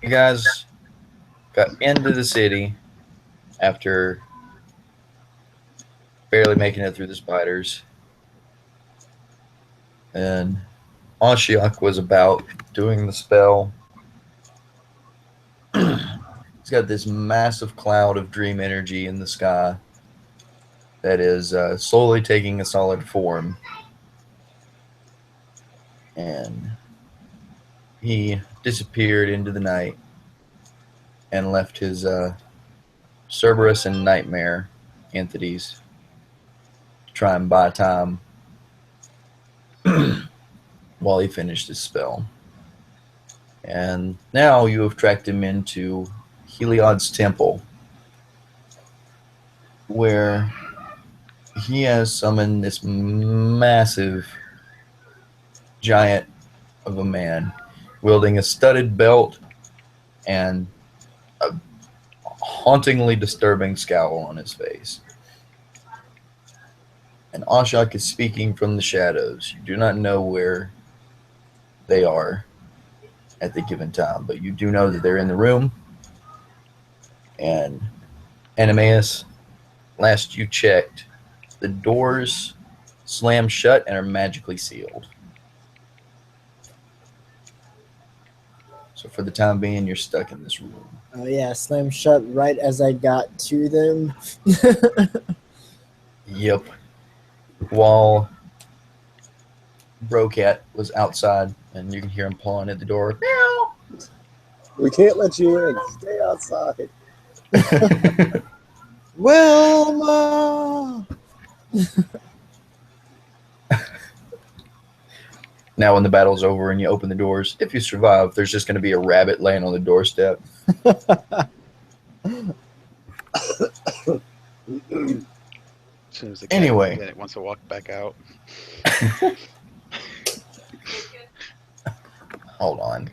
You guys got into the city after barely making it through the spiders, and Ashiok was about doing the spell. He's got this massive cloud of dream energy in the sky that is slowly taking a solid form, and he disappeared into the night and left his Cerberus and Nightmare entities to try and buy time while he finished his spell. And now you have tracked him into Heliod's temple, where he has summoned this massive giant of a man wielding a studded belt and a hauntingly disturbing scowl on his face. And Ashok is speaking from the shadows. You do not know where they are at the given time, but you do know that they're in the room. And Animeus, last you checked, the doors slam shut and are magically sealed. So for the time being, you're stuck in this room. Oh yeah, slam shut right as I got to them. Yep. While Brocat was outside, and you can hear him pawing at the door. We can't let you in. Stay outside. Wilma! Now, when the battle's over and you open the doors, if you survive, there's just going to be a rabbit laying on the doorstep. As soon as the Anyway. cat wants to walk back out. Hold on.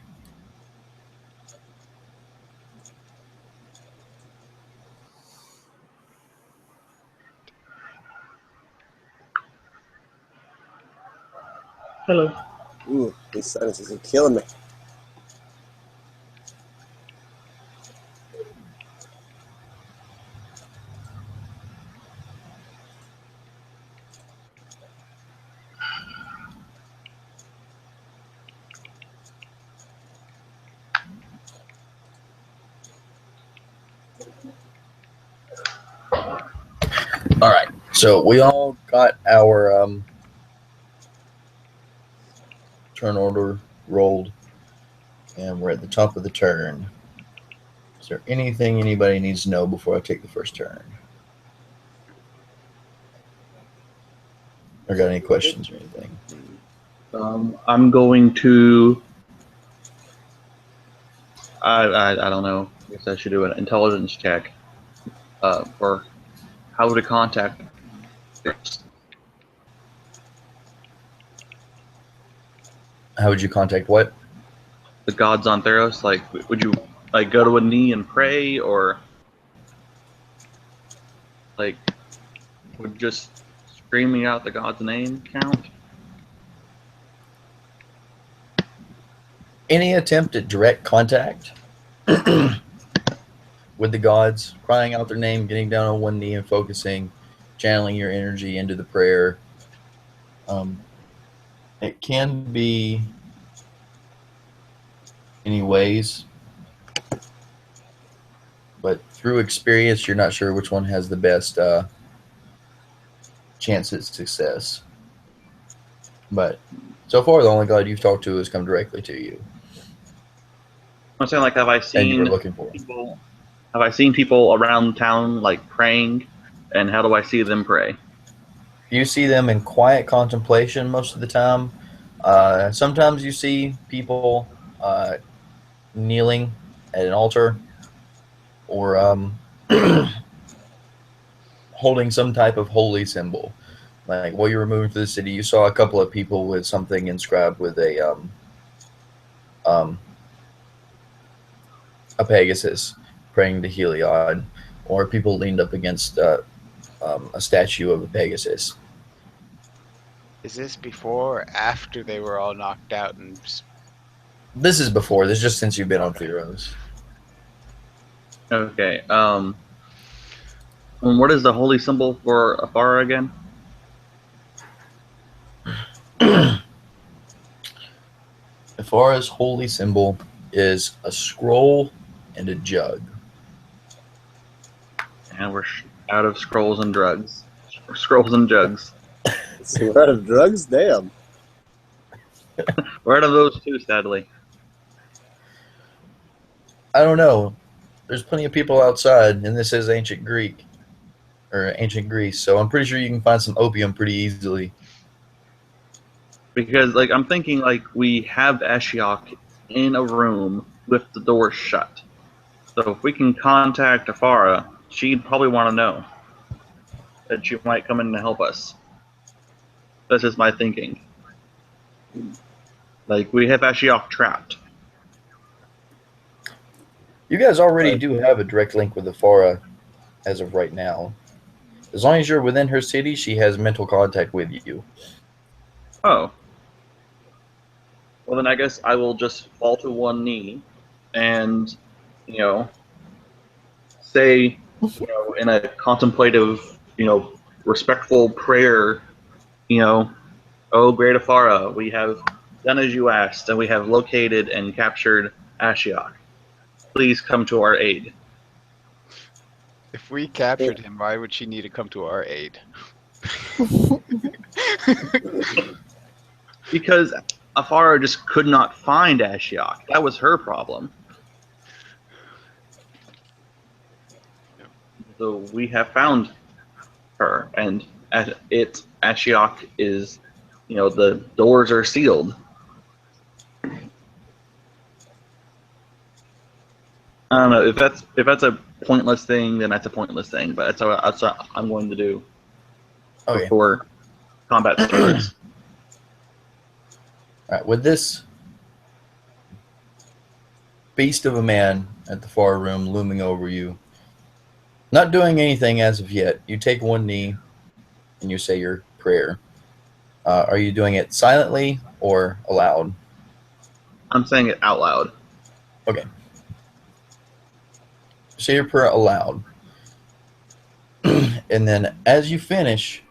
Hello. Ooh, these silences are killing me. All right. So we all got our turn order rolled, and we're at the top of the turn. Is there anything anybody needs to know before I take the first turn? Or got any questions or anything? I'm going to. I don't know. I guess I should do an intelligence check. Or how to contact. How would you contact what? The gods on Theros. Like, would you like go to a knee and pray, or like would just screaming out the god's name count? Any attempt at direct contact with the gods, crying out their name, getting down on one knee and focusing, channeling your energy into the prayer. It can be any ways, but through experience, you're not sure which one has the best chance at success. But so far, the only god you've talked to has come directly to you. I'm saying, like, have I And you were seen looking for him. people? Have I seen people around town like praying, and how do I see them pray? You see them in quiet contemplation most of the time. Sometimes you see people kneeling at an altar or holding some type of holy symbol. Like while you were moving through the city, you saw a couple of people with something inscribed with a Pegasus praying to Heliod, or people leaned up against a statue of a Pegasus. Is this before or after they were all knocked out and This is before. This is just since you've been on Theros. Okay. And what is the holy symbol for Afara again? Afara's holy symbol is a scroll and a jug. And we're out of scrolls and drugs. Scrolls and jugs. So we're out of drugs? Damn. We're out of those two, sadly. I don't know. There's plenty of people outside, and this is ancient Greek or ancient Greece, so I'm pretty sure you can find some opium pretty easily. Because, like, I'm thinking, like, we have Ashiok in a room with the door shut. So if we can contact Afara, she'd probably want to know that she might come in to help us. That's just my thinking. Like, we have Ashiok trapped. You guys already do have a direct link with Afara as of right now. As long as you're within her city, she has mental contact with you. Oh. Well, then I guess I will just fall to one knee and, say, in a contemplative, respectful prayer, oh, great Afara, we have done as you asked, and we have located and captured Ashiok. Please come to our aid. If we captured him, why would she need to come to our aid? Because Afara just could not find Ashiok. That was her problem. So we have found her, and Ashiok is, the doors are sealed. I don't know if that's a pointless thing, then that's a pointless thing. But that's what I'm going to do Okay. before combat starts. All right. With this beast of a man at the far room looming over you, not doing anything as of yet, you take one knee and you say your prayer. Are you doing it silently or aloud? I'm saying it out loud. Okay. Say your prayer aloud. And then as you finish,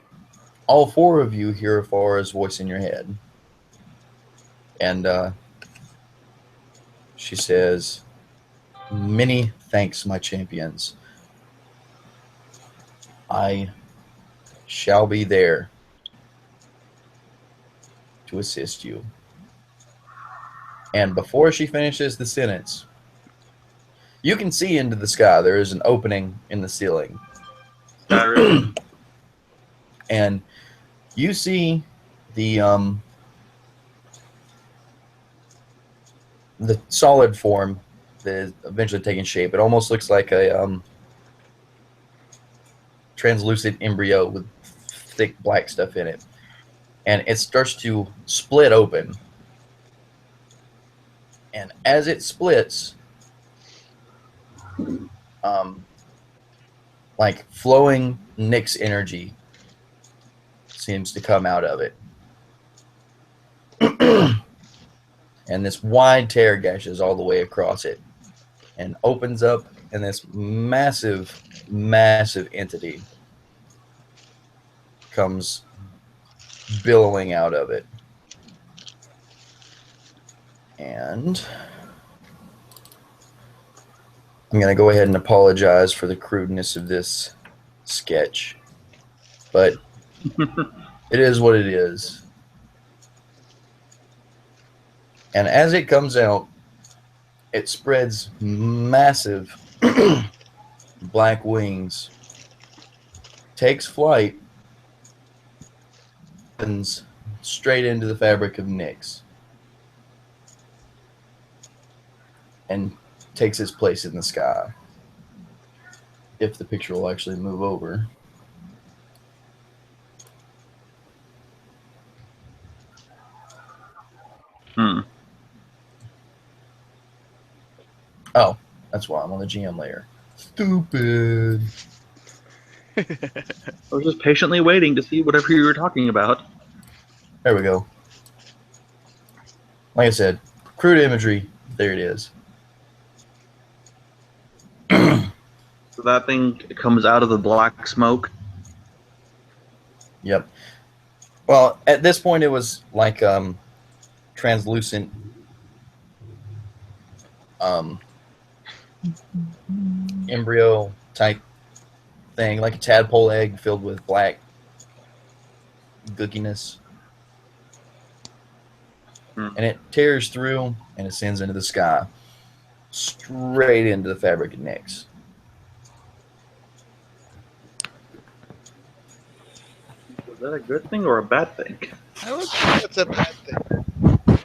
all four of you hear Afara's voice in your head. And she says, "Many thanks, my champions. I shall be there to assist you." And before she finishes the sentence, you can see into the sky. There is an opening in the ceiling. And you see the solid form that is eventually taking shape. It almost looks like a translucent embryo with thick black stuff in it. And it starts to split open. And as it splits, like flowing Nyx energy seems to come out of it. And this wide tear gashes all the way across it and opens up, and this massive, massive entity comes billowing out of it. And I'm going to go ahead and apologize for the crudeness of this sketch, but it is what it is. And as it comes out, it spreads massive black wings, takes flight, and straight into the fabric of Nyx, and takes its place in the sky. If the picture will actually move over. Oh, that's why I'm on the GM layer. Stupid. I was just patiently waiting to see whatever you were talking about. There we go. Like I said, Crude imagery. There it is. So that thing comes out of the black smoke. Yep. Well, at this point, it was like translucent embryo type thing, like a tadpole egg filled with black gookiness. And it tears through and it ascends into the sky, straight into the fabric of Nyx. Is that a good thing or a bad thing? I would think that's a bad thing.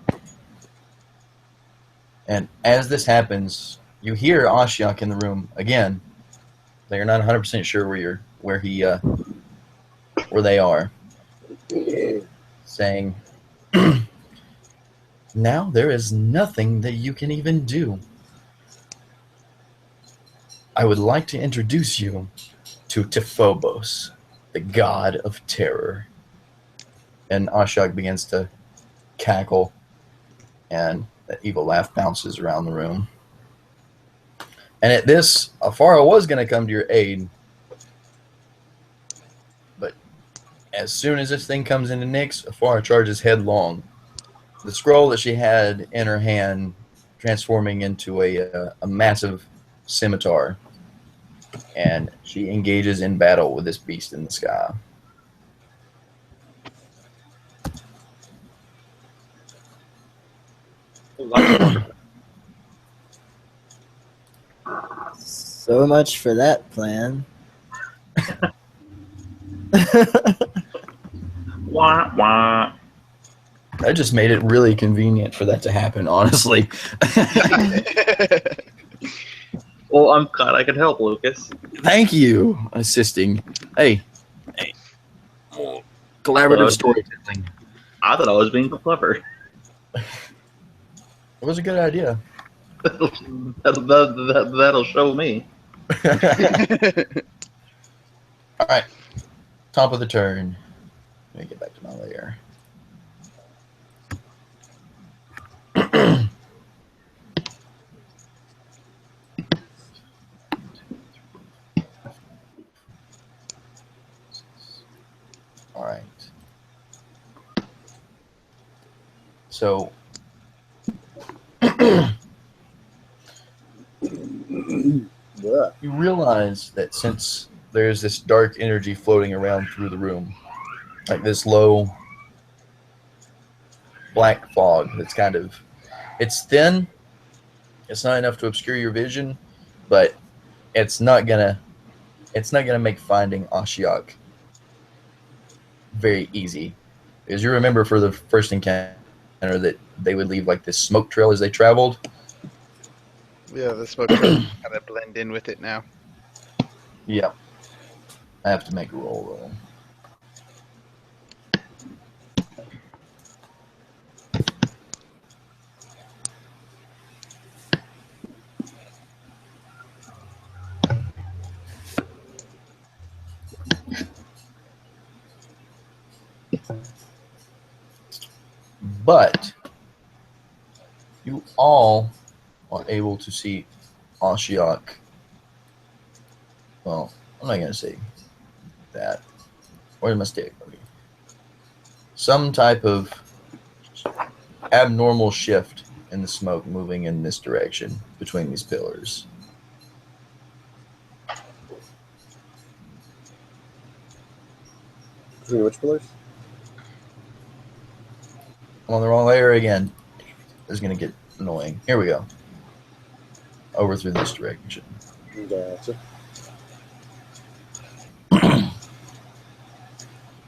And as this happens, you hear Ashiok in the room again. They're not 100% sure where they are, saying, "Now there is nothing that you can even do. I would like to introduce you to Tiphobos, the god of terror." And Ashiok begins to cackle, and that evil laugh bounces around the room. And at this, Afara was going to come to your aid, but as soon as this thing comes into Nyx, Afara charges headlong. The scroll that she had in her hand transforming into a massive scimitar, and she engages in battle with this beast in the sky. So much for that plan. Wah, wah. That just made it really convenient for that to happen, honestly. Well, I'm glad I could help, Lucas. Thank you, assisting. Hey. Collaborative storytelling. I thought I was being clever. It was a good idea. That'll show me. All right. Top of the turn. Let me get back to my layer. All right. So Yeah. you realize that since there's this dark energy floating around through the room, like this low black fog that's kind of, it's thin, it's not enough to obscure your vision, but it's not gonna make finding Ashiok very easy. Because you remember for the first encounter that they would leave like this smoke trail as they traveled. Yeah, the smoke kind of blend in with it now. Yeah. I have to make a roll. But you all are able to see Ashiok. Well, I'm not going to say that. Where's my stick? Okay. Some type of abnormal shift in the smoke moving in this direction between these pillars. Which pillars? I'm on the wrong layer again. This is going to get annoying. Here we go. Over through this direction. Gotcha.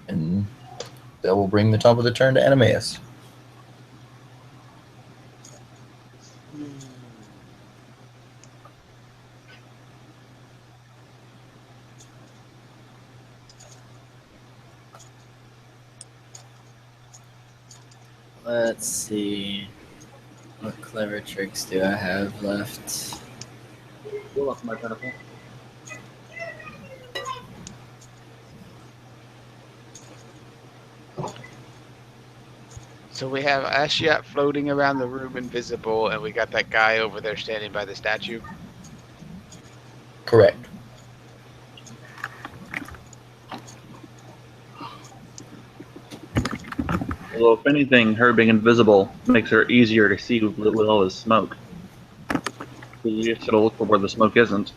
And that will bring the top of the turn to Animeus. Let's see. What clever tricks do I have left? Pull off my tentacle. So we have Ashiat floating around the room invisible, and we got that guy over there standing by the statue. Correct. Well, if anything, her being invisible makes her easier to see with all this smoke. You just gotta look for where the smoke isn't.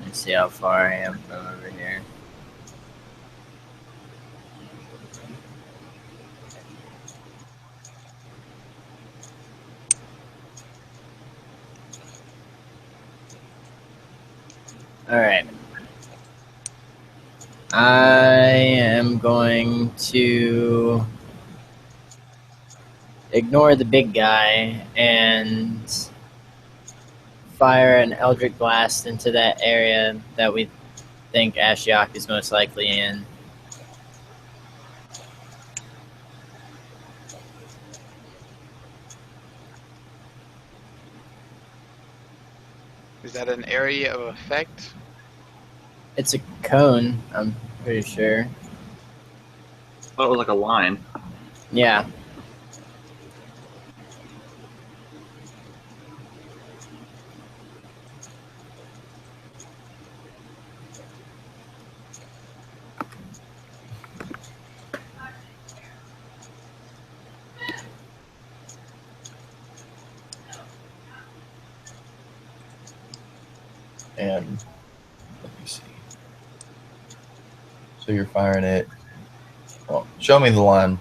Let's see how far I am from over here. Alright. I am going to ignore the big guy and fire an Eldritch Blast into that area that we think Ashiok is most likely in. Is that an area of effect? It's a cone, I'm pretty sure. I thought it was like a line. Yeah. And let me see. So you're firing it. Well, show me the line.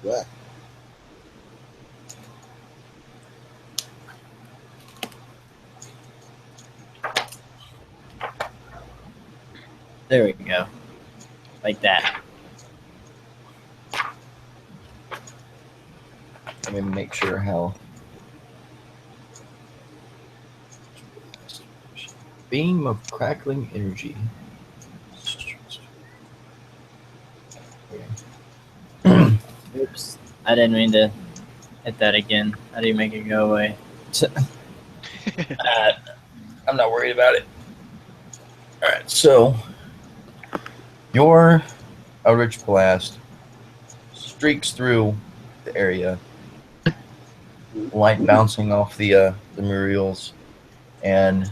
Yeah. There we go. Like that. Let me make sure how. Beam of crackling energy. Oops. I didn't mean to hit that again. How do you make it go away? I'm not worried about it. All right, so your Eldritch Blast streaks through the area, light bouncing off the Muriels, and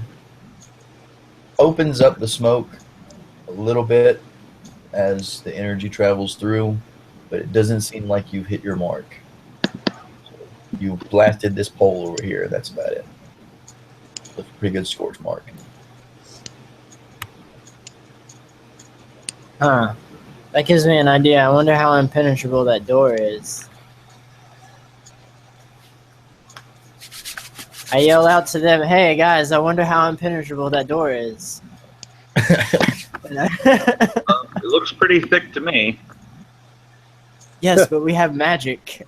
opens up the smoke a little bit as the energy travels through, but it doesn't seem like you've hit your mark. So you blasted this pole over here. That's about it. That's a pretty good scorch mark. Huh. That gives me an idea. I wonder how impenetrable that door is. I yell out to them, "Hey guys, I wonder how impenetrable that door is." It looks pretty thick to me. Yes, but we have magic.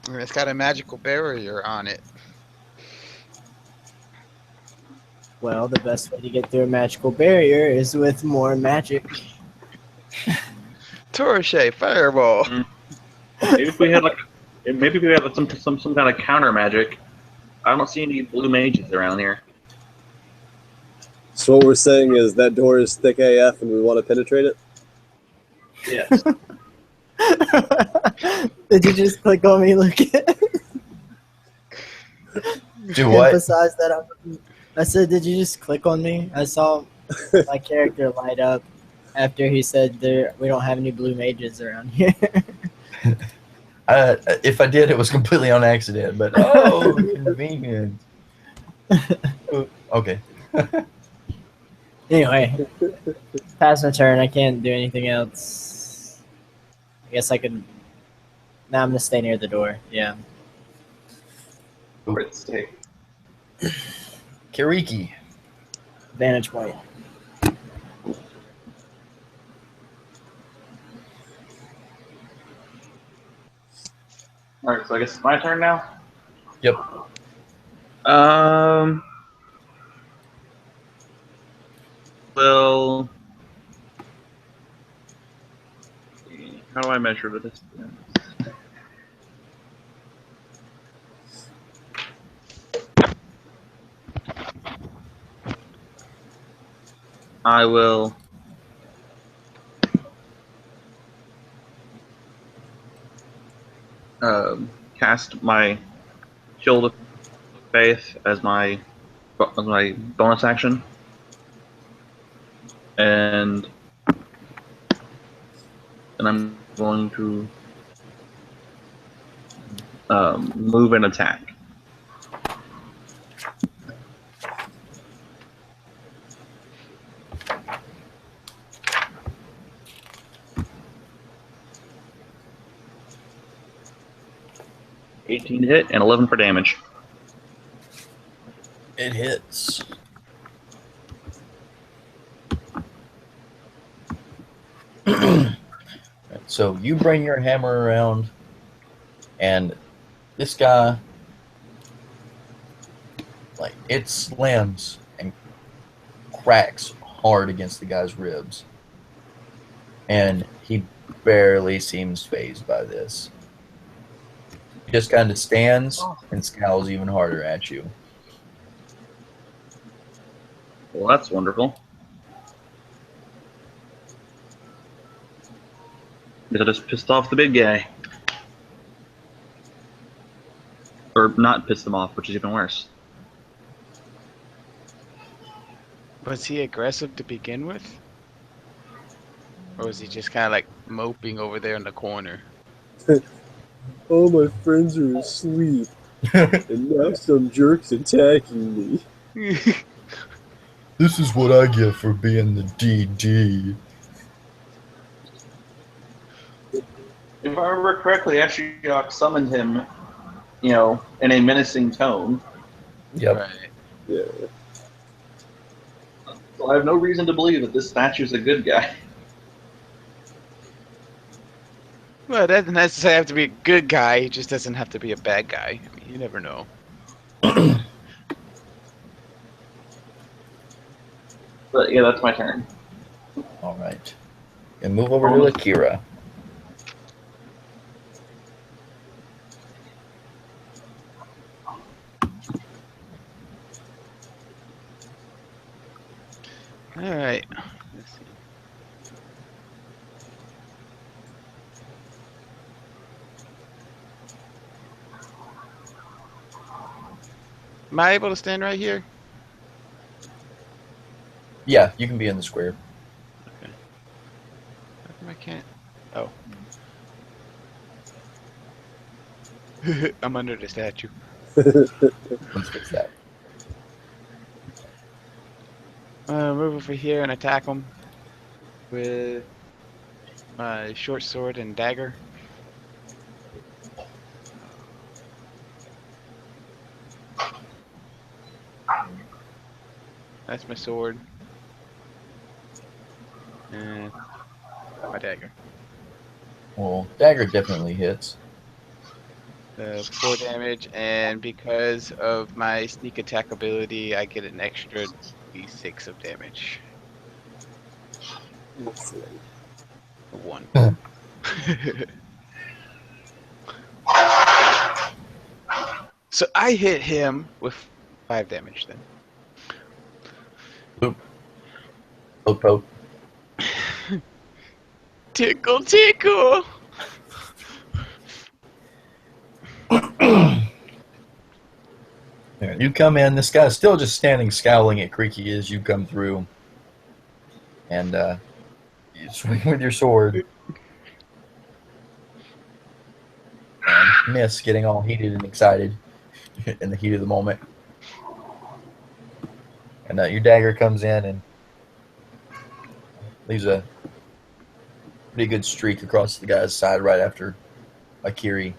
It's got a magical barrier on it. Well, the best way to get through a magical barrier is with more magic. Torche, fireball. Maybe if we had some kind of counter magic. I don't see any blue mages around here. So what we're saying is that door is thick AF and we want to penetrate it? Yes. Did you just click on me, Luke? Do what? Emphasize that. I said, did you just click on me? I saw my character light up after he said we don't have any blue mages around here. If I did, it was completely on accident. But oh, convenient. Okay. Anyway, pass my turn. I can't do anything else. I guess I could. Now I'm gonna stay near the door. Yeah. Let's take. Kiriki. Vantage point. Alright, so I guess it's my turn now? Yep. Well, how do I measure this? I will cast my Shield of Faith as my bonus action, and I'm going to move and attack. $18 to hit and 11 for damage. It hits. So you bring your hammer around, and this guy, like, it slams and cracks hard against the guy's ribs. And he barely seems fazed by this. He just kind of stands and scowls even harder at you. Well, that's wonderful. I just pissed off the big guy. Or not pissed him off, which is even worse. Was he aggressive to begin with? Or was he just kind of like moping over there in the corner? All my friends are asleep, and now some jerk's attacking me. This is what I get for being the DD. If I remember correctly, Ashiok summoned him, in a menacing tone. Yep. Right. Yeah. So I have no reason to believe that this statue's a good guy. Well, it doesn't necessarily have to be a good guy. He just doesn't have to be a bad guy. I mean, you never know. But yeah, that's my turn. All right. And move over to Akira. All right. Let's see. Am I able to stand right here? Yeah, you can be in the square. Okay. How come I can't? Oh. I'm under the statue. Let's fix that. Move over here and attack him with my short sword and dagger. That's my sword. And my dagger. Well, dagger definitely hits. 4 damage, and because of my sneak attack ability, I get an extra d6 of damage. Excellent. 1. So I hit him with 5 damage then. Poke, poke. Tickle, tickle! There, you come in. This guy's still just standing, scowling at Creaky as you come through, and you swing with your sword and miss, getting all heated and excited in the heat of the moment. And your dagger comes in and leaves a pretty good streak across the guy's side right after Akiri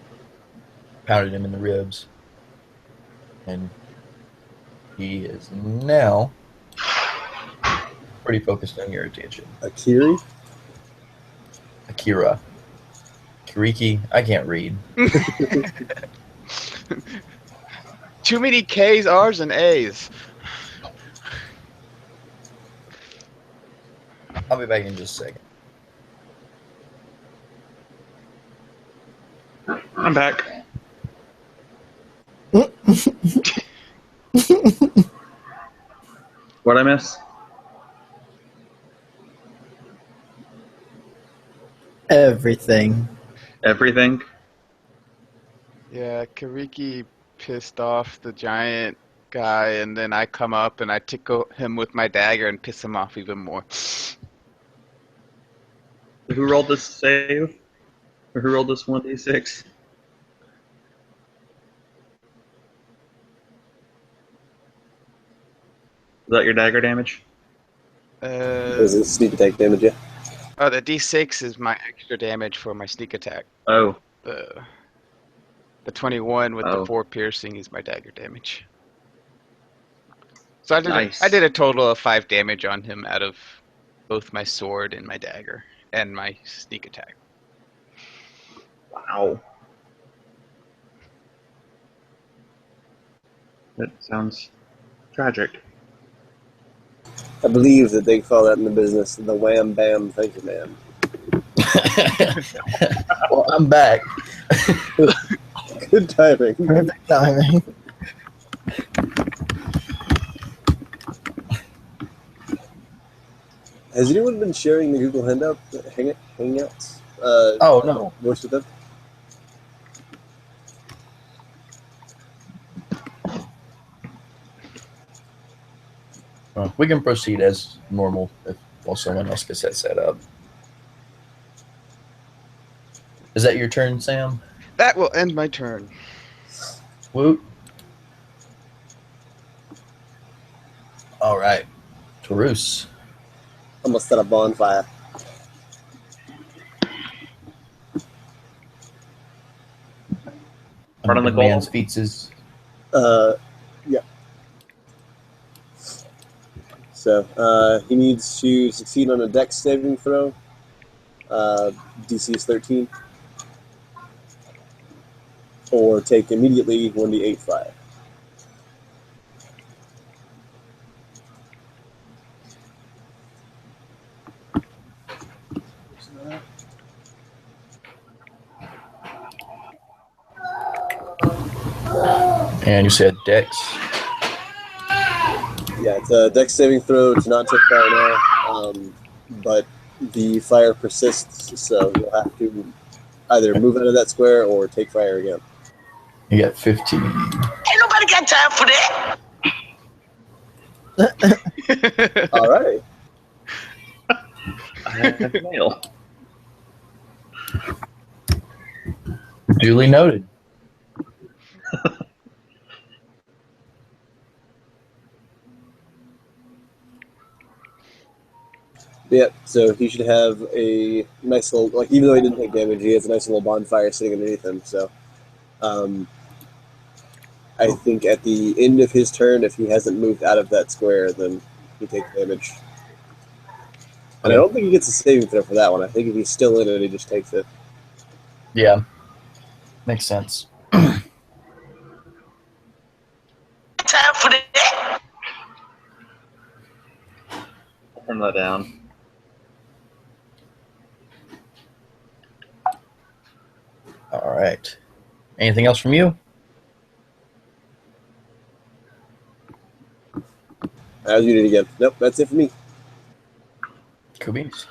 pounded him in the ribs. And he is now pretty focused on your attention. Akiri? Akira. Kariki, I can't read. Too many K's, R's, and A's. I'll be back in just a second. I'm back. What'd I miss? Everything. Everything? Yeah, Kariki pissed off the giant guy, and then I come up and I tickle him with my dagger and piss him off even more. Who rolled this save? Or who rolled this 1d6? Is that your dagger damage? Was it sneak attack damage? Yeah. Oh, the D6 is my extra damage for my sneak attack. Oh, The 21 with Oh. the 4 piercing is my dagger damage. So Nice. I did a total of 5 damage on him out of both my sword and my dagger and my sneak attack. wow. That sounds tragic. I believe that they call that in the business the wham bam thank you man. Well, I'm back. Good timing. Perfect timing. Has anyone been sharing the Google Hangouts? Oh, no. Voice with them? Well, we can proceed as normal while someone else gets that set up. Is that your turn, Sam? That will end my turn. Woot. All right. Tarus. I'm gonna set a bonfire. Right on the man's goal. feats is Yeah. So he needs to succeed on a Dex saving throw. DC is 13. Or take immediately 1d8 fire. and you said Dex. Yeah, it's a Dex saving throw to not take fire now, but the fire persists, so you'll have to either move out of that square or take fire again. You got 15. Ain't nobody got time for that. All right. I have mail. Duly noted. Yeah, so he should have a nice little, like, even though he didn't take damage, he has a nice little bonfire sitting underneath him, so I think at the end of his turn, if he hasn't moved out of that square, then he takes damage. And I don't think he gets a saving throw for that one. I think if he's still in it, he just takes it. Yeah. Makes sense. Time for that. I'll turn that down. All right. Anything else from you? As you did again. Nope, that's it for me. Cool beans.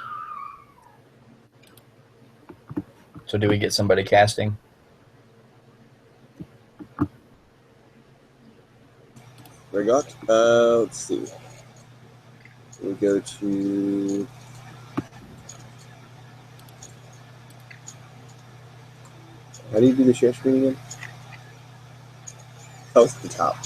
So do we get somebody casting? Forgot. Let's see. We go to. How do you do the share screen again? Oh, it's at the top.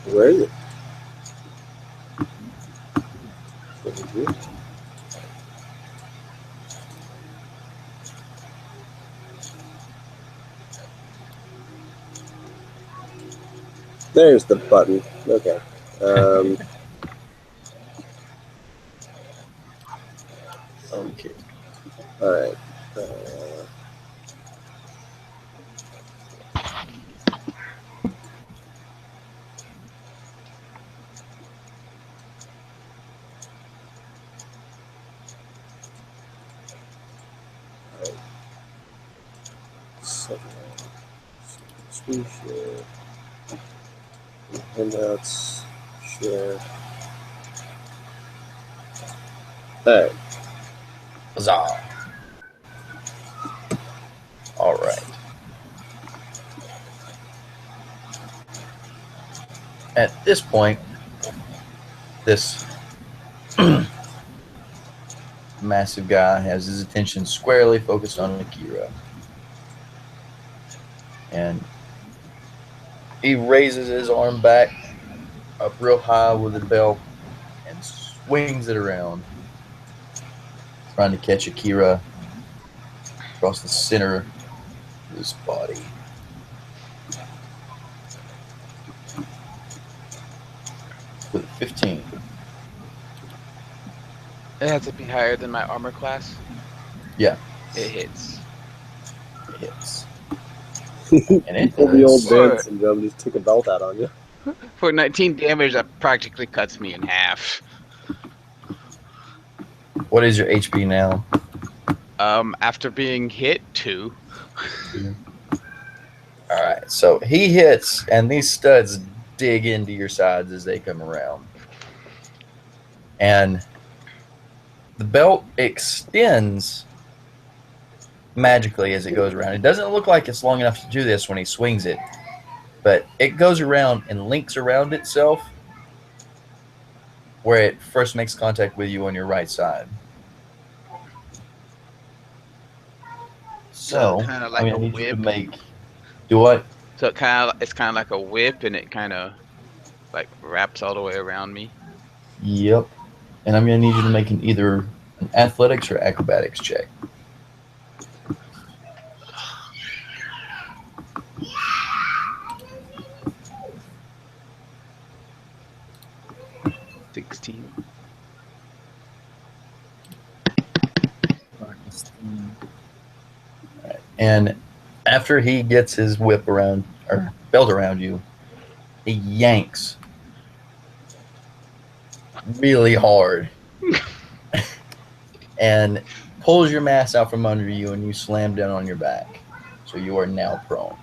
Where is it? Over here. There's the button. Okay. Okay. All right. So, screen share. Handouts. Share. All right. Huzzah. All right. At this point, this massive guy has his attention squarely focused on Akira. And he raises his arm back up real high with the belt and swings it around, trying to catch Akira across the center of his body. With 15. It has to be higher than my armor class. Yeah. It hits. It hits. And it Pull the old does. Down syndrome. Just took a belt out on you. For 19 damage, that practically cuts me in half. What is your HP now? After being hit, 2. Alright, so he hits, and these studs dig into your sides as they come around. And the belt extends magically as it goes around. It doesn't look like it's long enough to do this when he swings it, but it goes around and links around itself where it first makes contact with you on your right side. So, kinda like I a need you to whip. make... Do what? So it's kind of like a whip, and it kind of like wraps all the way around me. Yep. And I'm going to need you to make either an athletics or acrobatics check. And after he gets his whip around, or belt around you, he yanks really hard and pulls your mass out from under you, and you slam down on your back. So you are now prone.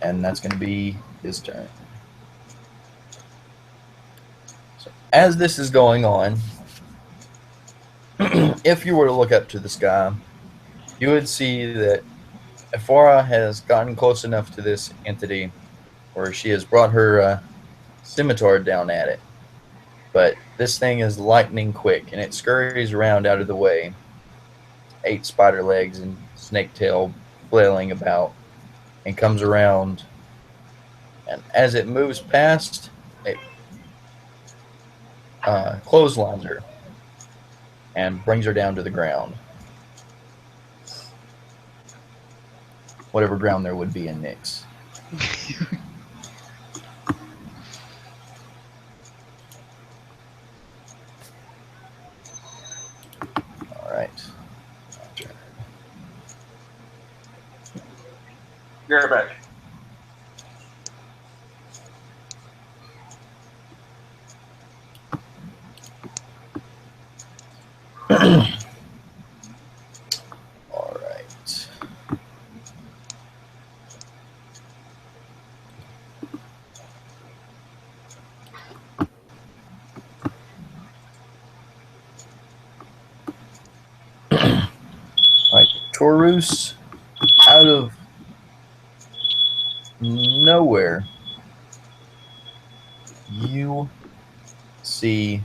And that's going to be his turn. So as this is going on, if you were to look up to the sky, you would see that Ephora has gotten close enough to this entity where she has brought her scimitar down at it. But this thing is lightning quick, and it scurries around out of the way. 8 spider legs and snake tail flailing about, and comes around. And as it moves past, it clotheslines her and brings her down to the ground. Whatever ground there would be in Nyx. All right. You're back. All right. All right, Taurus, out of nowhere, you see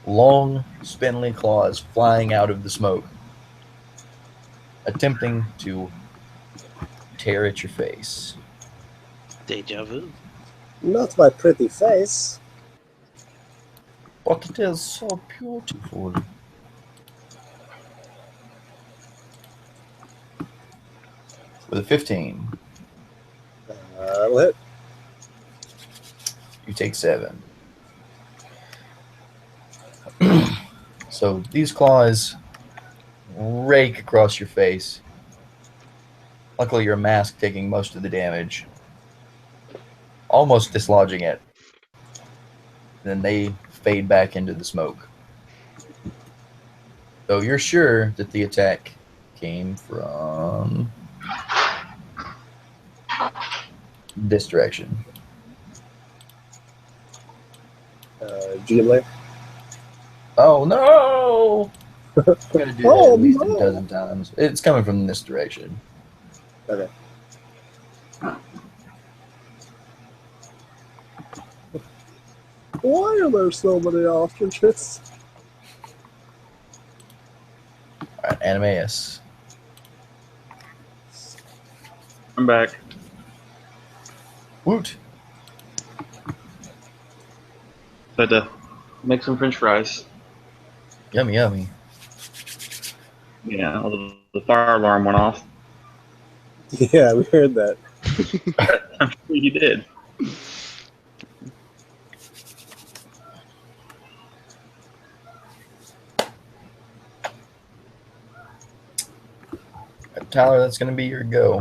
long, spindly claws flying out of the smoke, attempting to tear at your face. Deja vu. Not my pretty face. But it is so beautiful. With a 15, That'll hit. you take 7. So these claws rake across your face. Luckily, your mask taking most of the damage, almost dislodging it. Then they fade back into the smoke. So you're sure that the attack came from this direction. GM layer. Oh no! I'm gonna do that Oh, at least no. a dozen times. It's coming from this direction. Okay. Why are there so many ostriches? Alright, Animaeus. I'm back. Woot! Had to make some French fries. Yummy, yummy. Yeah, the fire alarm went off. Yeah, we heard that. I'm sure you did. Tyler, that's gonna be your go.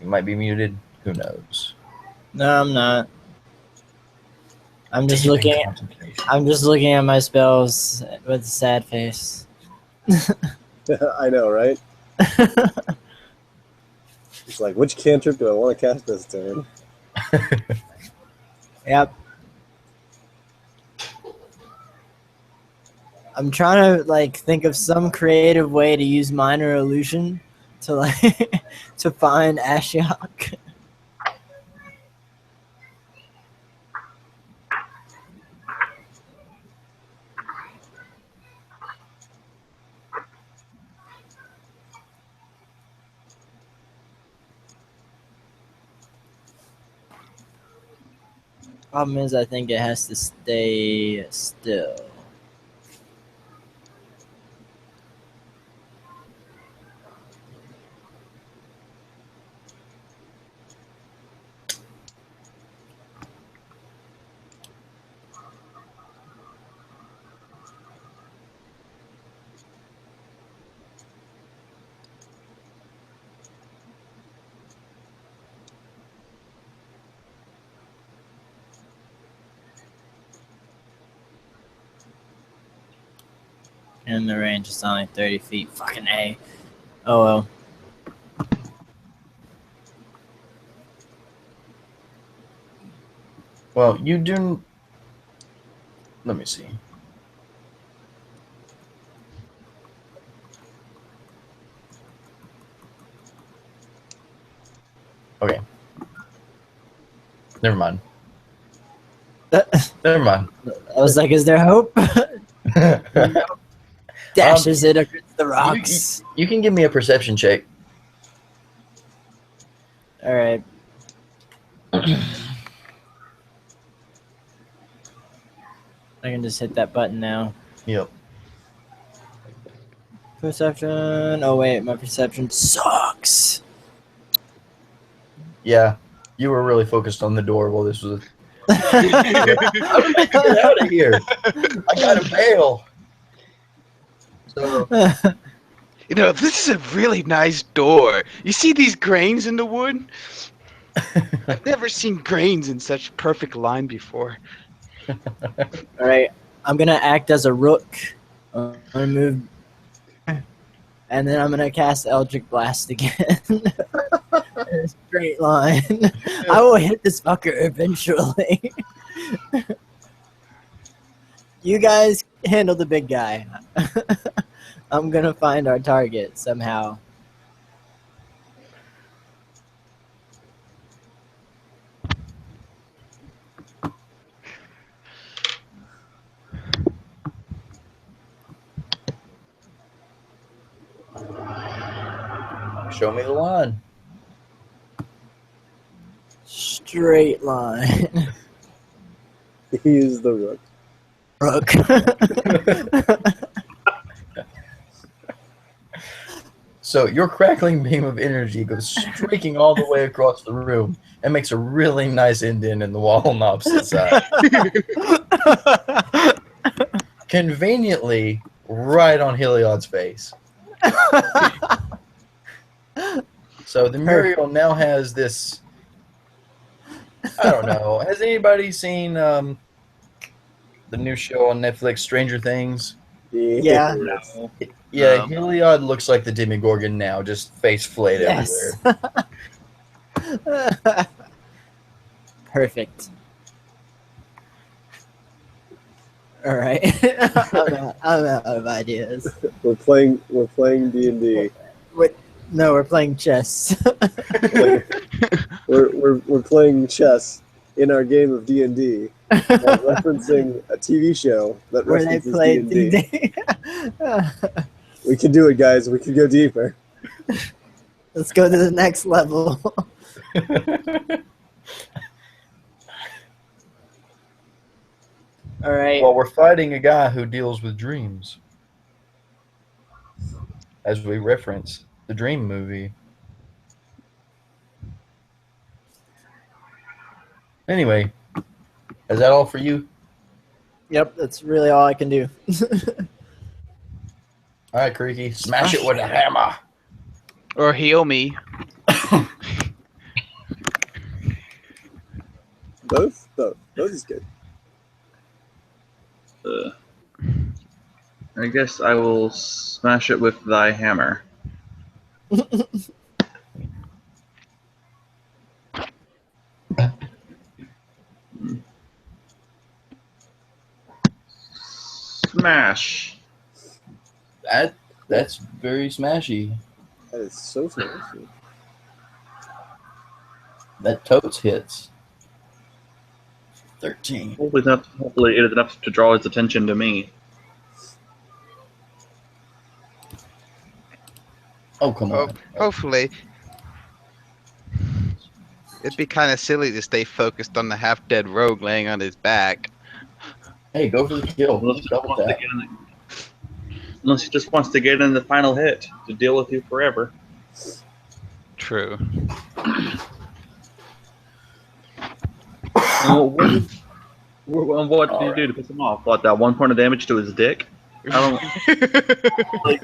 You might be muted. Who knows? No, I'm not. I'm just Deep in looking. contemplation. I'm just looking at my spells with a sad face. I know, right? It's like, which cantrip do I want to cast this turn? Yep. I'm trying to think of some creative way to use minor illusion to to find Ashiok. Problem is, I think it has to stay still. And the range is only 30 feet. Fucking A. Oh well. Well, you do. Let me see. Okay. Never mind. Never mind. I was like, is there hope? Dashes it against the rocks. You can give me a perception check. Alright. I can just hit that button now. Yep. Perception. Oh wait, my perception sucks. Yeah. You were really focused on the door while this was. How did I get out of here? I gotta bail. So, You know, this is a really nice door. You see these grains in the wood? I've never seen grains in such perfect line before. Alright, I'm gonna act as a rook. I'm gonna move. And then I'm gonna cast Eldritch Blast again. In a straight line. I will hit this fucker eventually. You guys handle the big guy. I'm gonna find our target somehow. Show me the line. Straight line. He is the rook. Rook. So your crackling beam of energy goes streaking all the way across the room and makes a really nice indent in the wall on the opposite side. Conveniently, right on Heliod's face. So the Muriel now has this. I don't know. Has anybody seen the new show on Netflix, Stranger Things? Yeah. No. Yeah, Heliod looks like the Demogorgon now, just face flayed Yes. everywhere. Perfect. All right. I'm out of ideas. We're playing D&D. No, we're playing chess. We're playing chess in our game of D&D, while referencing a TV show that Where they references play D&D. D&D. We can do it, guys. We can go deeper. Let's go to the next level. All right. Well, we're fighting a guy who deals with dreams. As we reference the Dream movie. Anyway, is that all for you? Yep, that's really all I can do. All right, Creaky, smash it with a hammer. Or heal me. Both is good. I guess I will smash it with thy hammer. Smash. That's very smashy. That is so fancy. That totes hits. 13. Hopefully it is enough to draw his attention to me. Oh, come on. Hopefully. It'd be kind of silly to stay focused on the half-dead rogue laying on his back. Hey, go for the kill. Unless he, just Double wants to tap. get in unless he just wants to get in the final hit to deal with you forever. True. What did you do to piss him off? What, that 1 point of damage to his dick? I don't. Like,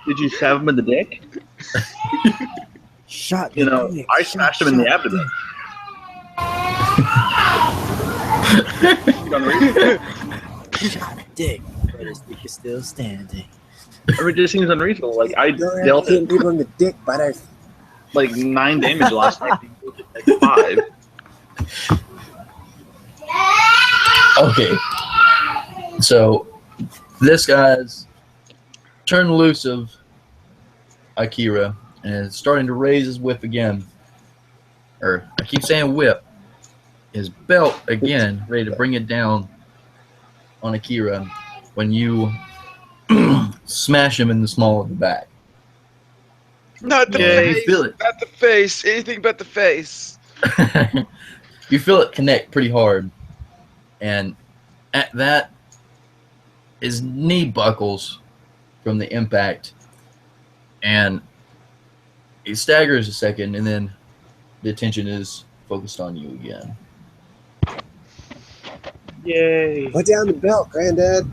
did you stab him in the dick? Shot. You know, I smashed him in the abdomen. Shot a dick, but his dick is still standing. I mean, it just seems unreasonable. Like, I dealt Hitting it people in the dick, butter. like 9 damage last night. He dealt it like 5. Okay. So, this guy's turned loose of Akira and is starting to raise his whip again. Or, I keep saying whip. His belt again, ready to bring it down on Akira when you smash him in the small of the back. Not the Yeah, you face. feel it. Not the face. Anything but the face. You feel it connect pretty hard. And at that, his knee buckles from the impact. And he staggers a second, and then the attention is focused on you again. Yay! Put down the belt, Granddad.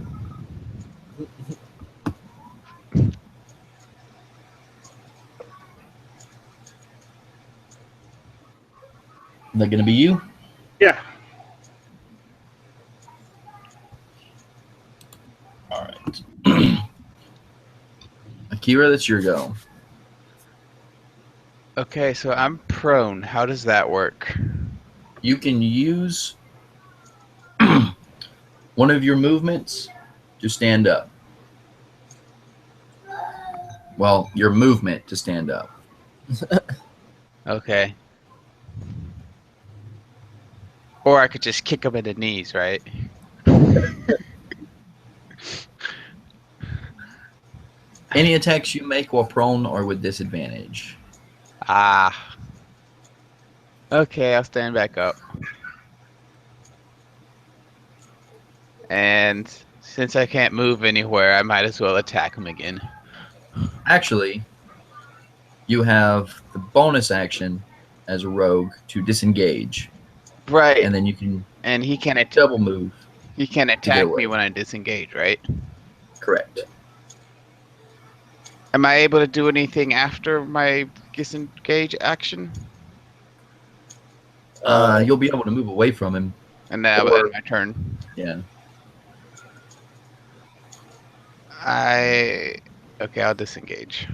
Is that going to be you? Yeah. All right. Akira, that's your go. Okay, so I'm prone. How does that work? You can use one of your movements to stand up. Well, your movement to stand up. Okay. Or I could just kick him in the knees, right? Any attacks you make while prone are with disadvantage. Ah. Okay, I'll stand back up. And since I can't move anywhere, I might as well attack him again. Actually, you have the bonus action as a rogue to disengage, Right. and then you can And he can double move. attack away. me when I disengage, right? Correct. Am I able to do anything after my disengage action? You'll be able to move away from him. And that will end my turn. Yeah. Okay, I'll disengage.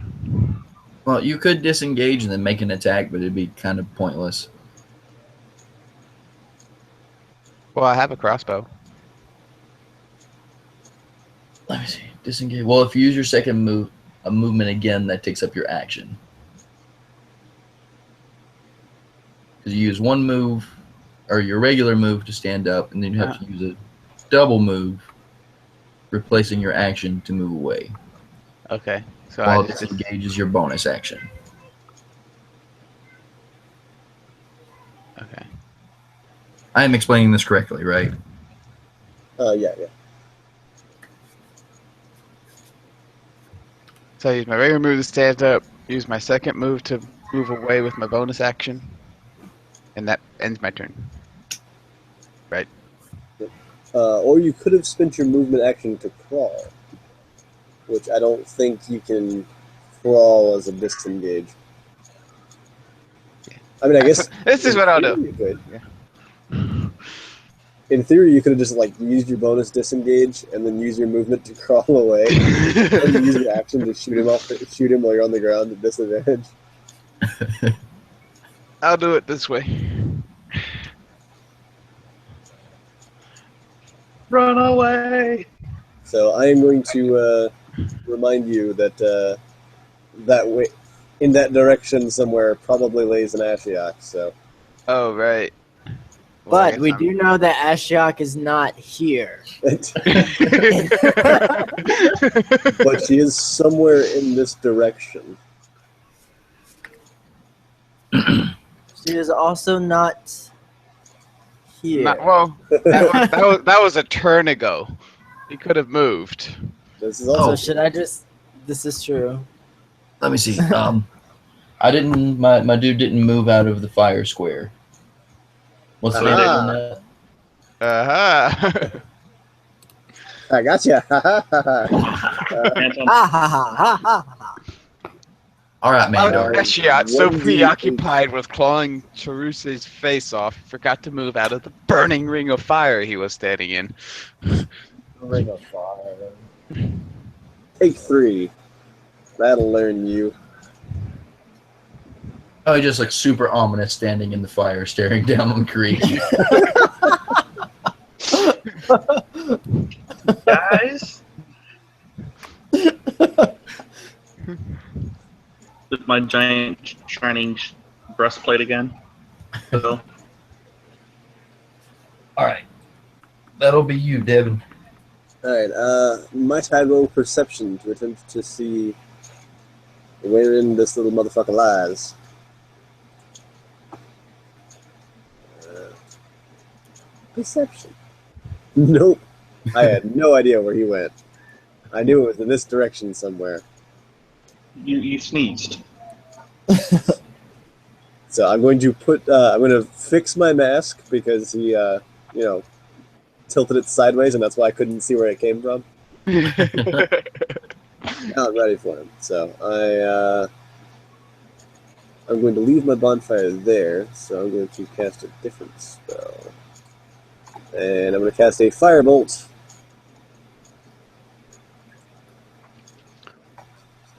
Well, you could disengage and then make an attack, but it'd be kind of pointless. Well, I have a crossbow. Let me see. Disengage. Well, if you use your second movement again, that takes up your action. Because you use one move, or your regular move to stand up, and then you have to use a double move, replacing your action to move away. Okay. So While I just disengage is your bonus action. Okay. I am explaining this correctly, right? Yeah. So I use my regular move to stand up, use my second move to move away with my bonus action, and that ends my turn. Right. Or you could have spent your movement action to crawl, which I don't think you can crawl as a disengage. I mean, I guess This is what I'll do. you could. Yeah. In theory, you could have just like used your bonus disengage and then use your movement to crawl away, and use your action to shoot him while you're on the ground at disadvantage. I'll do it this way. Run away! So I am going to remind you that that way, in that direction somewhere, probably lays an Ashiok. So Oh, right. Well, I But guess we I'm- do know that Ashiok is not here. but she is somewhere in this direction. She is also not here. well, that was a turn ago. He could have moved. This is So also should I just? This is true. Let me see. I didn't. My dude didn't move out of the fire square. What's the name on that? Uh-huh. I gotcha. Anton, Ha ha ha ha ha. All right, man. Mandar. Ashiot, so 1d8. preoccupied with clawing Charuse's face off, forgot to move out of the burning ring of fire he was standing in. Ring of fire. Take 3. That'll learn you. Oh, he just looks super ominous, standing in the fire, staring down on Creek. guys? With my giant shining breastplate again. So, All right, that'll be you, Devin. Alright, might I roll perception to attempt to see wherein this little motherfucker lies? Perception. Nope. I had no idea where he went. I knew it was in this direction somewhere. you sneezed. So I'm going to I'm going to fix my mask because he, tilted it sideways and that's why I couldn't see where it came from. Now I'm ready for him. So I'm going to leave my bonfire there. So I'm going to cast a different spell. And I'm going to cast a firebolt.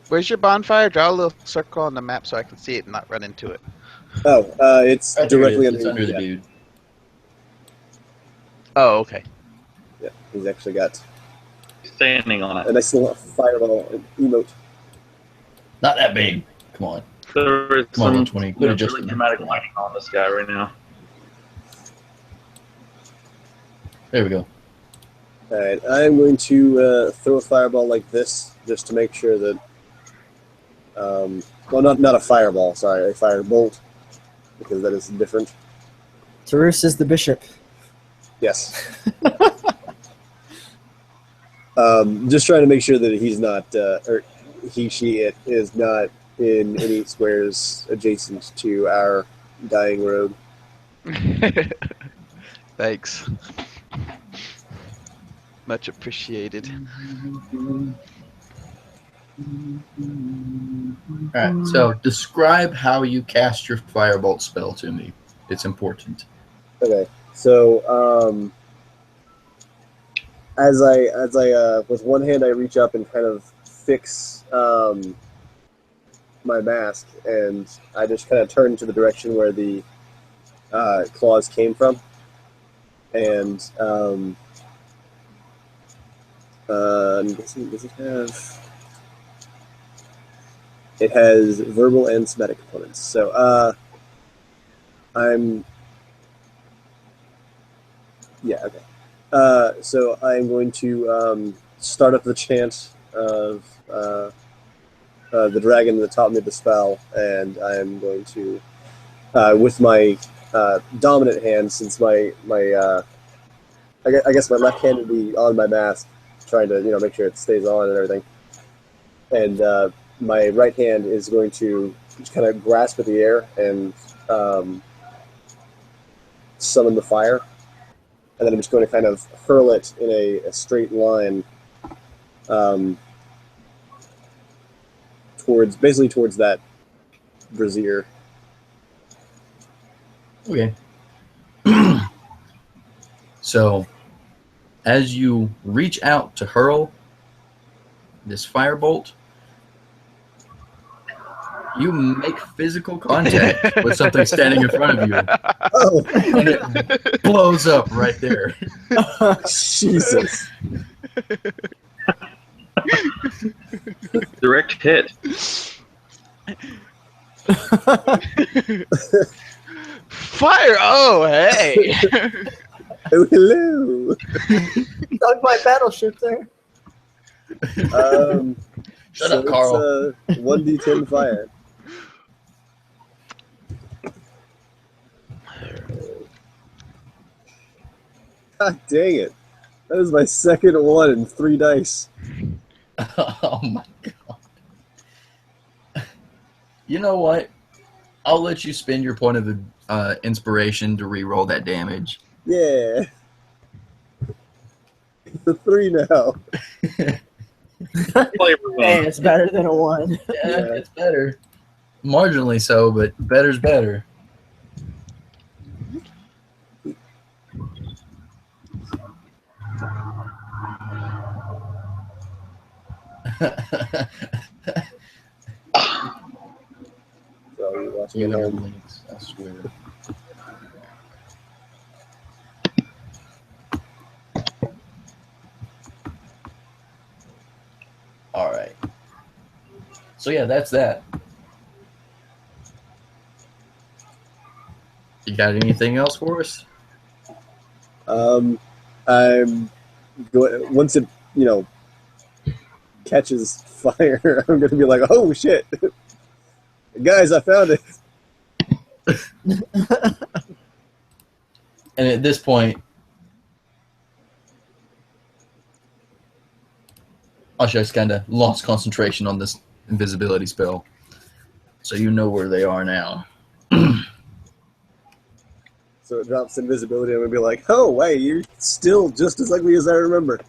Where's your bonfire? Draw a little circle on the map so I can see it and not run into it. Oh, it's Right there it directly is. It's under under the yeah. dude. Oh, okay. Yeah, he's actually got Standing on a it. nice little fireball emote. Not that big. Come on. There is Come on, some 20. Put it just really in. dramatic lighting on this guy right now. There we go. Alright, I'm going to throw a fireball like this just to make sure that Well, not a fireball. Sorry, a firebolt, because that is different. Tarus is the bishop. Yes. Just trying to make sure that he's not, or it is not in any squares adjacent to our dying rogue. Thanks. Much appreciated. Alright, so describe how you cast your firebolt spell to me. It's important. Okay, so as I with one hand I reach up and kind of fix my mask, and I just kind of turn to the direction where the claws came from, and I'm guessing, does it have? It has verbal and somatic components. So okay. So I'm going to start up the chant of the dragon that taught me the spell, and I'm going to, with my dominant hand, since I guess my left hand would be on my mask, trying to make sure it stays on and everything, and my right hand is going to just kind of grasp at the air and summon the fire. And then I'm just going to kind of hurl it in a straight line towards that brazier. Okay. So, as you reach out to hurl this firebolt, you make physical contact with something standing in front of you. Oh, And it blows up right there. Jesus. Direct hit. Fire! Oh, hey! Oh, hello. Dug my battleship there. Shut up, Carl. It's 1d10 fire. God dang it. That is my second one in 3 dice. Oh my god. You know what? I'll let you spend your point of inspiration to re-roll that damage. Yeah. It's a 3 now. Hey, it's better than a 1. Yeah, it's better. Marginally so, but better's better. So you watch me You have home. links, I swear. All right. So yeah, that's that. You got anything else for us? I'm going, once it catches fire, I'm going to be like, oh shit, guys, I found it. And at this point, Asha's kind of lost concentration on this invisibility spell. So you know where they are now. So it drops invisibility, and I'm going to be like, oh, wait, you're still just as ugly as I remember.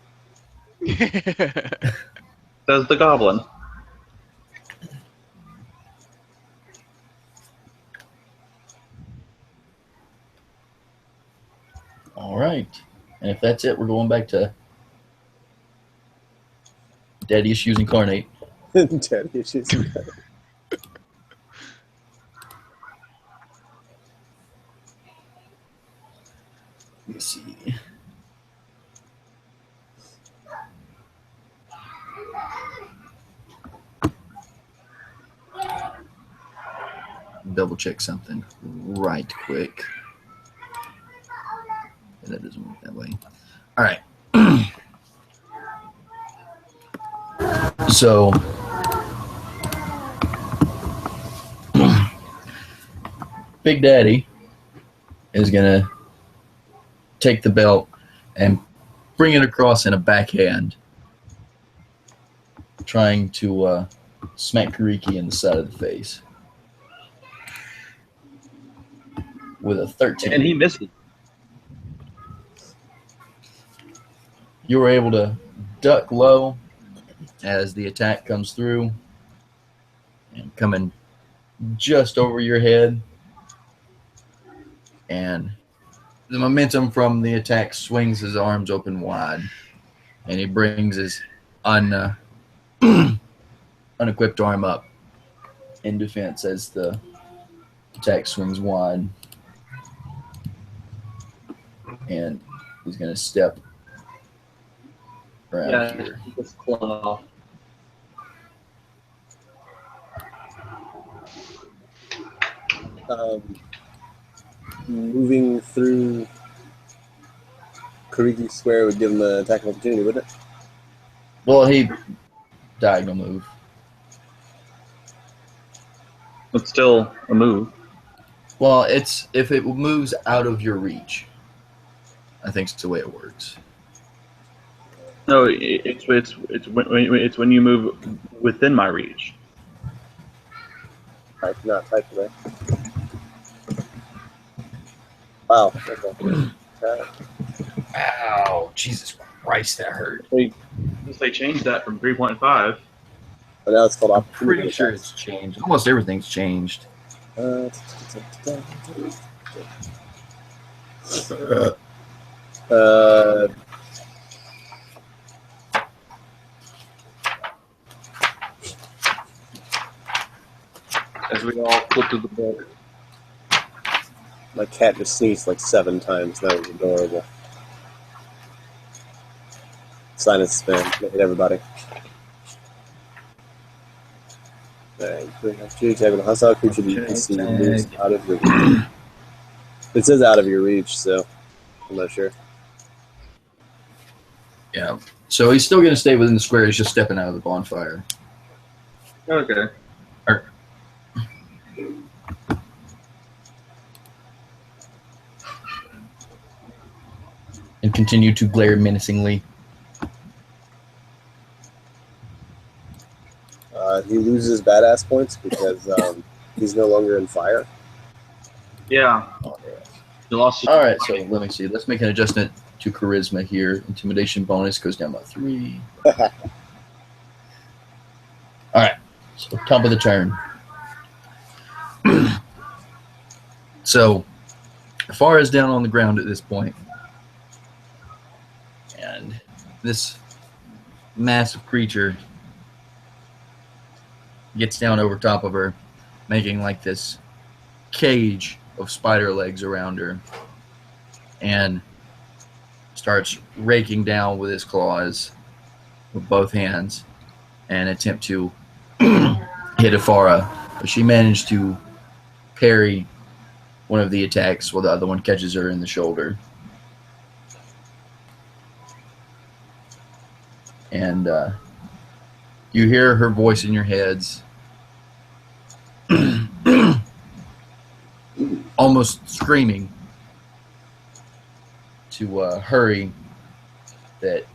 Does the goblin. All right. And if that's it, we're going back to Daddy Issues Incarnate. Daddy issues. Let me see. Double check something right quick. That doesn't work that way. All right. So Big Daddy is going to take the belt and bring it across in a backhand, trying to smack Kariki in the side of the face with a 13. And he misses. You were able to duck low as the attack comes through and coming just over your head. And the momentum from the attack swings his arms open wide, and he brings his unequipped arm up in defense as the attack swings wide. And he's going to step around here. Just clung off. Moving through Kariki Square would give him an attack of opportunity, wouldn't it? Well, he diagonal move. It's still a move. Well, it's if it moves out of your reach. I think it's the way it works. No, it's when you move within my reach. I cannot type today. Wow. Okay. Ow, Jesus Christ, that hurt. They changed that from 3.5. But now it's called I'm opportunity pretty sure attacks. it's changed. Almost everything's changed. As we all flip to the book. My cat just sneezed like 7 times. That was adorable. Sinus spam. Hit everybody. Opportunity tag with a hostile creature that you can see moves out of your reach. It says out of your reach, so I'm not sure. Yeah. So he's still going to stay within the square. He's just stepping out of the bonfire. Okay. And continue to glare menacingly. He loses badass points because he's no longer in fire. Yeah. You lost. All right, so let me see. Let's make an adjustment to charisma here. Intimidation bonus goes down by 3. All right, so top of the turn. So, Far is down on the ground at this point. And this massive creature gets down over top of her, making like this cage of spider legs around her, and starts raking down with his claws with both hands and attempt to hit Afara. But she managed to parry one of the attacks while the other one catches her in the shoulder. And you hear her voice in your heads, almost screaming to hurry, that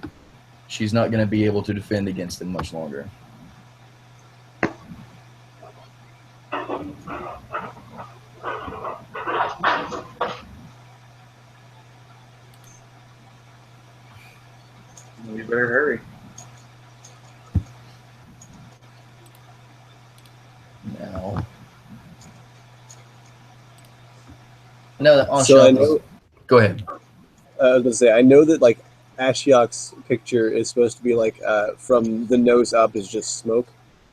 she's not going to be able to defend against them much longer. You better hurry. No, that So I know, go ahead. I was going to say, I know that like Ashiok's picture is supposed to be like from the nose up is just smoke.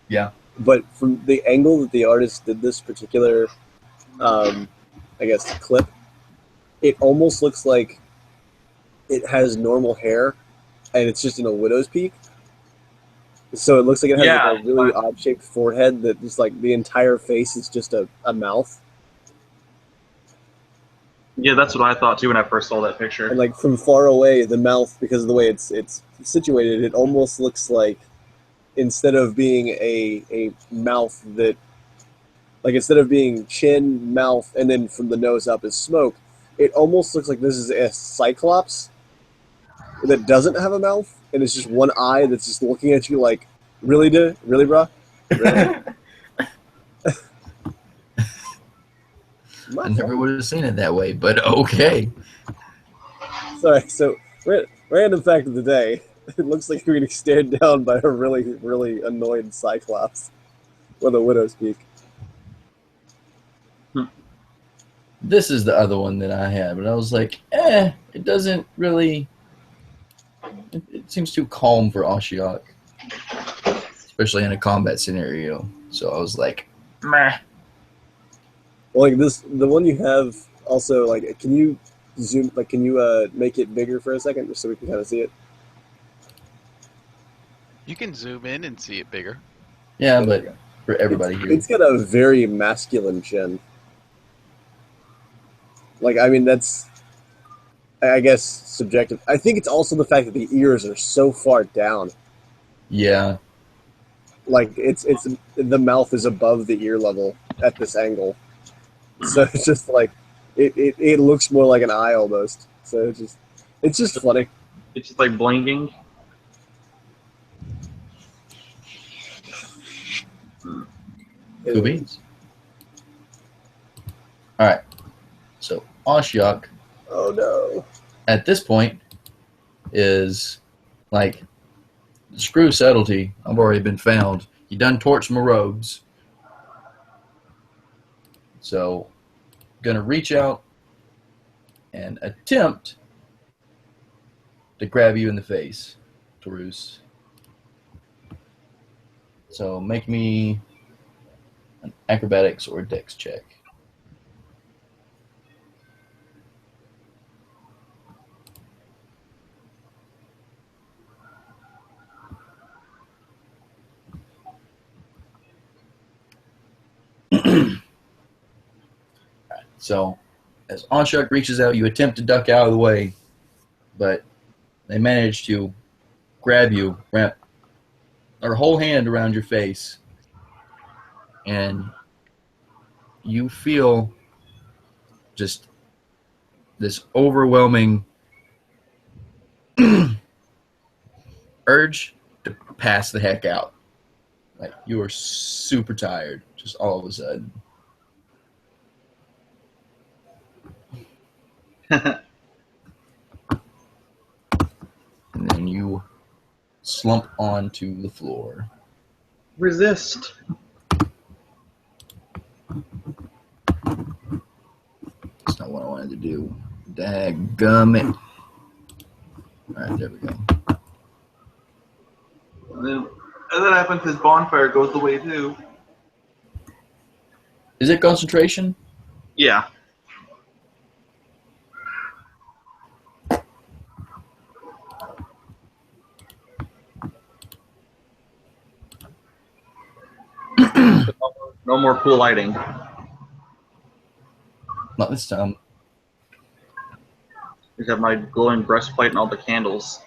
Yeah. But from the angle that the artist did this particular, I guess, clip, it almost looks like it has normal hair, and it's just in a widow's peak. So it looks like it has like a really odd-shaped forehead that just like the entire face is just a mouth. Yeah, that's what I thought too when I first saw that picture. And like from far away, the mouth, because of the way it's situated, it almost looks like instead of being a mouth that Like instead of being chin, mouth, and then from the nose up is smoke, it almost looks like this is a cyclops that doesn't have a mouth, and it's just one eye that's just looking at you like, really, really, bruh? Really? I never would have seen it that way, but okay. Sorry, so random fact of the day. It looks like you're getting stared down by a really, really annoyed cyclops with a widow's peak. This is the other one that I had, but I was like, it doesn't really... It seems too calm for Ashiok, especially in a combat scenario. So I was like, meh. Well, like this, the one you have also, like, can you zoom, like, can you make it bigger for a second just so we can kind of see it? You can zoom in and see it bigger. Yeah, but for everybody here. It's got a very masculine chin. Like, I mean, that's, I guess, subjective. I think it's also the fact that the ears are so far down. Yeah. Like, it's the mouth is above the ear level at this angle. So it's just like, it looks more like an eye almost. So it's just funny. It's just like blinking. Cool beans. Alright. So, Ashiok, Oh no. at this point, is like, screw subtlety. I've already been found. You done torched my robes. So, gonna reach out and attempt to grab you in the face, Taurus. So, make me an acrobatics or dex check. So, as Anshuk reaches out, you attempt to duck out of the way, but they manage to grab you, wrap their whole hand around your face, and you feel just this overwhelming urge to pass the heck out. Like, you are super tired, just all of a sudden. And then you slump onto the floor. Resist. That's not what I wanted to do. Dadgummit. Alright, there we go. And then, as that happens, his bonfire goes away too. Is it concentration? Yeah. No more pool lighting. Not this time. I have my glowing breastplate and all the candles.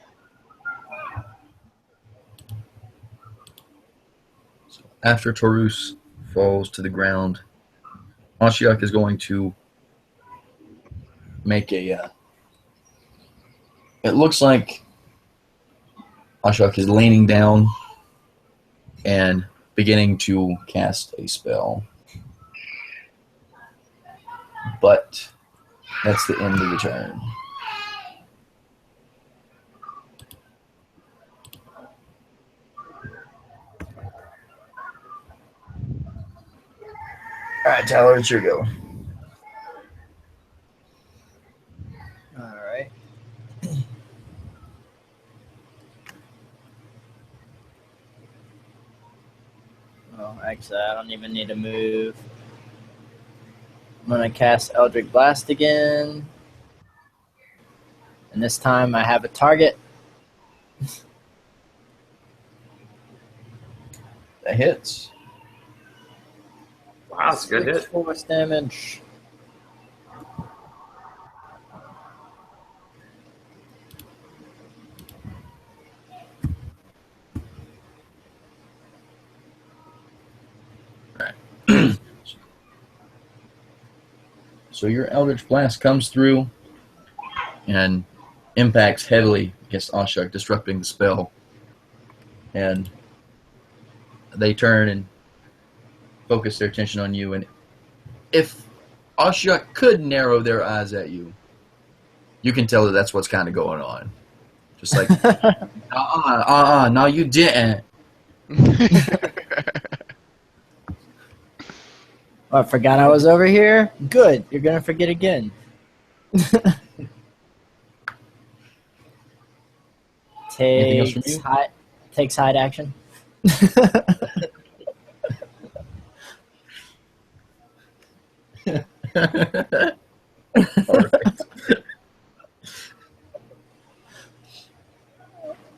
So after Taurus falls to the ground, Ashiok is going to make a... it looks like Ashiok is leaning down and beginning to cast a spell. But that's the end of the turn. Alright, Tyler, it's your go. Alright. Well, actually, I don't even need to move. I'm going to cast Eldritch Blast again. And this time I have a target. That hits. Wow, that's a good hit. 6 force damage. So your Eldritch Blast comes through and impacts heavily against Ashok, disrupting the spell. And they turn and focus their attention on you. And if Ashok could narrow their eyes at you, you can tell that that's what's kind of going on. Just like, no, you didn't. Oh, I forgot I was over here? Good. You're going to forget again. Anything else from you? Takes hide action.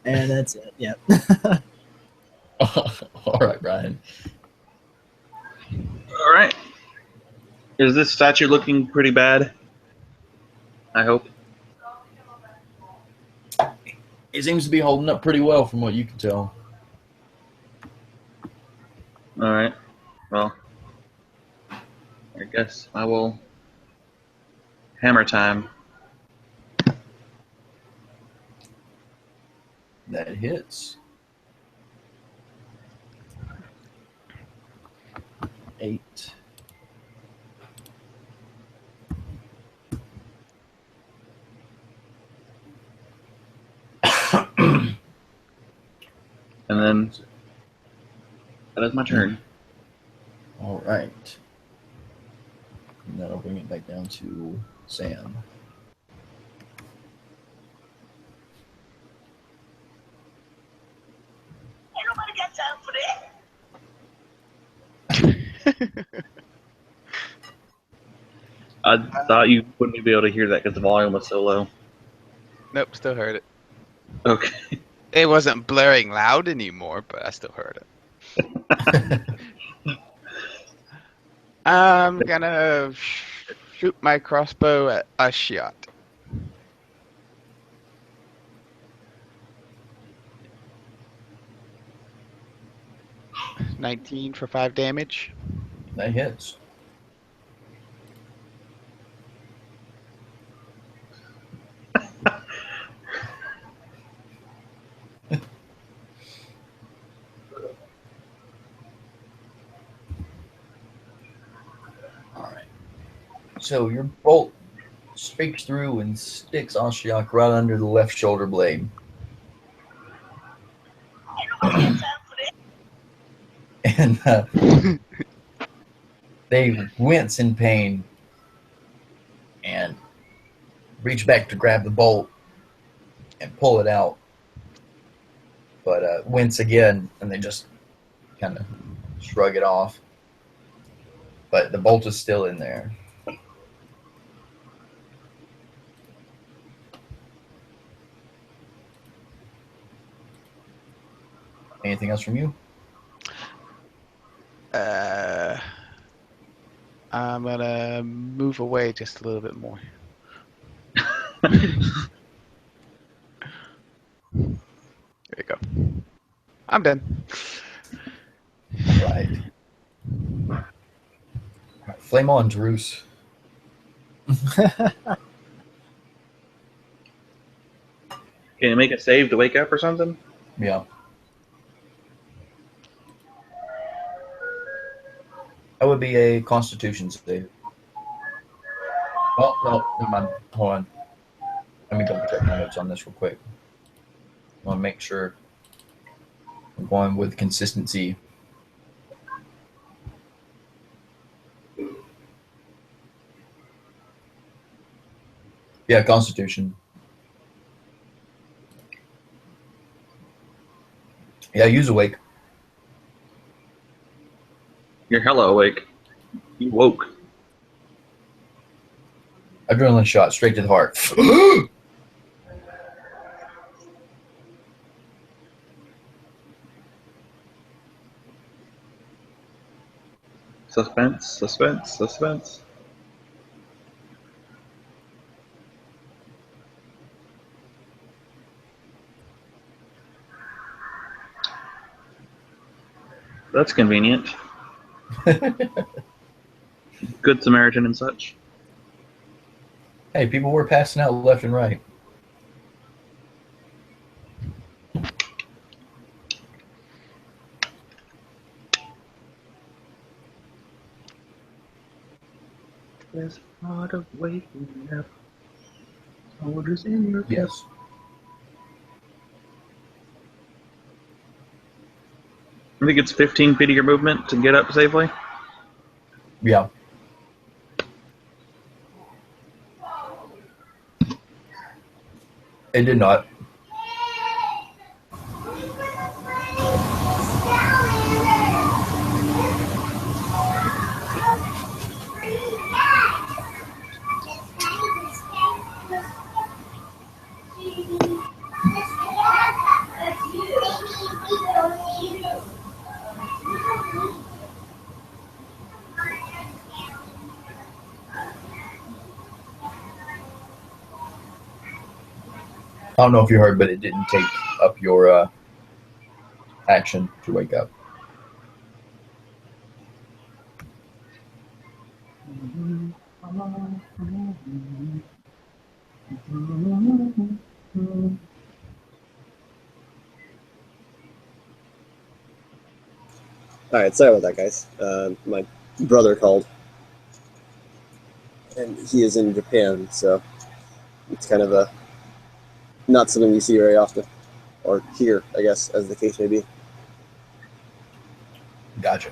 And that's it. Yep. All right, Brian. All right. Is this statue looking pretty bad? I hope. It seems to be holding up pretty well from what you can tell. All right. Well, I guess I will. Hammer time. That hits. 8. And then that is my turn. All right. And that'll bring it back down to Sam. Ain't nobody got time for that. I thought you wouldn't be able to hear that because the volume was so low. Nope, still heard it. Okay. It wasn't blaring loud anymore, but I still heard it. I'm gonna shoot my crossbow at Ashiat. $19 for 5 damage. That hits. So your bolt streaks through and sticks Ashiok right under the left shoulder blade. And they wince in pain and reach back to grab the bolt and pull it out. But wince again, and they just kind of shrug it off. But the bolt is still in there. Anything else from you? I'm gonna move away just a little bit more. There you go. I'm done. All right. Flame on, Druce. Can you make a save to wake up or something? Yeah. That would be a Constitution save. Oh, no, never mind. Hold on. Let me double check my notes on this real quick. I want to make sure I'm going with consistency. Yeah, Constitution. Yeah, use awake. You're hella awake. You woke. Adrenaline shot straight to the heart. Suspense, suspense, suspense. That's convenient. Good Samaritan and such. Hey, people were passing out left and right. There's a lot of waking up. Soldiers in your Yes. I think it's 15 feet of your movement to get up safely. Yeah. It did not. I don't know if you heard, but it didn't take up your action to wake up. All right, sorry about that, guys. My brother called, and he is in Japan, so it's kind of a not something you see very often, or here, I guess, as the case may be. Gotcha.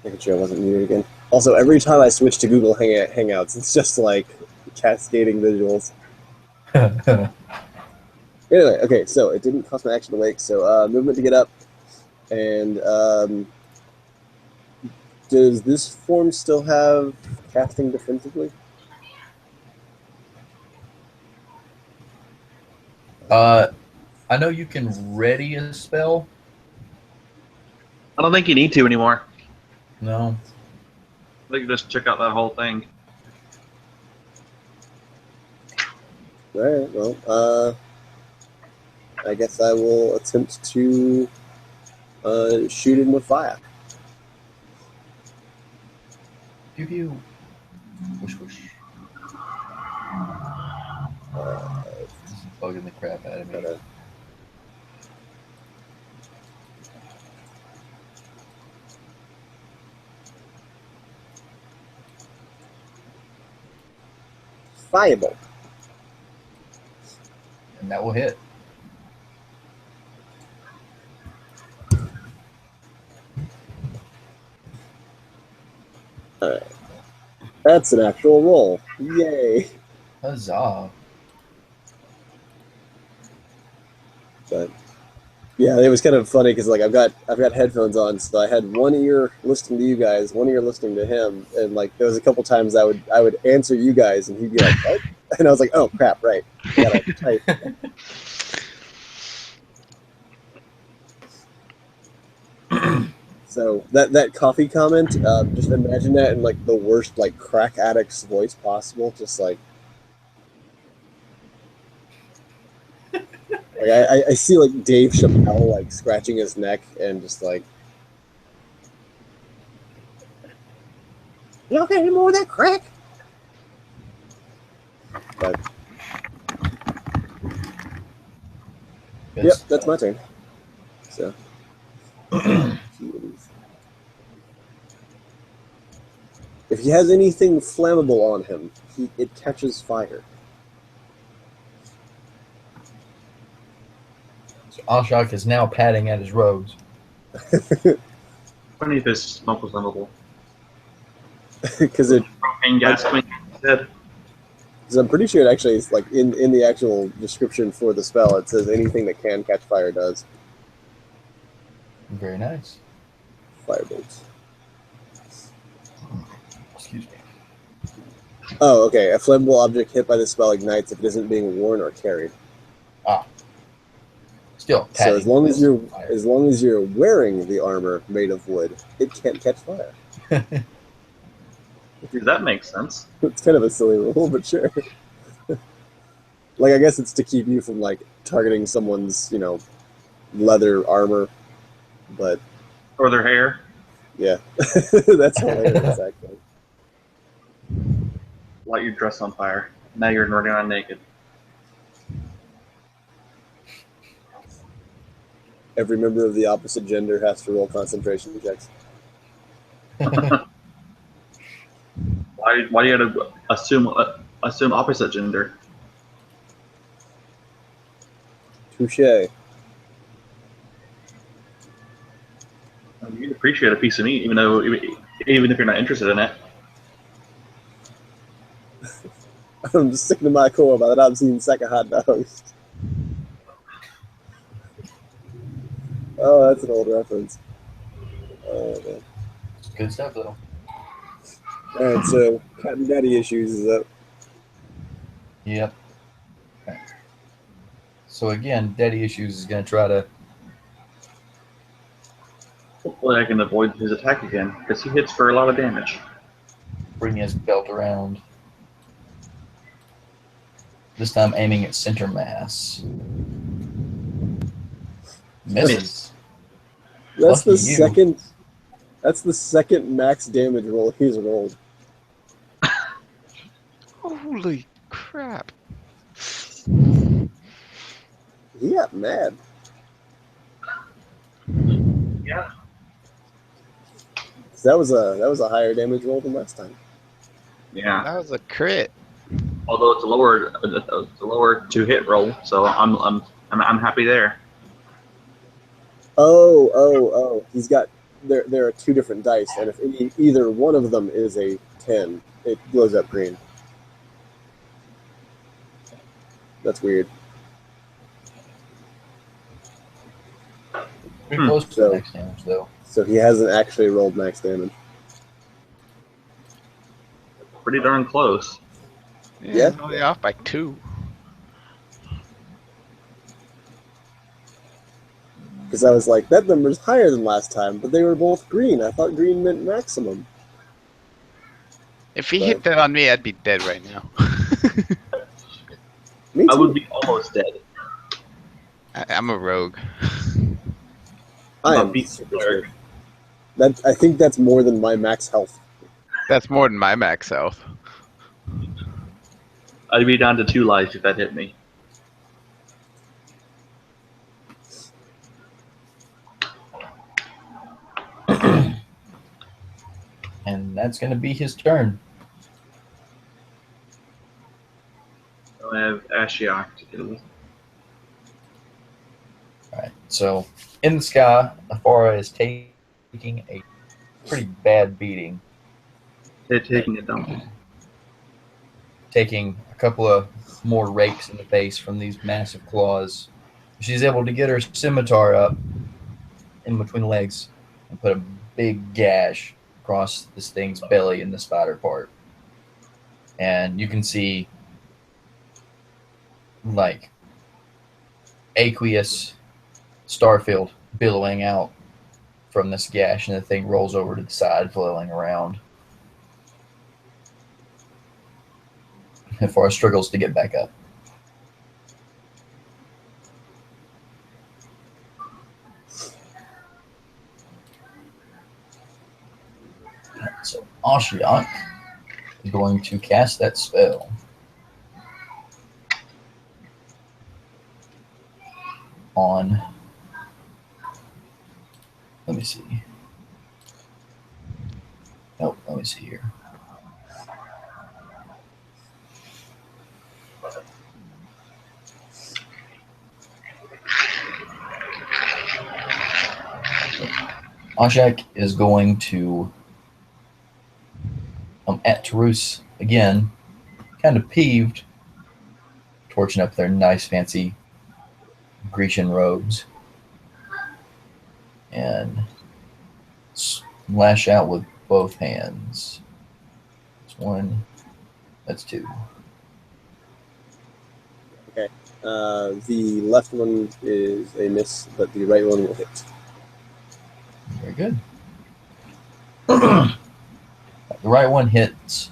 Making sure I wasn't muted again. Also, every time I switch to Google Hangouts, it's just like cascading visuals. Anyway, okay, so it didn't cost my action to wake, so movement to get up, and does this form still have casting defensively? I know you can ready a spell. I don't think you need to anymore. No. I think you just check out that whole thing. Alright, well, I guess I will attempt to shoot him with fire. Pew pew. Whoosh whoosh. This is bugging the crap out of me. Gotta- Firebolt. And that will hit. Alright. That's an actual roll. Yay. Huzzah. But yeah, it was kind of funny because like I've got headphones on, so I had one ear listening to you guys, one ear listening to him, and like there was a couple times I would answer you guys, and he'd be like, "What?" And I was like, "Oh crap, right." Gotta type. So that coffee comment, just imagine that in like the worst like crack addict's voice possible, just like. Like I see like Dave Chappelle like scratching his neck and just like, you don't get any more of that crack. But Good yep, stuff. that's my turn. So if he has anything flammable on him, it catches fire. So Ashok is now patting at his robes. Funny if his smoke was flammable. Because Propane gas coming out of his head. I'm pretty sure it actually is like in the actual description for the spell, it says anything that can catch fire does. Very nice. Firebolts. Excuse me. Oh, okay. A flammable object hit by this spell ignites if it isn't being worn or carried. Still So patting. as long as with fire. you're wearing the armor made of wood, it can't catch fire. That makes sense. It's kind of a silly rule, but sure. Like I guess it's to keep you from like targeting someone's, leather armor. But Or their hair. yeah, that's hilarious actually. light your dress on fire. Now you're running around naked. Every member of the opposite gender has to roll concentration checks. Why do you have to assume opposite gender? Touche. You'd appreciate a piece of meat, even if you're not interested in it. I'm just sticking to my core by the time I've seen second hot dogs. Oh, that's an old reference. Oh, man. Good stuff, though. All right, so Cat and Daddy Issues is up. Yep. Okay. So again, Daddy Issues is going to try to. Hopefully I can avoid his attack again, because he hits for a lot of damage. Bring his belt around. This time aiming at center mass. Misses. That's Lucky the you. second. That's the second max damage roll he's rolled. Holy crap. He got mad. Yeah. That was a higher damage roll than last time. Yeah. That was a crit. Although it's a lower to hit roll, so I'm happy there. Oh. He's got there are two different dice, and if either one of them is a 10, it glows up green. That's weird. Pretty close to So- the next damage, though. So he hasn't actually rolled max damage. Pretty darn close. Yeah. He's only off by 2. Because I was like, that number's higher than last time, but they were both green. I thought green meant maximum. If he But- hit that on me, I'd be dead right now. Me I too. would be almost dead. I'm a rogue. I I'm a am beast super player. scared. I think that's more than my max health. That's more than my max health. I'd be down to 2 lives if that hit me. And that's going to be his turn. I have Ashiok to deal with. Alright, so in the sky, Afara is taking a pretty bad beating. They're taking it down. Taking a couple of more rakes in the face from these massive claws. She's able to get her scimitar up in between the legs and put a big gash across this thing's belly in the spider part. And you can see, like, aqueous starfield billowing out from this gash, and the thing rolls over to the side, flailing around. Before it struggles to get back up. So Ashiok is going to cast that spell on. Let me see. Nope, let me see here. Ashak is going to at Tarus again, kind of peeved, torching up their nice fancy Grecian robes, and lash out with both hands. That's 1, that's 2. The left one is a miss, but the right one will hit. Very good. The right one hits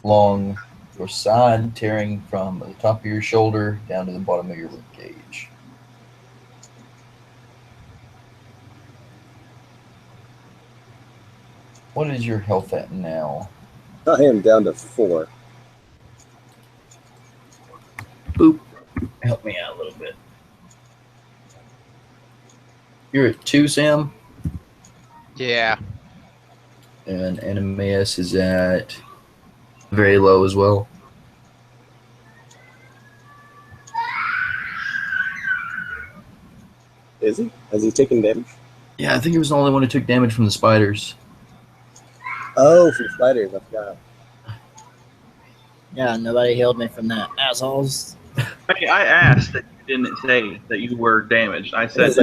along your side, tearing from the top of your shoulder down to the bottom of your rib cage. What is your health at now? I am down to 4. Boop. Help me out a little bit. You're at 2, Sam, Yeah. and Animeus is at very low as well. Is he? Has he taken damage? Yeah, I think he was the only one who took damage from the spiders. Oh, from spiders. I forgot. Yeah, nobody healed me from that. Assholes. I asked that you didn't say that you were damaged. I said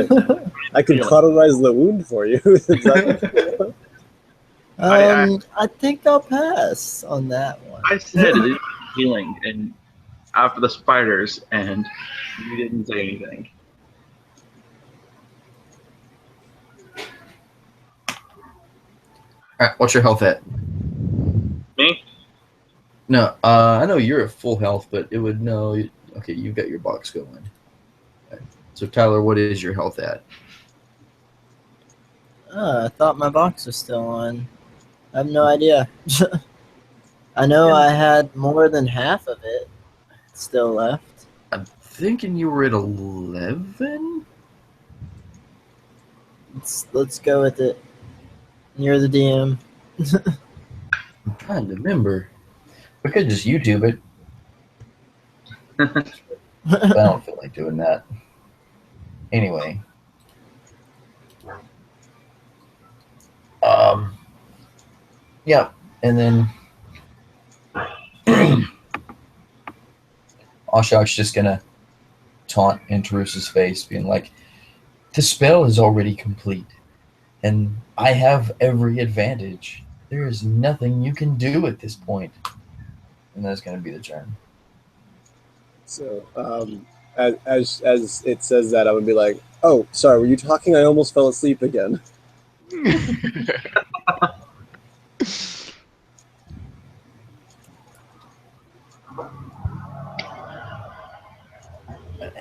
I could cauterize the wound for you. Is that- I think I'll pass on that one. I said it is healing and after the spiders, and you didn't say anything. All right, what's your health at? Me? No, I know you're at full health, but it would know. Okay, you've got your box going. Okay. So Tyler, what is your health at? I thought my box was still on. I have no idea. I know I had more than half of it still left. I'm thinking you were at 11. Let's go with it. You're the DM. I'm trying to remember. We could just YouTube it. But I don't feel like doing that. Anyway. Yeah, and then Oshok's just gonna taunt Interus's face, being like, "The spell is already complete, and I have every advantage. There is nothing you can do at this point." And that's gonna be the turn. So, as it says that, I would be like, "Oh, sorry, were you talking? I almost fell asleep again."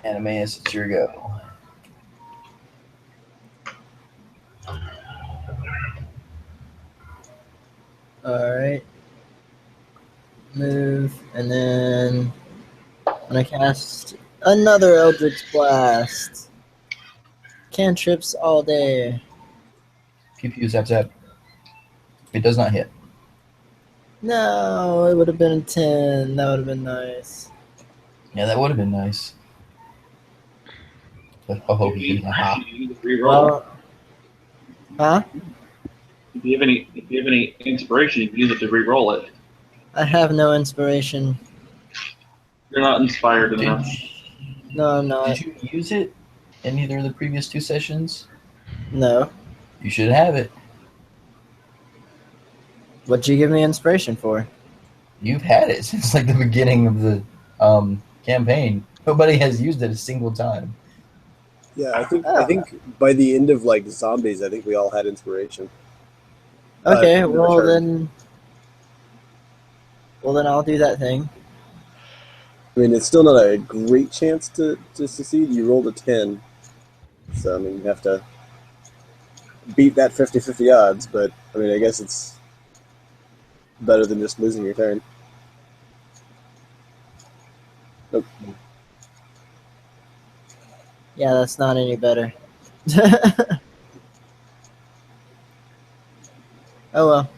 Animeus, it's your go. Alright. Move, and then I'm gonna cast another Eldritch Blast. Cantrips all day. Pew pew zap zap. It does not hit. No, it would have been a 10. That would have been nice. Yeah, that would have been nice. But oh, haha. Reroll. Well, huh? If you have any inspiration, you can use it to re-roll it. I have no inspiration. You're not inspired enough. No, I'm not. Did you use it in either of the previous 2 sessions? No. You should have it. What'd you give me inspiration for? You've had it since like the beginning of the campaign. Nobody has used it a single time. Yeah, I think by the end of like zombies, I think we all had inspiration. Okay, in well return. then I'll do that thing. I mean, it's still not a great chance to succeed. You rolled a 10, so I mean, you have to beat that 50-50 odds. But I mean, I guess it's better than just losing your turn. Nope. Yeah, that's not any better. Oh well.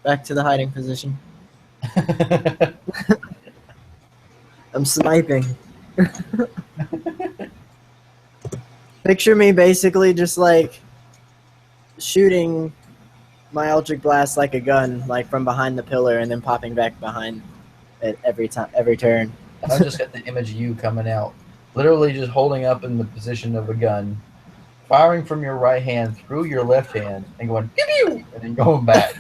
Back to the hiding position. I'm sniping. Picture me basically just like shooting my Eldritch Blast like a gun, like from behind the pillar, and then popping back behind it every turn. I just got the image of you coming out, literally just holding up in the position of a gun, firing from your right hand through your left hand, and going pew pew, and then going back.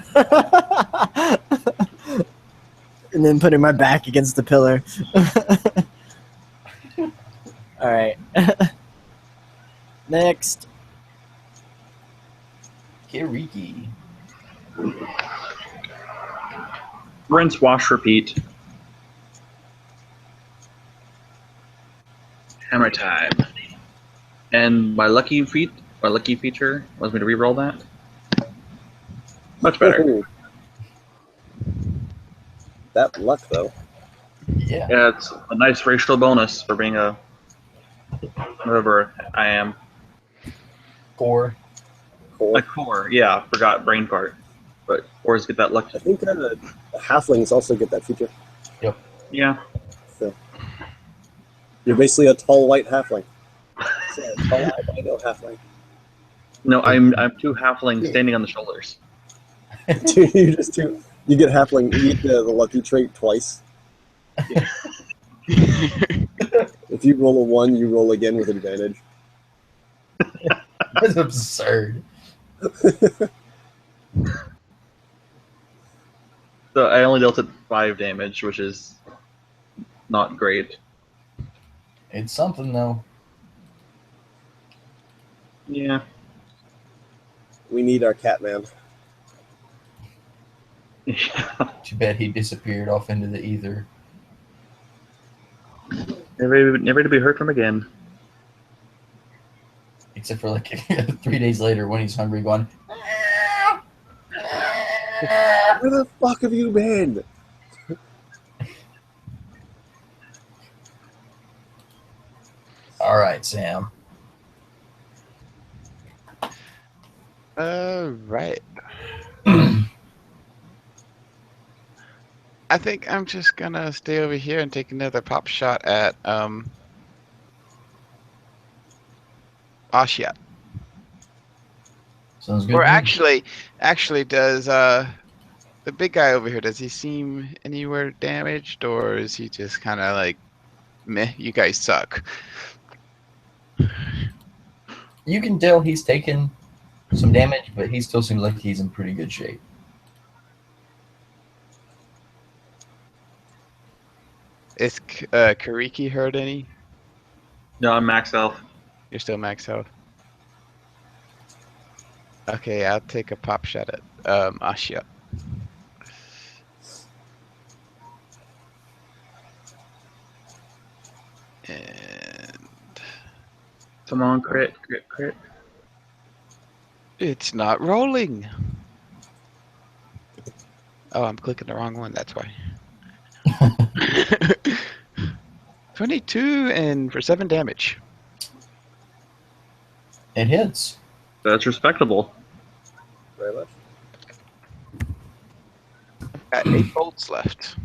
And then putting my back against the pillar. All right. Next. Kiriki. Rinse, wash, repeat. Hammer time. And by lucky feat, My lucky feature wants me to re-roll that. Much better. Ooh. That luck, though. Yeah. Yeah, it's a nice racial bonus for being a whatever I am. 4. Cool. A core, yeah, forgot brain part. But cores get that luck. I think halflings also get that feature. Yeah. So you're basically a tall white halfling. So, tall albino halfling. No, I'm two halflings standing on the shoulders. Dude, you get halfling. You get the lucky trait twice. If you roll a 1, you roll again with advantage. That's absurd. So I only dealt it 5 damage, which is not great. It's something, though. Yeah. We need our Catman. Too bad he disappeared off into the ether. Never to be heard from again. Except for like 3 days later when he's hungry, going, Where the fuck have you been? all right, Sam. Right. I think I'm just gonna stay over here and take another pop shot at Ashiat. Sounds good. Or to me. actually, does the big guy over here, does he seem anywhere damaged, or is he just kind of like, meh, you guys suck? You can tell he's taken some damage, but he still seems like he's in pretty good shape. Is Kariki hurt any? No, I'm max health. You're still max health. Okay, I'll take a pop shot at Ashiat. And Come on, crit. it's not rolling. Oh, I'm clicking the wrong one, that's why. 22 and for 7 damage. It hits. That's respectable. Very much. Got 8 bolts left.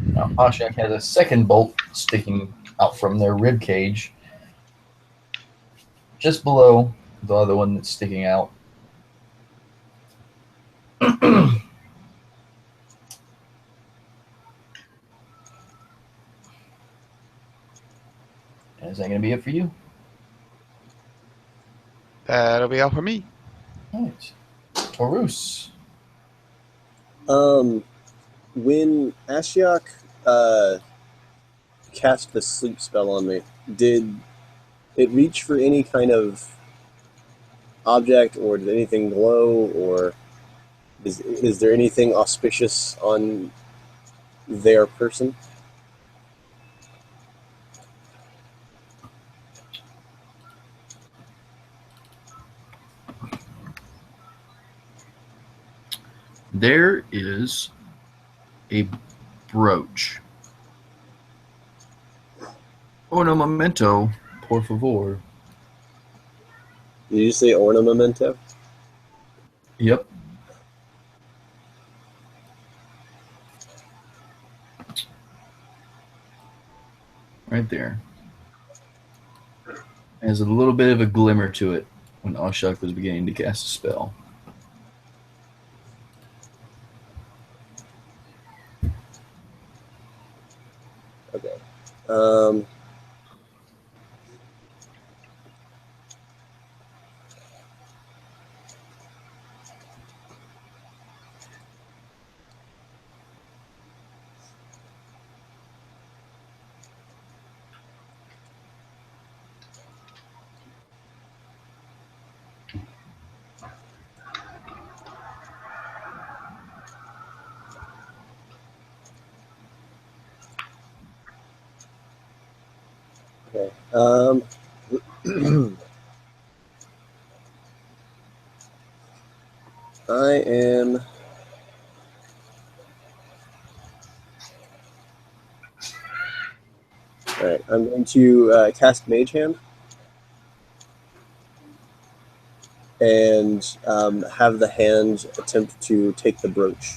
Now, Ashak has a second bolt sticking out from their rib cage, just below the other one that's sticking out. Is that going to be it for you? That'll be all for me. Nice. Taurus. When Ashiok cast the sleep spell on me, did it reach for any kind of object, or did anything glow, or is there anything auspicious on their person? There is a brooch. Un momento, por favor. Did you say ornamento? Yep. Right there. Has a little bit of a glimmer to it when Ashok was beginning to cast a spell. Okay. Okay. I am. All right. I'm going to cast Mage Hand and have the hand attempt to take the brooch.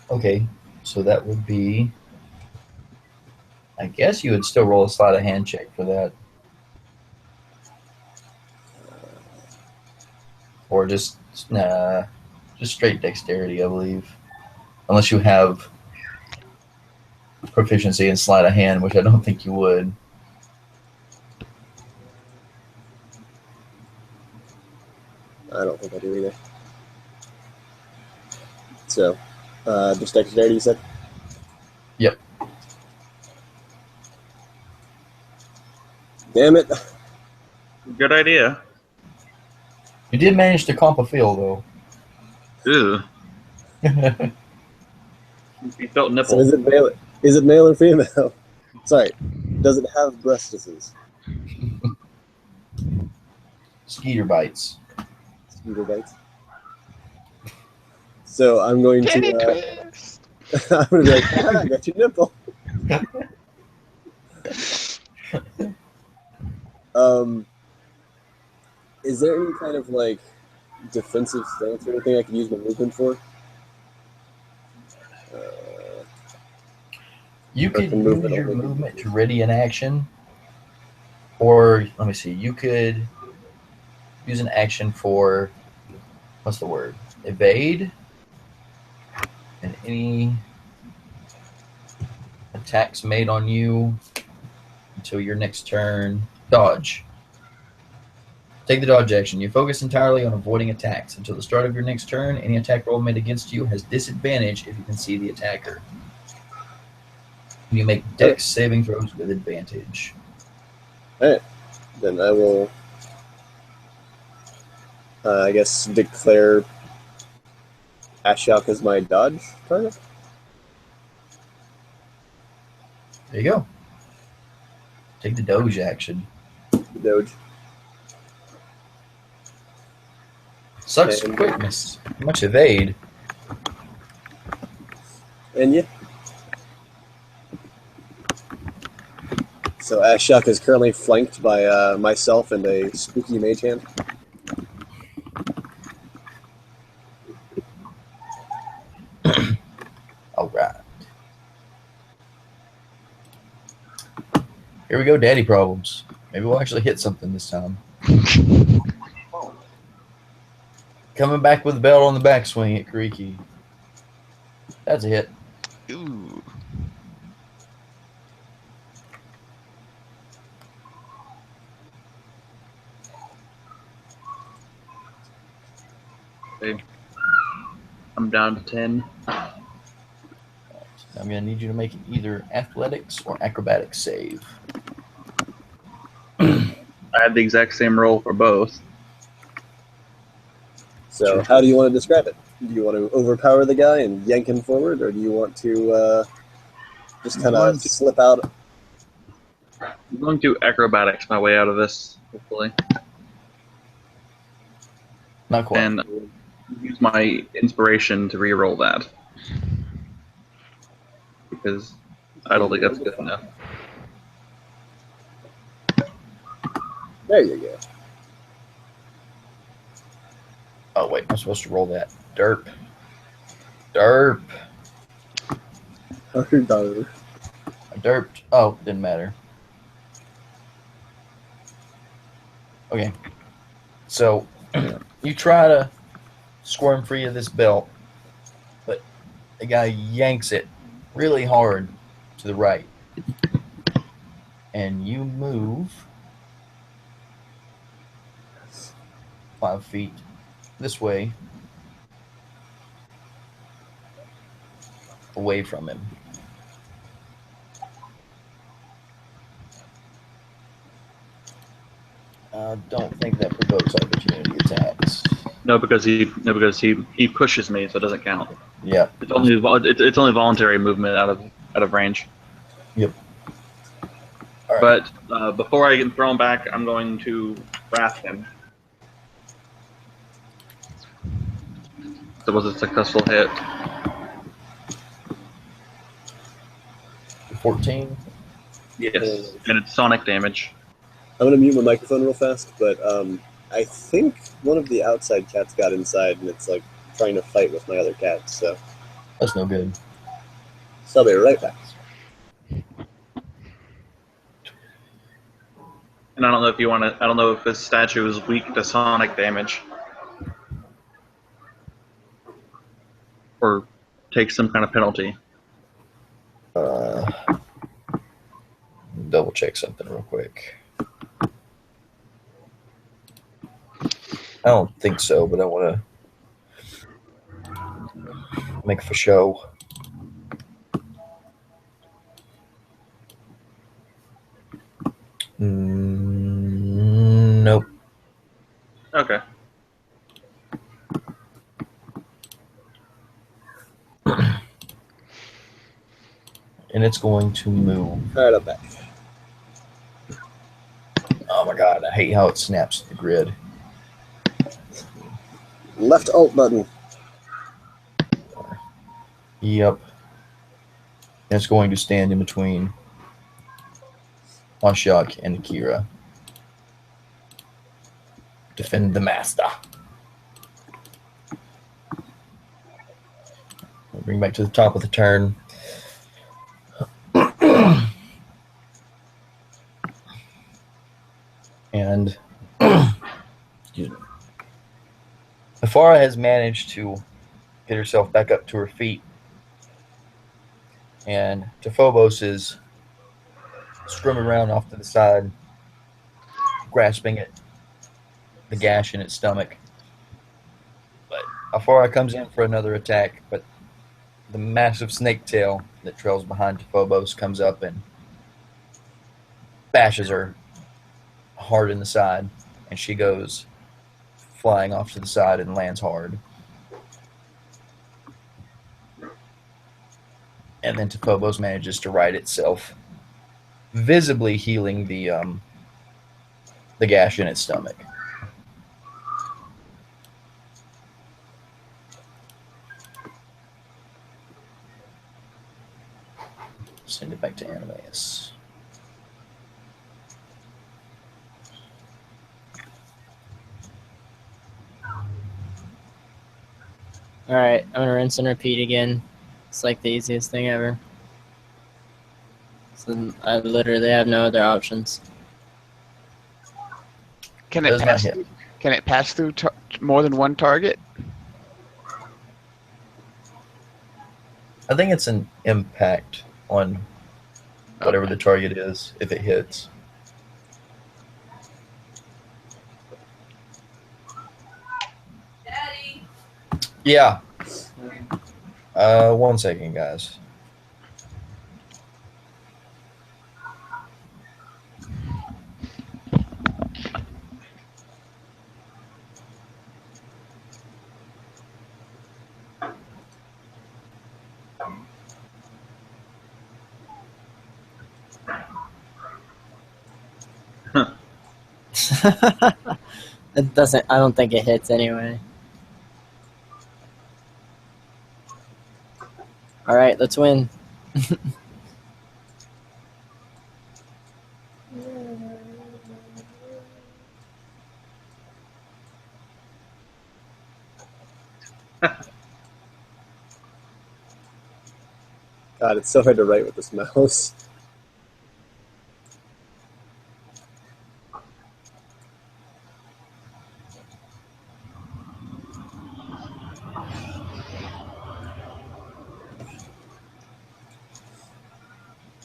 Okay, so that would be. I guess you would still roll a sleight of hand check for that, or just straight dexterity, I believe, unless you have proficiency in sleight of hand, which I don't think you would. I don't think I do either. So, just dexterity, you said? Yep. Damn it. Good idea. You did manage to comp a field, Ew. though. You felt So nipple. is it male or female? Sorry. Does it have breastises? Skeeter bites. Skeeter bites. So I'm going Titty to. twist. I'm going to be like, "Ah, I got your nipple. Is there any kind of like defensive stance or anything I could use my movement for? You Or could can use movement your only be movement to defensive? ready an action, or let me see. You could use an action for what's the word? Evade, and any attacks made on you until your next turn. Dodge. Take the dodge action. You focus entirely on avoiding attacks. Until the start of your next turn, any attack roll made against you has disadvantage if you can see the attacker. You make dex saving throws with advantage. Alright. Then I will, I guess, declare Ashiok as my dodge target. There you go. Take the doge action. Doge. Sucks And- quickness. Much evade. And yeah. So Ashiok is currently flanked by myself and a spooky mage hand. All right. Here we go, daddy problems. Maybe we'll actually hit something this time. Coming back with the belt on the backswing at Kariki. That's a hit. Ooh. Okay. I'm down to 10. I'm going to need you to make either athletics or acrobatics save. I had the exact same roll for both. So Sure. how do you want to describe it? Do you want to overpower the guy and yank him forward, or do you want to just kind of slip out? I'm going to acrobatics my way out of this, hopefully. Not quite. And use my inspiration to re-roll that. Because I don't think that's good enough. There you go. Oh, wait. I'm supposed to roll that. Derp. Derp. $100. I derped. Oh, didn't matter. Okay. So, you try to squirm free of this belt, but the guy yanks it really hard to the right. And you move 5 feet this way away from him. Don't think that provokes opportunity attacks. No, because he pushes me, so it doesn't count. Yeah. It's only voluntary movement out of range. Yep. All right. But before I get thrown back, I'm going to wrath him. That was a successful hit. 14. Yes, and it's sonic damage. I'm gonna mute my microphone real fast, but I think one of the outside cats got inside, and it's like trying to fight with my other cats. So That's no good. I'll be right back. And I don't know if you want to. I don't know if this statue is weak to sonic damage, or take some kind of penalty. Double check something real quick. I don't think so, but I want to make for show. Nope. Okay. And it's going to move. All right, I'm back. Oh my god, I hate how it snaps the grid. Left alt button. Yep. And it's going to stand in between Ashok and Akira. Defend the master. We'll bring back to the top of the turn. And excuse me. Afara has managed to get herself back up to her feet. And Phobos is scrumming around off to the side, grasping at the gash in its stomach. But Afara comes in for another attack, but the massive snake tail that trails behind Phobos comes up and bashes her hard in the side, and she goes flying off to the side and lands hard. And then Phobos manages to right itself, visibly healing the gash in its stomach. Send it back to Animaeus. Alright, I'm gonna rinse and repeat again. It's like the easiest thing ever. So I literally have no other options. Can it Does not pass? hit. Can it pass through more than one target? I think it's an impact on whatever the target is, if it hits. Daddy. Yeah. 1 second, guys. It doesn't. I don't think it hits anyway. All right, let's win. God, it's so hard to write with this mouse.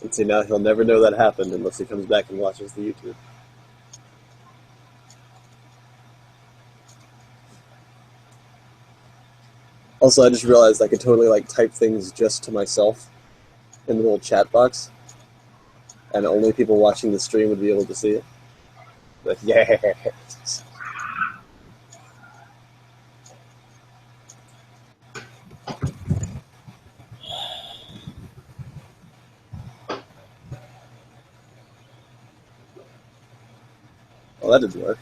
And see, now he'll never know that happened unless he comes back and watches the YouTube. Also, I just realized I could totally like type things just to myself in the little chat box, and only people watching the stream would be able to see it. Like, yeah. Well, that didn't work.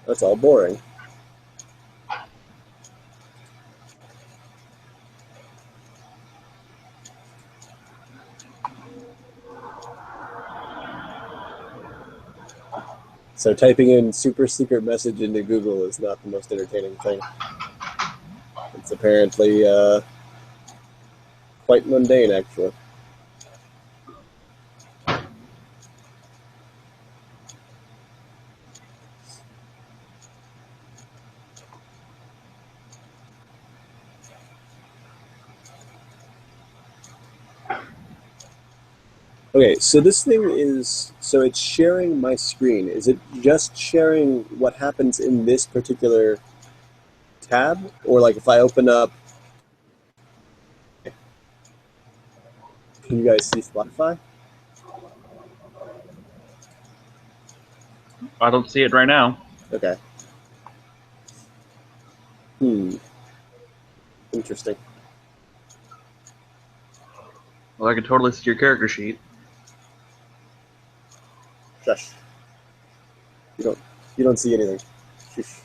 That's all boring. So typing in super secret message into Google is not the most entertaining thing. It's apparently quite mundane, actually. Okay, so this thing is, so it's sharing my screen. Is it just sharing what happens in this particular tab? Or like if I open up, can you guys see Spotify? I don't see it right now. Okay. Interesting. Well, I can totally see your character sheet. Shush. You don't see anything. Shush.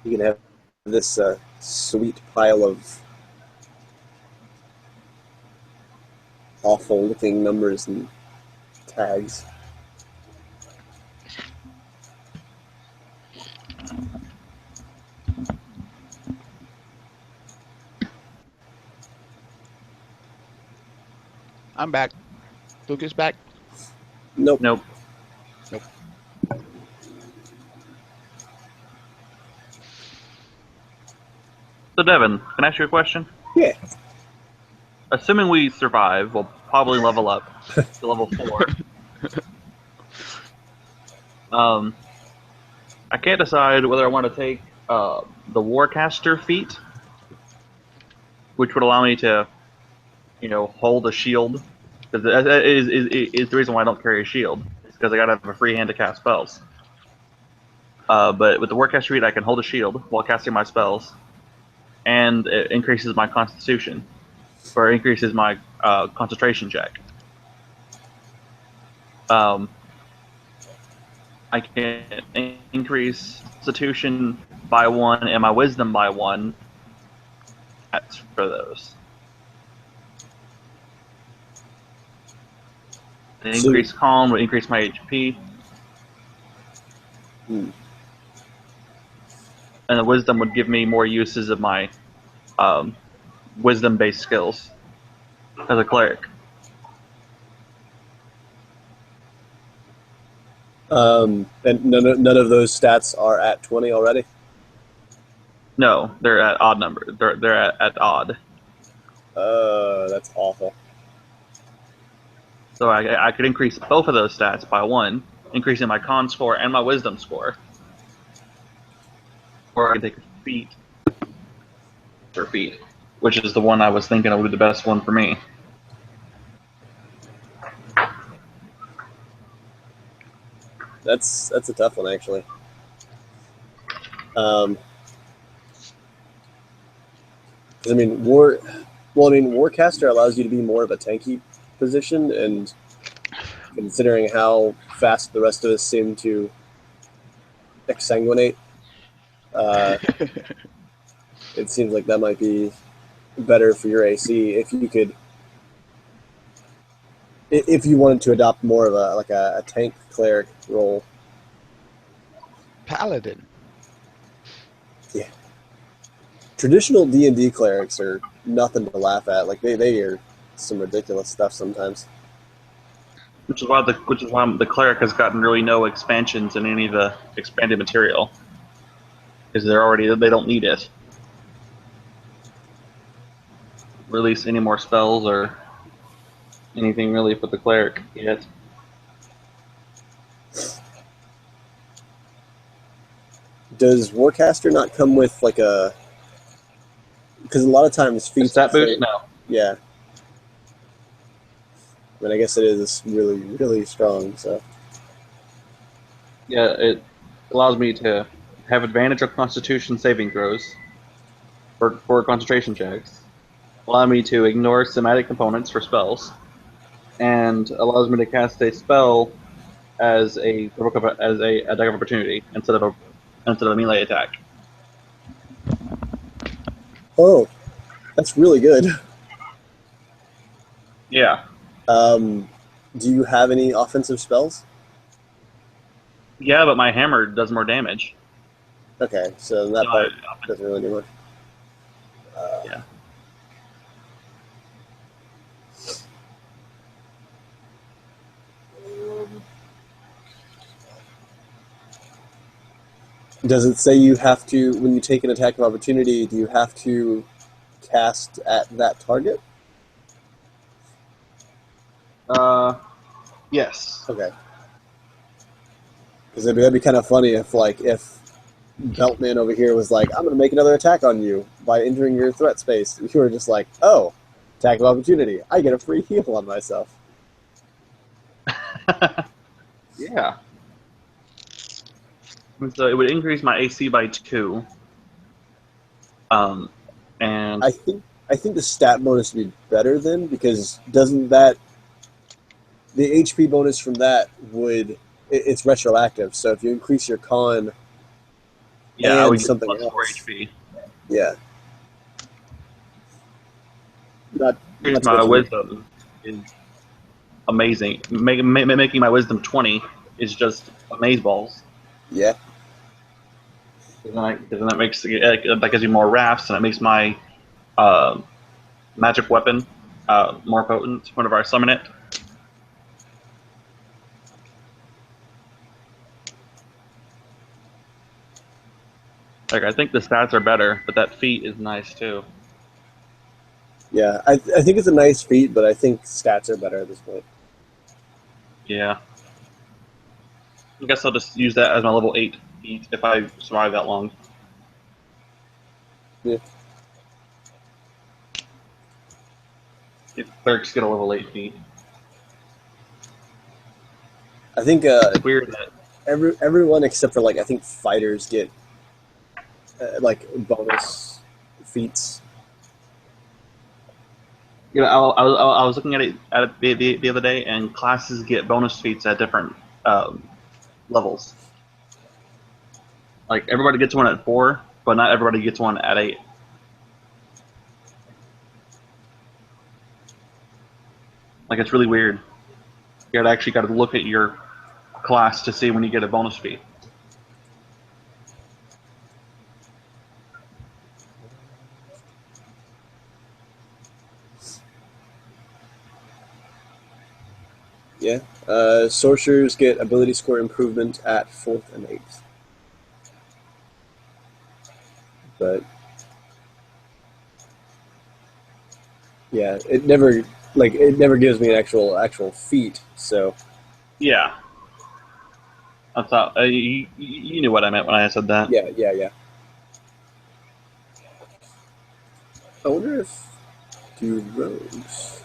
You can have this sweet pile of awful looking numbers and tags. I'm back. Lucas back. Nope. Nope. So, Devin, can I ask you a question? Yeah. Assuming we survive, we'll probably level up to level 4. I can't decide whether I want to take the Warcaster feat, which would allow me to, hold a shield. Because that is the reason why I don't carry a shield. It's because I gotta have a free hand to cast spells. But with the Warcaster feat, I can hold a shield while casting my spells, and it increases my Constitution, or increases my concentration check. I can increase Constitution by 1 and my Wisdom by 1. That's for those. The increased Calm would increase my HP. And the Wisdom would give me more uses of my Wisdom-based skills as a cleric. And none of those stats are at 20 already? No, they're at odd number. They're at odd. That's awful. So I could increase both of those stats by 1, increasing my con score and my wisdom score. Or I can take a feat, which is the one I was thinking would be the best one for me. That's a tough one, actually. Warcaster allows you to be more of a tanky position, and considering how fast the rest of us seem to exsanguinate, it seems like that might be better for your AC if you wanted to adopt more of a tank cleric role. Paladin. Yeah. Traditional D&D clerics are nothing to laugh at. Like they are some ridiculous stuff sometimes. Which is why the cleric has gotten really no expansions in any of the expanded material, because they don't need it. release any more spells or anything really for the cleric yet. Does Warcaster not come with like a? Because a lot of times A feats. stat boost? No. Yeah. I mean, I guess it is really, really strong. So Yeah, it allows me to have advantage of Constitution saving throws for concentration checks, allow me to ignore somatic components for spells, and allows me to cast a spell as a attack of opportunity instead of a melee attack. oh, that's really good. Yeah, Do you have any offensive spells? yeah, but my hammer does more damage. Okay, so that No, part doesn't really do much. Yeah. Does it say you have to, when you take an attack of opportunity, do you have to cast at that target? Yes. Okay. Because that'd be kind of funny if Beltman over here was like, I'm going to make another attack on you by entering your threat space. You were just like, oh, attack of opportunity. I get a free heal on myself. Yeah. And so it would increase my AC by 2. And I think the stat bonus would be better then, because doesn't that the HP bonus from that it's retroactive. So if you increase your con, yeah, I and would get something plus 4 else. HP. Yeah. Not Here's not my to- wisdom is amazing. Making my wisdom 20 is just amazeballs. Yeah. Because then that makes that gives you more rafts, and it makes my magic weapon more potent whenever I summon it. Like, I think the stats are better, but that feat is nice too. Yeah. I think it's a nice feat, but I think stats are better at this point. Yeah. I guess I'll just use that as my level 8 feat if I survive that long. Yeah. If clerics get a level 8 feat. I think It's weird that everyone except for I think fighters get bonus feats. you know, I was looking at it the other day, and classes get bonus feats at different levels. Like, everybody gets one at 4, but not everybody gets one at 8. Like, it's really weird. You actually got to look at your class to see when you get a bonus feat. Yeah. Sorcerers get ability score improvement at 4th and 8th. But yeah, it never gives me an actual feat. So Yeah. I thought you knew what I meant when I said that. yeah. I wonder if do rogues.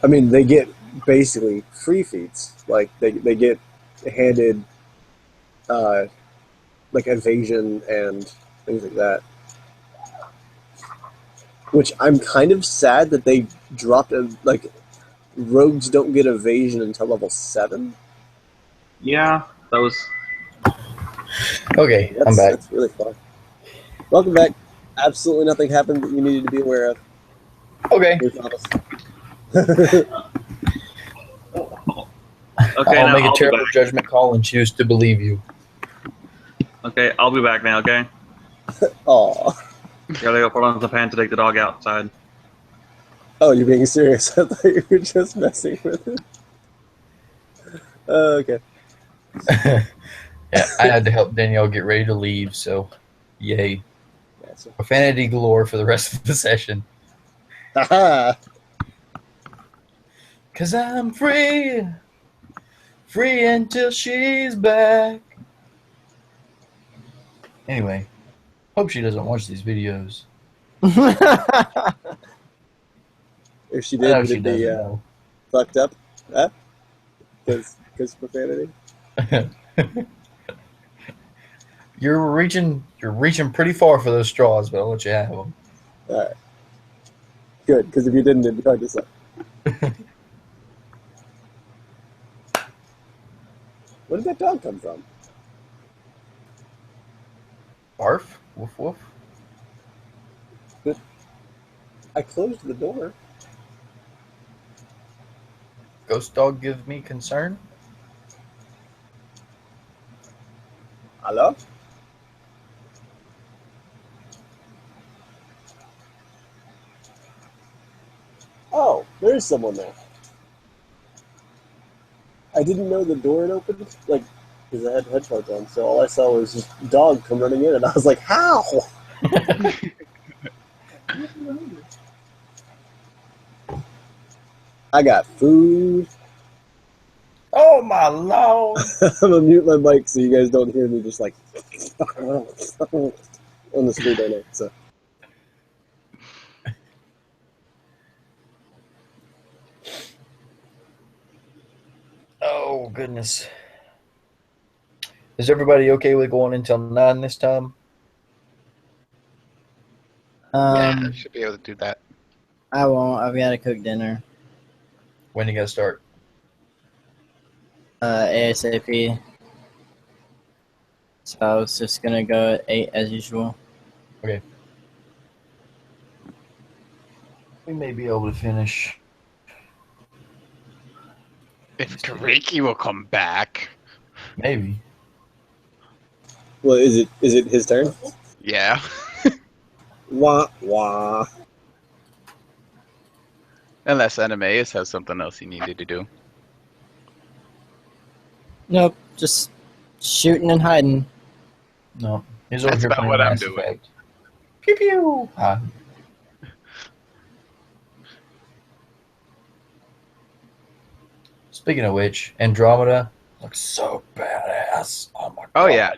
I mean, they get basically free feats. Like they get handed evasion and things like that. Which I'm kind of sad that they dropped rogues don't get evasion until level 7. Yeah, that was. Okay, I'm back. That's really fun. Welcome back. Absolutely nothing happened that you needed to be aware of. Okay. We promise. Okay, I'll now make a I'll be terrible back. judgment call and choose to believe you. Okay, I'll be back now. Okay, Aw. gotta go put on the pan to take the dog outside. Oh, you're being serious. I thought you were just messing with it. Okay. Yeah, I had to help Danielle get ready to leave, so Yay. Gotcha. Profanity galore for the rest of the session. Haha. Cause I'm free. Free until she's back. Anyway, hope she doesn't watch these videos. If she I did, know would she it be doesn't know. fucked up? Huh? Because profanity? You're reaching pretty far for those straws, but I'll let you have them. Alright. Good, because if you didn't, it'd be hard to say. Where did that dog come from? Barf? Woof woof. I closed the door. Ghost dog give me concern. Hello? Oh, there's someone there. I didn't know the door had opened, like, because I had headphones on, so all I saw was this dog come running in, and I was like, how? I got food. Oh my lord! I'm gonna mute my mic so you guys don't hear me just like on the street right now. So Oh goodness. Is everybody okay with going until 9 this time? Yeah, I should be able to do that. I won't. I've got to cook dinner. When you gotta start? ASAP. So I was just gonna go at 8 as usual. Okay. We may be able to finish. If Kariki will come back. Maybe. well, is it his turn? Yeah. Wah wah. Unless Animeus has something else he needed to do. Nope, just shooting and hiding. No. He's over That's here about playing what I'm Mass doing. Effect. Pew pew! Speaking of which, Andromeda looks so badass. Oh my god. Oh yeah.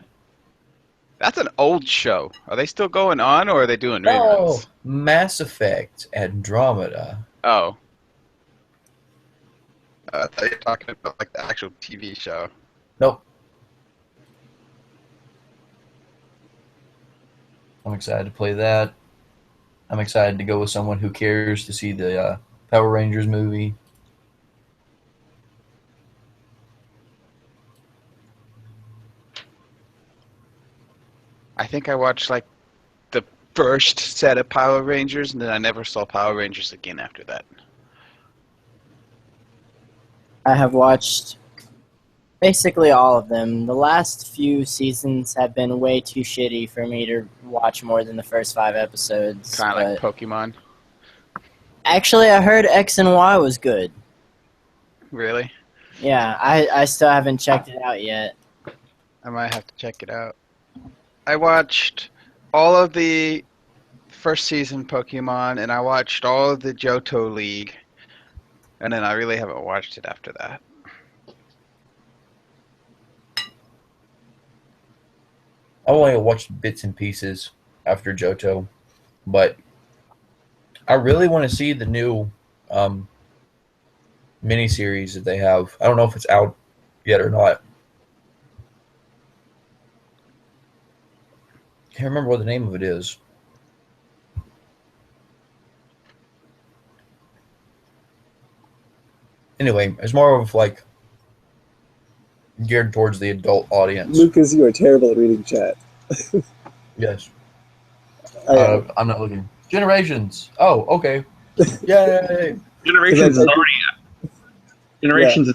That's an old show. Are they still going on, or are they doing No, reruns? Mass Effect Andromeda. Oh. I thought you were talking about like the actual TV show. Nope. I'm excited to play that. I'm excited to go with someone who cares to see the Power Rangers movie. I think I watched like the first set of Power Rangers, and then I never saw Power Rangers again after that. I have watched basically all of them. The last few seasons have been way too shitty for me to watch more than the first 5 episodes. Kind of like but Pokemon. actually, I heard X and Y was good. Really? Yeah, I still haven't checked it out yet. I might have to check it out. I watched all of the first season Pokemon, and I watched all of the Johto League, and then I really haven't watched it after that. I only watched bits and pieces after Johto, but I really want to see the new miniseries that they have. I don't know if it's out yet or not. Can't remember what the name of it is. Anyway, it's more of like geared towards the adult audience. Lucas, you are terrible at reading chat. Yes. I'm I'm not looking. Generations. Oh, okay. Yay. Generations Because is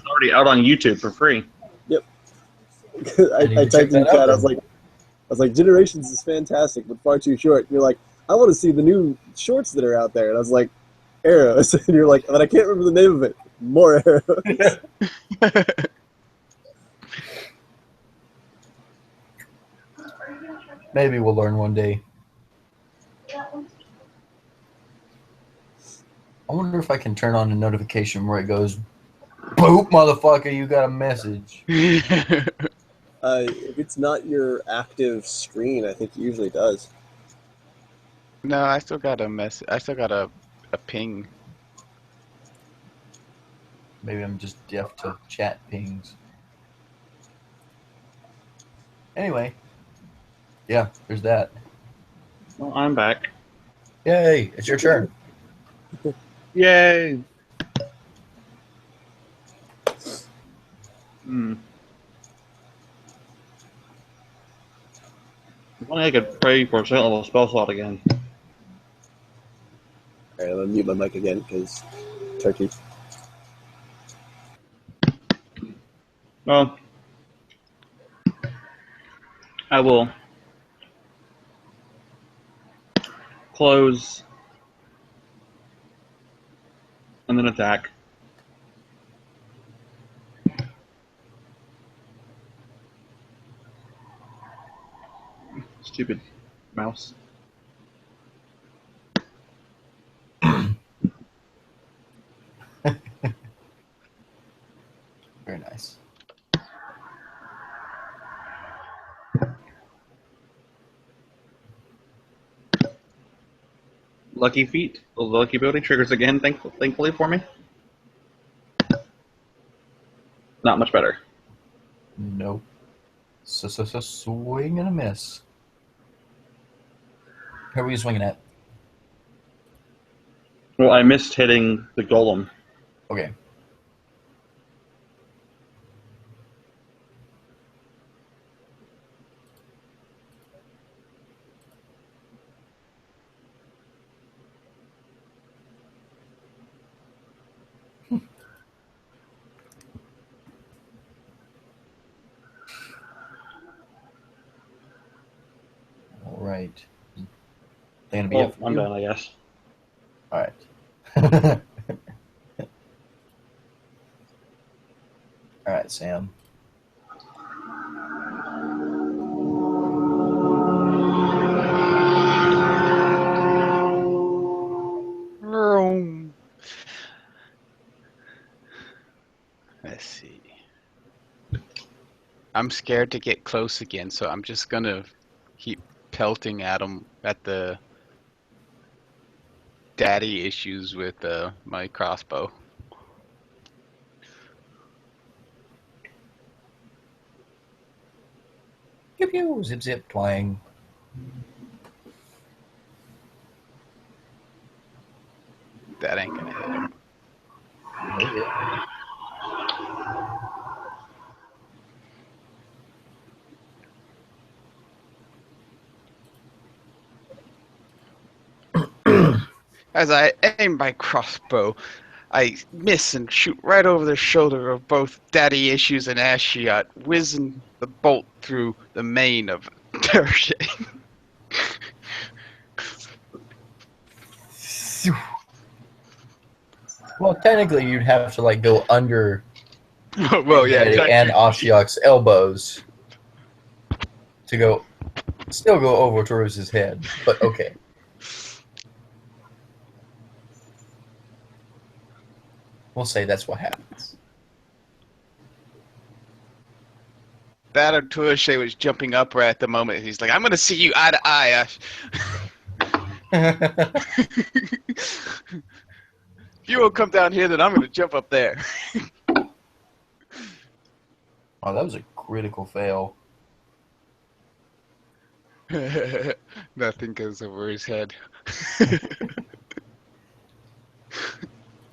already out on YouTube for free. And you I can check typed in that chat. out I was like, Generations is fantastic, but far too short. And you're like, I want to see the new shorts that are out there. And I was like, Arrows. And you're like, but I can't remember the name of it. More Arrows. Maybe we'll learn one day. I wonder if I can turn on a notification where it goes, "Boop, motherfucker, you got a message." If it's not your active screen, I think it usually does. No, I still got a mess. I still got a ping. Maybe I'm just deaf to chat pings. Anyway, yeah, there's that. Well, I'm back. Yay, it's your turn. Yay! Hmm. If only I could pray for a second level spell slot again. Alright, I'm gonna mute my mic again because turkey. Well, I will close and then attack. Stupid mouse. Very nice. Lucky feat. The lucky ability triggers again, thankfully for me. Not much better. Nope. So swing and a miss. Who are you swinging at? Well, I missed hitting the golem. Okay. All right. They gonna be Well, up for I'm you? done, I guess. All right. All right, Sam. Let's see. I'm scared to get close again, so I'm just gonna keep pelting at him at the daddy issues with my crossbow. Pew pew, zip zip, twang. That ain't gonna hit him. As I aim my crossbow, I miss and shoot right over the shoulder of both Daddy Issues and Ashiot, whizzing the bolt through the mane of Tertiary. Well, technically, you'd have to like go under Well, yeah, Daddy and Ashiok's elbows to still go over towards his head. But okay. We'll say that's what happens. That or Tuashe was jumping up right at the moment. He's like, I'm going to see you eye to eye, Ash. If you won't come down here, then I'm going to jump up there. Oh, that was a critical fail. Nothing goes over his head.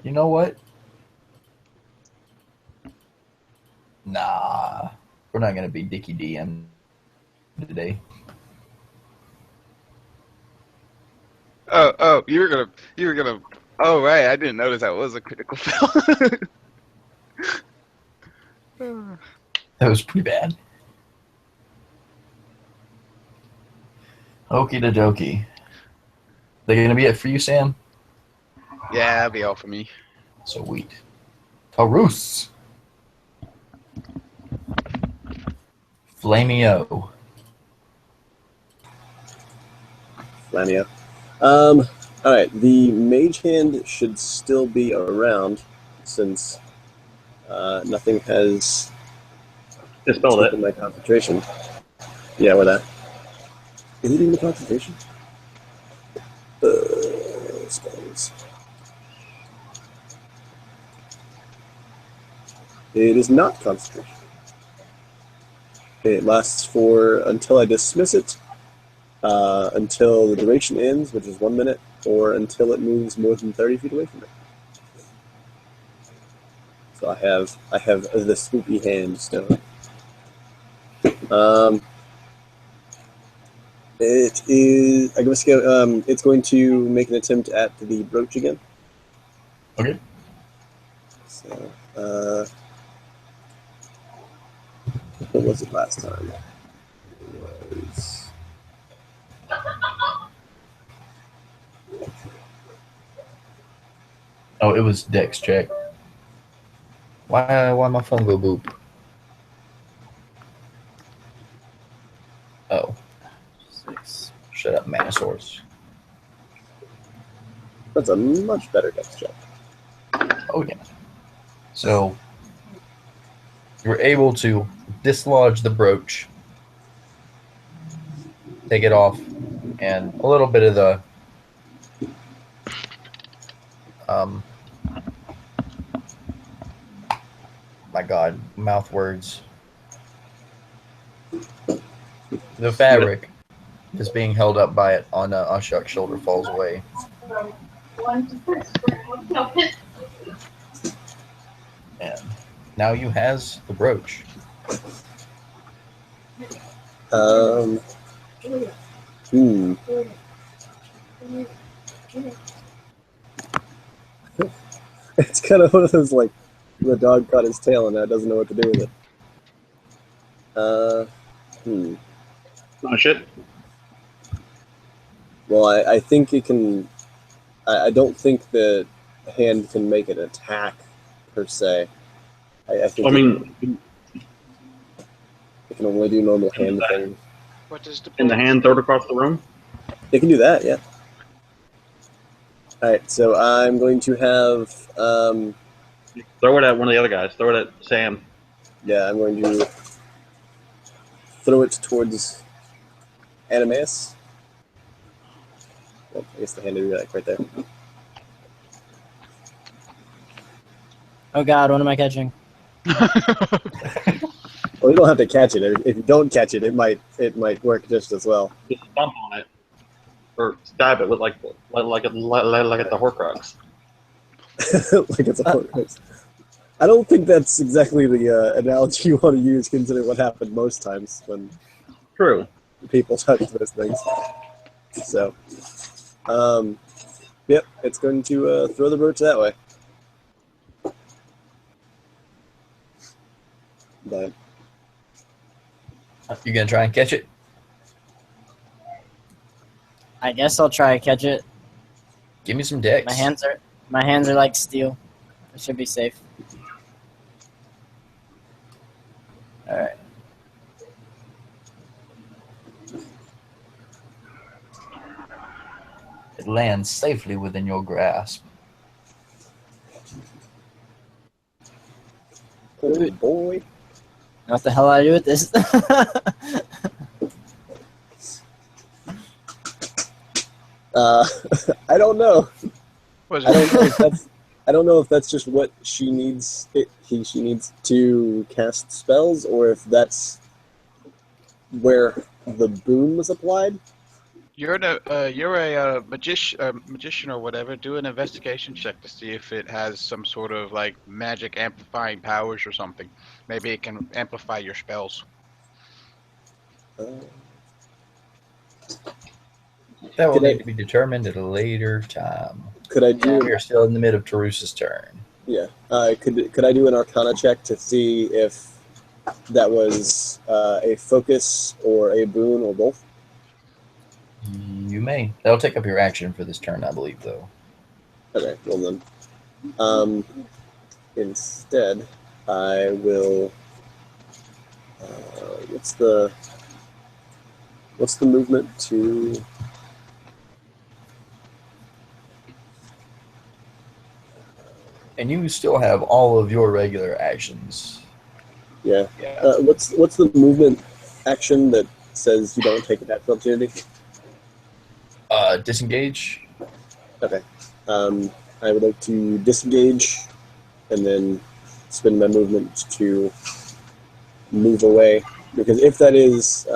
You know what? Nah. We're not going to be Dickie DM today. Oh, you were gonna. Oh, right, I didn't notice that was a critical fail. That was pretty bad. Okie dokie. They going to be it for you, Sam? Yeah, that'll be all for me. Sweet. Tarus. Flamio. Lamia. All right, the mage hand should still be around since nothing has Dispelled taken it. my concentration. Yeah, with that. Is it even concentration? Spells. It is not concentration. It lasts for until I dismiss it, until the duration ends, which is 1 minute, or until it moves more than 30 feet away from me. So I have the spoopy hand stone. It is. I guess it's going to make an attempt at the brooch again. Okay. So, what was it last time? It was. Oh, it was Dex check. Why my phone go boop? Oh. 6. Shut up, Manosaurus. That's a much better dex check. Oh yeah. So you were able to dislodge the brooch, take it off, and a little bit of the my God, mouth words. The fabric is being held up by it on Ashok's shoulder falls away. And now you has the brooch. It's kind of one of those, like, the dog caught his tail and now doesn't know what to do with it. Oh shit. Well, I think it can. I don't think the hand can make an attack per se. I think I mean, it can only do normal hand things. What does the in the hand, throw it across the room. They can do that, yeah. All right, so I'm going to have. Throw it at one of the other guys. Throw it at Sam. Yeah, I'm going to throw it towards Animeus. Well, I guess the hand would be like right there. Oh God, what am I catching? Well, you don't have to catch it. If you don't catch it, it might work just as well. Just stomp on it, or stab it with like at the Horcrux. Like it's a Horcrux. I don't think that's exactly the analogy you want to use, considering what happened most times when True. people touch those things. So, yep, it's going to throw the brooch that way. But You gonna try and catch it? I guess I'll try to catch it. Give me some Dex. My hands are like steel. I should be safe. All right. It lands safely within your grasp. oh boy, What the hell do I do with this? I don't know. Was I don't know if that's. I don't know if that's just what she needs. She needs to cast spells, or if that's where the boon was applied. You're a magician or whatever. Do an investigation check to see if it has some sort of like magic amplifying powers or something. Maybe it can amplify your spells. That will Could I- need to be determined at a later time. Could I do? We are still in the mid of Terusa's turn. Yeah. Could I do an Arcana check to see if that was a focus or a boon or both? You may. That'll take up your action for this turn, I believe, though. Okay. Well then, instead, I will. What's the movement to And you still have all of your regular actions. Yeah. Yeah. What's the movement action that says you don't take attack opportunity? Disengage. Okay. I would like to disengage and then spend my movement to move away. Because if that is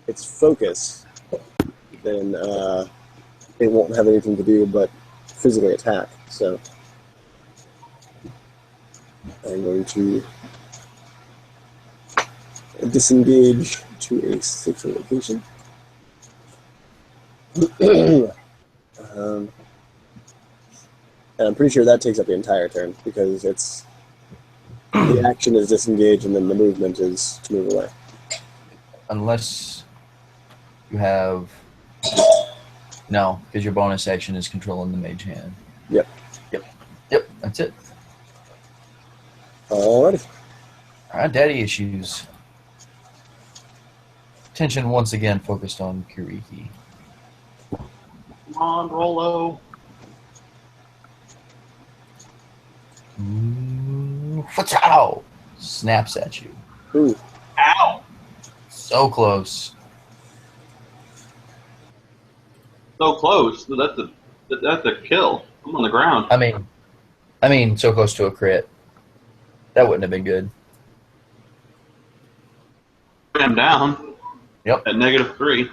its focus, then it won't have anything to do but physically attack. So I'm going to disengage to a safer location. And I'm pretty sure that takes up the entire turn because it's the action is disengage and then the movement is to move away. Unless you have... No, because your bonus action is controlling the mage hand. Yep. Yep, that's it. Alrighty. Alright, daddy issues. Attention once again focused on Kiriki. Come on, Rolo. Fa-chow! Snaps at you. Ooh. Ow! So close. So close. That's a kill. I'm on the ground. I mean, so close to a crit. That wouldn't have been good. I'm down. Yep. At -3.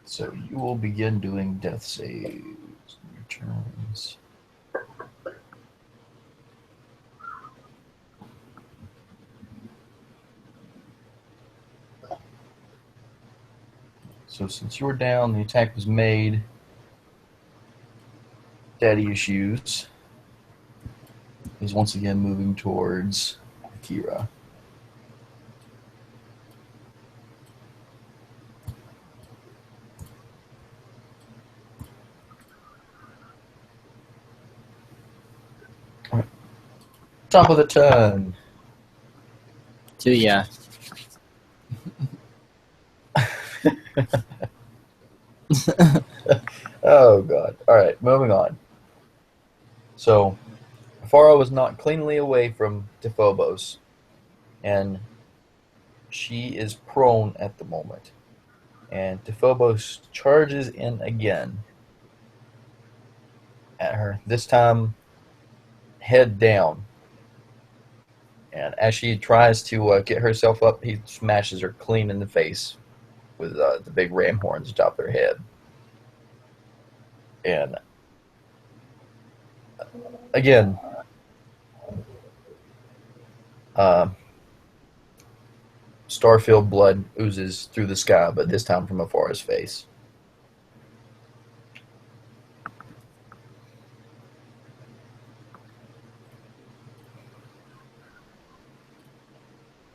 So you will begin doing death saves in your turns. So since you were down, the attack was made. Daddy issues is once again moving towards Akira. Top of the turn. To ya. Oh god. Alright, moving on. So Farah was knocked cleanly away from Dephobos, and she is prone at the moment. And Dephobos charges in again at her, this time head down. And as she tries to get herself up, he smashes her clean in the face with the big ram horns atop her head. And again, star-filled blood oozes through the sky, but this time from Afora's face.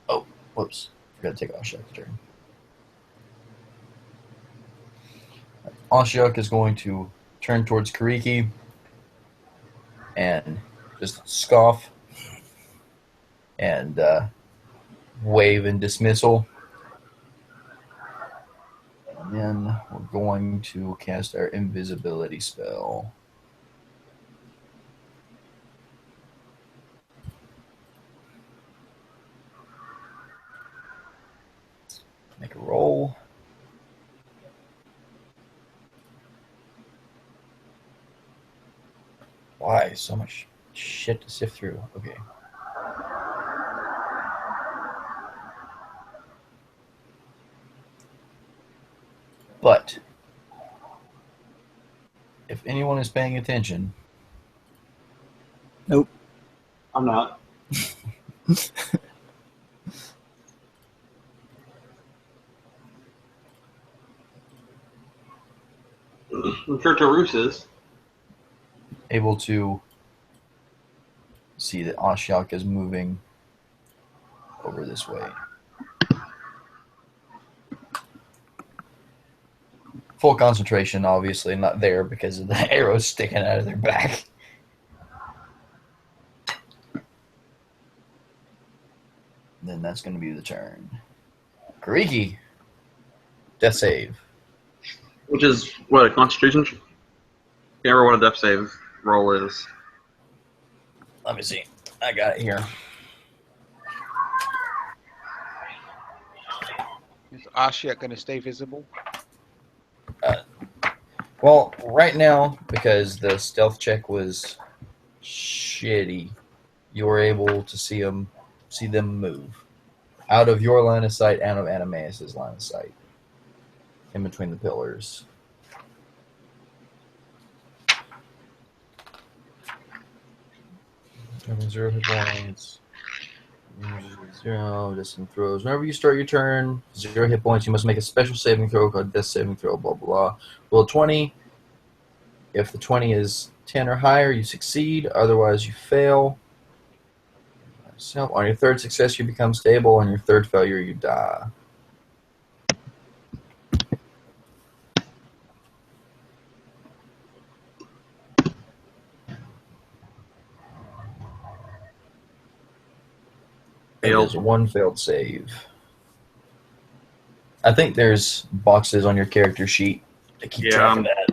Oh, whoops. Forgot to take Ashiok's turn. Ashiok is going to turn towards Kiriki and just scoff and wave in dismissal. And then we're going to cast our invisibility spell. Make a roll. Why? So much shit to sift through. Okay. But if anyone is paying attention, Nope. I'm not. I'm sure Tarus is. able to see that Ashiok is moving over this way. Full concentration, obviously, not there because of the arrows sticking out of their back. Then that's going to be the turn. Kiriki, death save. Which is what a Constitution. Can't remember what a death save roll is. Let me see. I got it here. Is Ashiok going to stay visible? Well, right now, because the stealth check was shitty, you were able to see them move out of your line of sight and of Animaeus' line of sight, in between the pillars. Having 0 hit points. 0 distant throws. Whenever you start your turn, 0 hit points. You must make a special saving throw called Death Saving Throw. Blah blah blah. Roll 20. If the 20 is 10 or higher, you succeed. Otherwise, you fail. So on your third success, you become stable. On your third failure, you die. It is one failed save. I think there's boxes on your character sheet to keep track of that.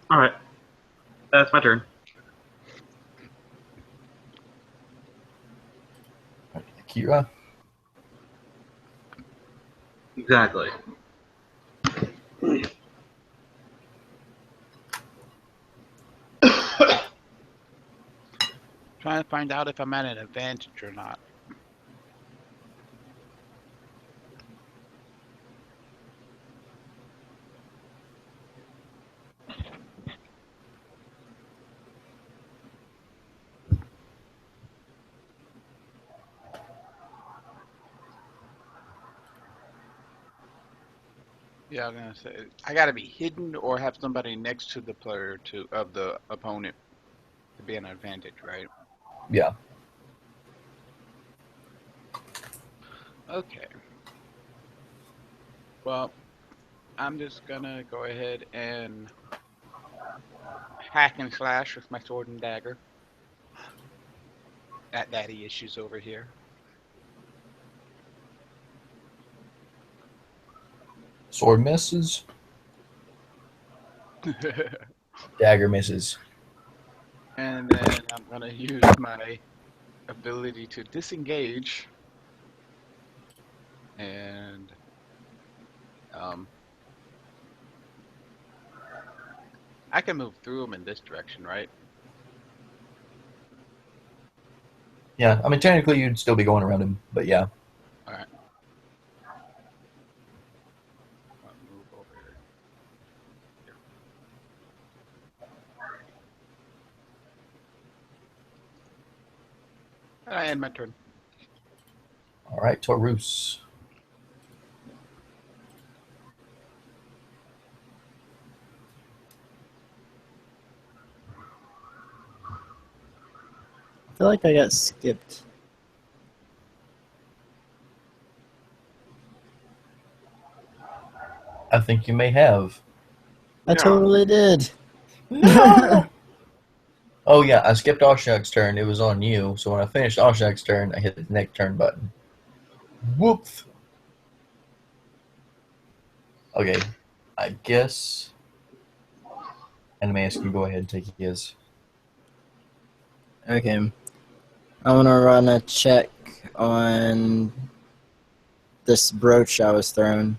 All right, that's my turn. Kira. Exactly. Trying to find out if I'm at an advantage or not. Yeah, I'm gonna say I gotta be hidden or have somebody next to the player of the opponent to be an advantage, right? Yeah. Okay. Well, I'm just gonna go ahead and hack and slash with my sword and dagger at daddy issues over here. Sword misses. Dagger misses. And then I'm gonna use my ability to disengage and I can move through them in this direction, right? Yeah, I mean, technically you'd still be going around him, but yeah. All right. I'll move over here. I end my turn. All right, Taurus. I feel like I got skipped. I think you may have. I totally did. No! Oh, yeah, I skipped Oshag's turn. It was on you. So when I finished Oshag's turn, I hit the next turn button. Whoops. Okay, I guess Animaeus can go ahead and take his. Okay. I want to run a check on this brooch I was thrown.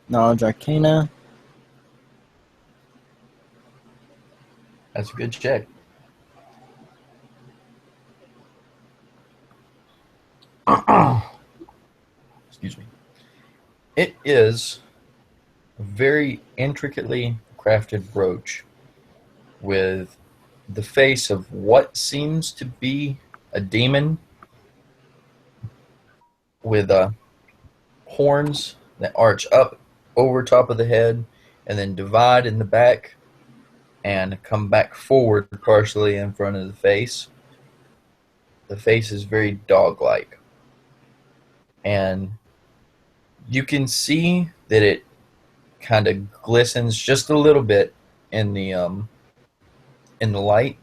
Knowledge Arcana. That's a good check. Excuse me. It is a very intricately crafted brooch with the face of what seems to be a demon with horns that arch up over top of the head and then divide in the back and come back forward partially in front of the face. The face is very dog-like. And you can see that it kind of glistens just a little bit in the in the light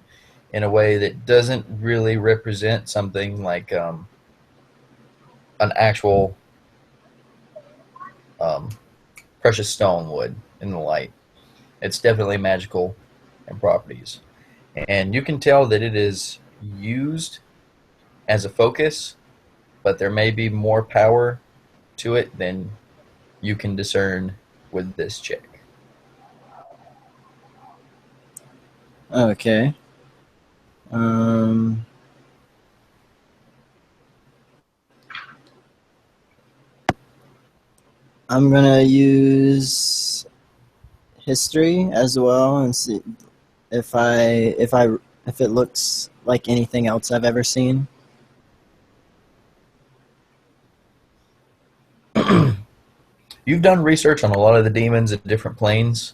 in a way that doesn't really represent something like an actual precious stone would in the light. It's definitely magical in properties. And you can tell that it is used as a focus, but there may be more power to it than you can discern with this check. Okay. I'm gonna use history as well and see if it looks like anything else I've ever seen. You've done research on a lot of the demons at different planes,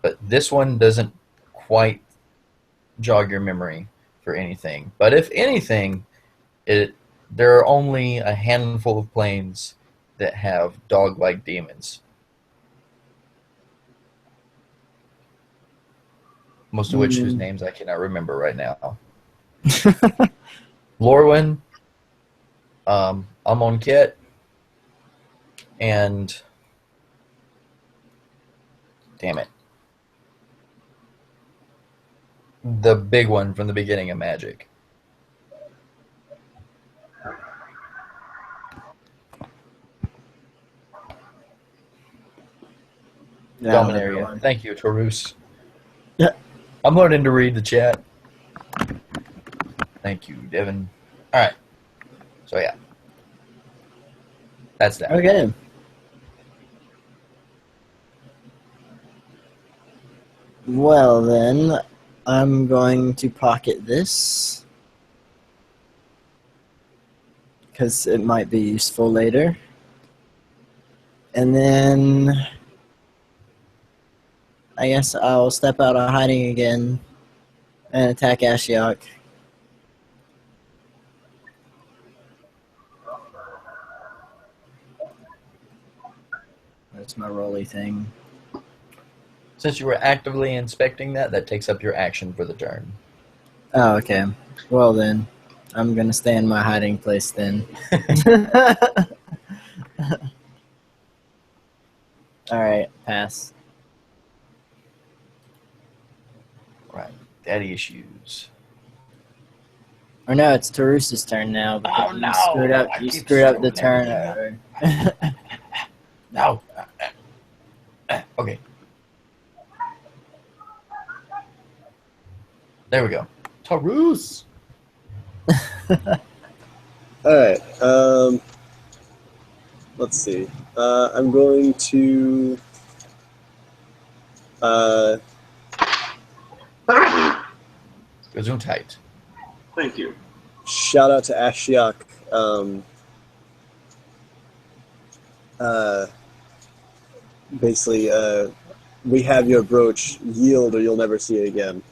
but this one doesn't quite jog your memory for anything. But if anything, there are only a handful of planes that have dog-like demons. Most of which whose names I cannot remember right now. Lorwyn, Amonkhet, and damn it, the big one from the beginning of Magic. Dominaria. Thank you, Tarus. I'm learning to read the chat. Thank you, Devin. All right. So, yeah. That's that. Okay. Well, then, I'm going to pocket this because it might be useful later. And then I guess I'll step out of hiding again and attack Ashiok. That's my rolly thing. Since you were actively inspecting that, that takes up your action for the turn. Oh, okay. Well then, I'm gonna stay in my hiding place then. Alright, pass. Right. Daddy issues. Or no, it's Tarus's turn now. Because no! You screwed up the turn. No. Okay. There we go. Tarus! Alright, let's see. I'm going to Gesundheit. Thank you. shout out to Ashiok. Basically, we have your brooch. Yield or you'll never see it again.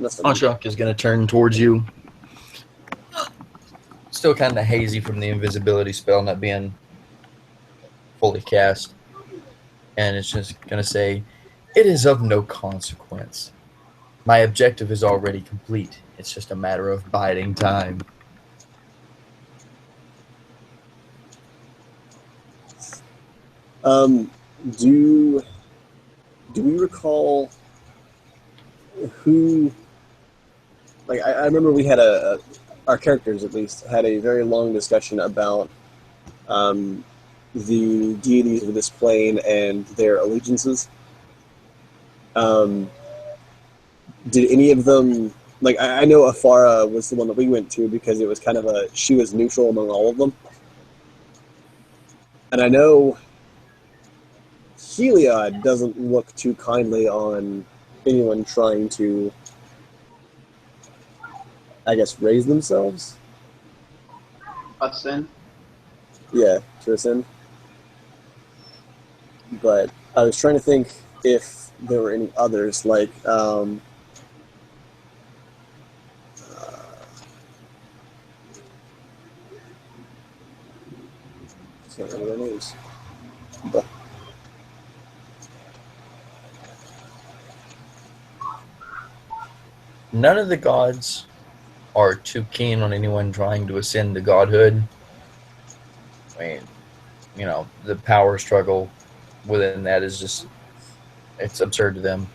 Ashok is going to turn towards you. Still kind of hazy from the invisibility spell not being fully cast. And it's just going to say, "It is of no consequence. My objective is already complete. It's just a matter of biding time." Do we recall who? Like, I remember we had our characters at least had a very long discussion about the deities of this plane and their allegiances. Did any of them, like, I know Afara was the one that we went to because it was kind of she was neutral among all of them. And I know Heliod doesn't look too kindly on anyone trying to, I guess, raise themselves. Hudson? Yeah, to ascend. But I was trying to think if there were any others, like, Can't remember their names. But None of the gods are too keen on anyone trying to ascend to godhood. I mean, the power struggle within that is just, it's absurd to them.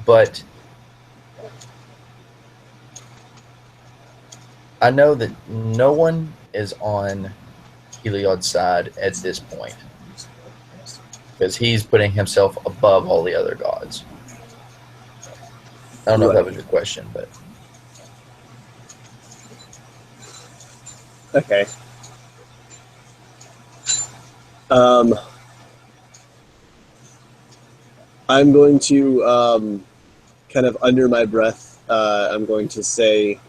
But I know that no one is on Heliod's side at this point, because he's putting himself above all the other gods. I don't know if that was your question, but okay. I'm going to kind of under my breath. I'm going to say,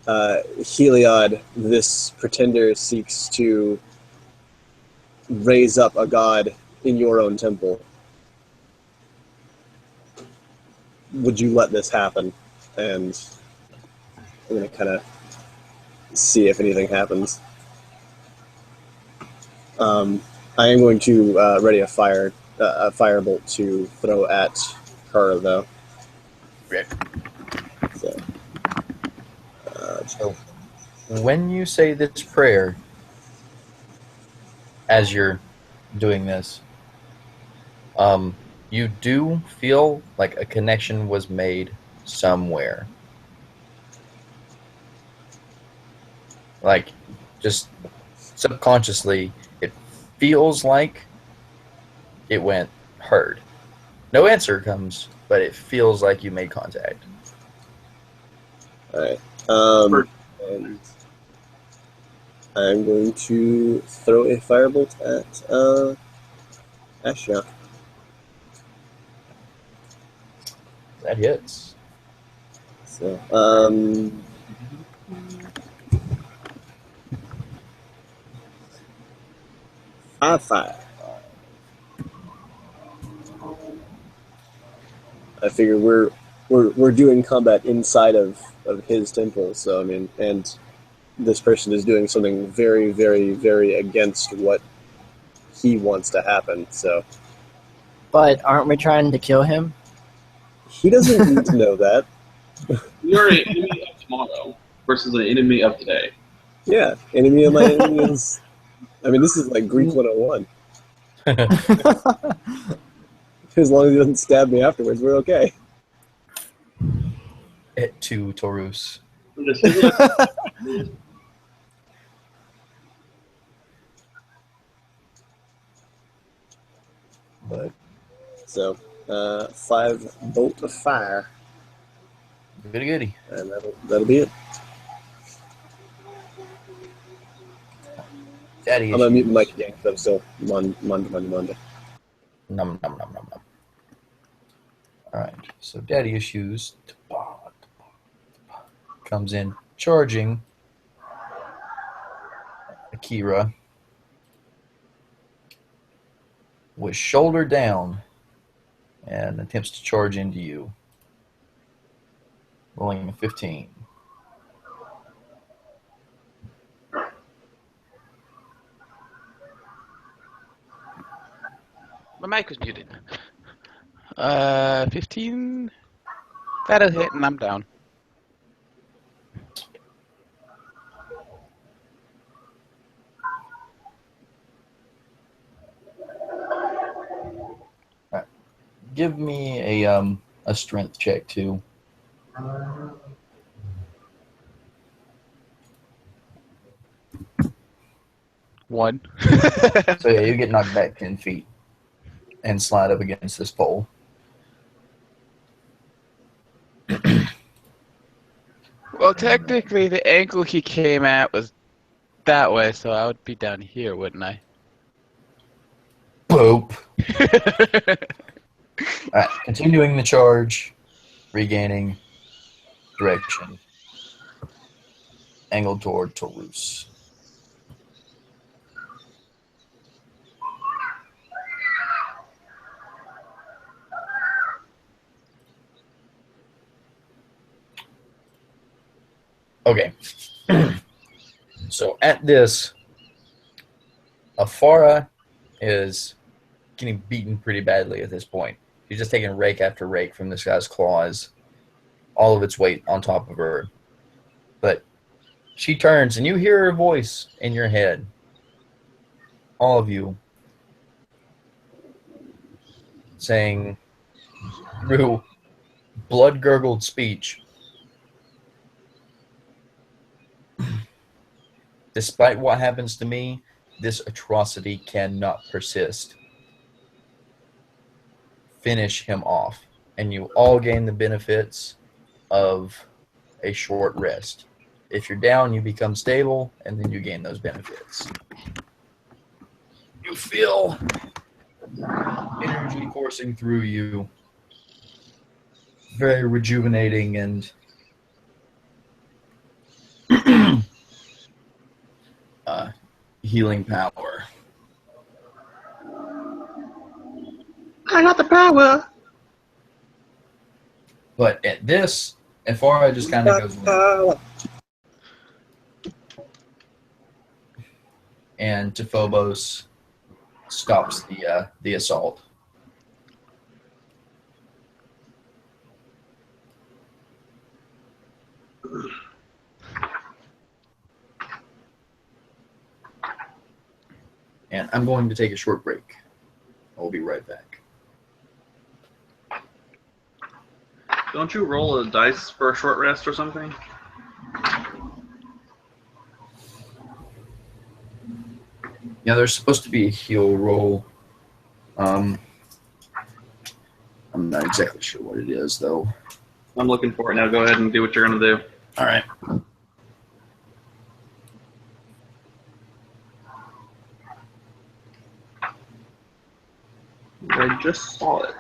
Heliod, this pretender seeks to raise up a god in your own temple. Would you let this happen? And I'm going to kind of see if anything happens. I am going to ready a firebolt to throw at Kara, though. Okay. So, when you say this prayer, as you're doing this, you do feel like a connection was made somewhere. Like, just subconsciously, it feels like it went heard. No answer comes, but it feels like you made contact. all right. And I'm going to throw a firebolt at Ashiok. That hits. So, 5. I figure we're doing combat inside of his temple, so I mean, and this person is doing something very, very, very against what he wants to happen. So But aren't we trying to kill him? he doesn't need to know that. We are an enemy of tomorrow versus an enemy of today. Yeah, enemy of my enemy is. I mean, this is like Greek 101. As long as he doesn't stab me afterwards, we're okay. Hit 2, Taurus. But So, 5 bolt of fire, goody goody. and that'll be it. Daddy I'm gonna mute the issues. mic again because I'm still Monday. Num, num, num, num, num. Alright, so daddy issues comes in charging Akira with shoulder down and attempts to charge into you. Rolling a 15. My mic was muted. 15. That'll hit, and I'm down. Give me a strength check too. One. So yeah, you get knocked back 10 feet and slide up against this pole. Well, technically, the angle he came at was that way, so I would be down here, wouldn't I? Boop. Alright, continuing the charge, regaining direction, angled toward Toulouse. Okay. So at this, Afara is getting beaten pretty badly at this point. She's just taking rake after rake from this guy's claws, all of its weight on top of her. But she turns, and you hear her voice in your head. All of you saying through blood-gurgled speech, despite what happens to me, this atrocity cannot persist. Finish him off, and you all gain the benefits of a short rest. If you're down, you become stable, and then you gain those benefits. You feel energy coursing through you. Very rejuvenating and healing power. I got the power. But at this, Ephora just kind of goes limp. And Tephobos stops the assault. And I'm going to take a short break. I'll be right back. Don't you roll a dice for a short rest or something? Yeah, there's supposed to be a heal roll. I'm not exactly sure what it is, though. I'm looking for it now. Go ahead and do what you're going to do. All right. I just saw it.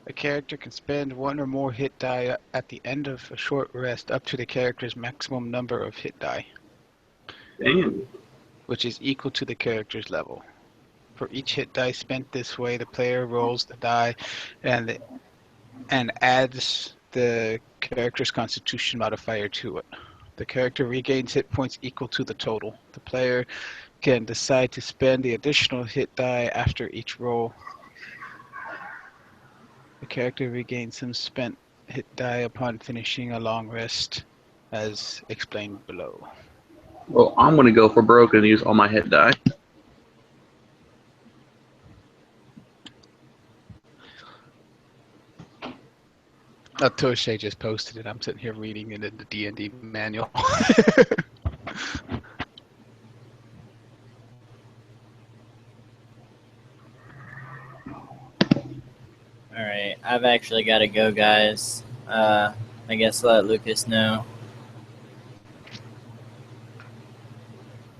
A character can spend one or more hit die at the end of a short rest up to the character's maximum number of hit die, Damn. which is equal to the character's level. For each hit die spent this way, the player rolls the die and adds the character's constitution modifier to it. The character regains hit points equal to the total. The player can decide to spend the additional hit die after each roll. The character regains some spent hit die upon finishing a long rest, as explained below. Well, I'm going to go for broke and use all my hit die. Toshe just posted it. I'm sitting here reading it in the D&D manual. Alright, I've actually got to go, guys. I guess let Lucas know.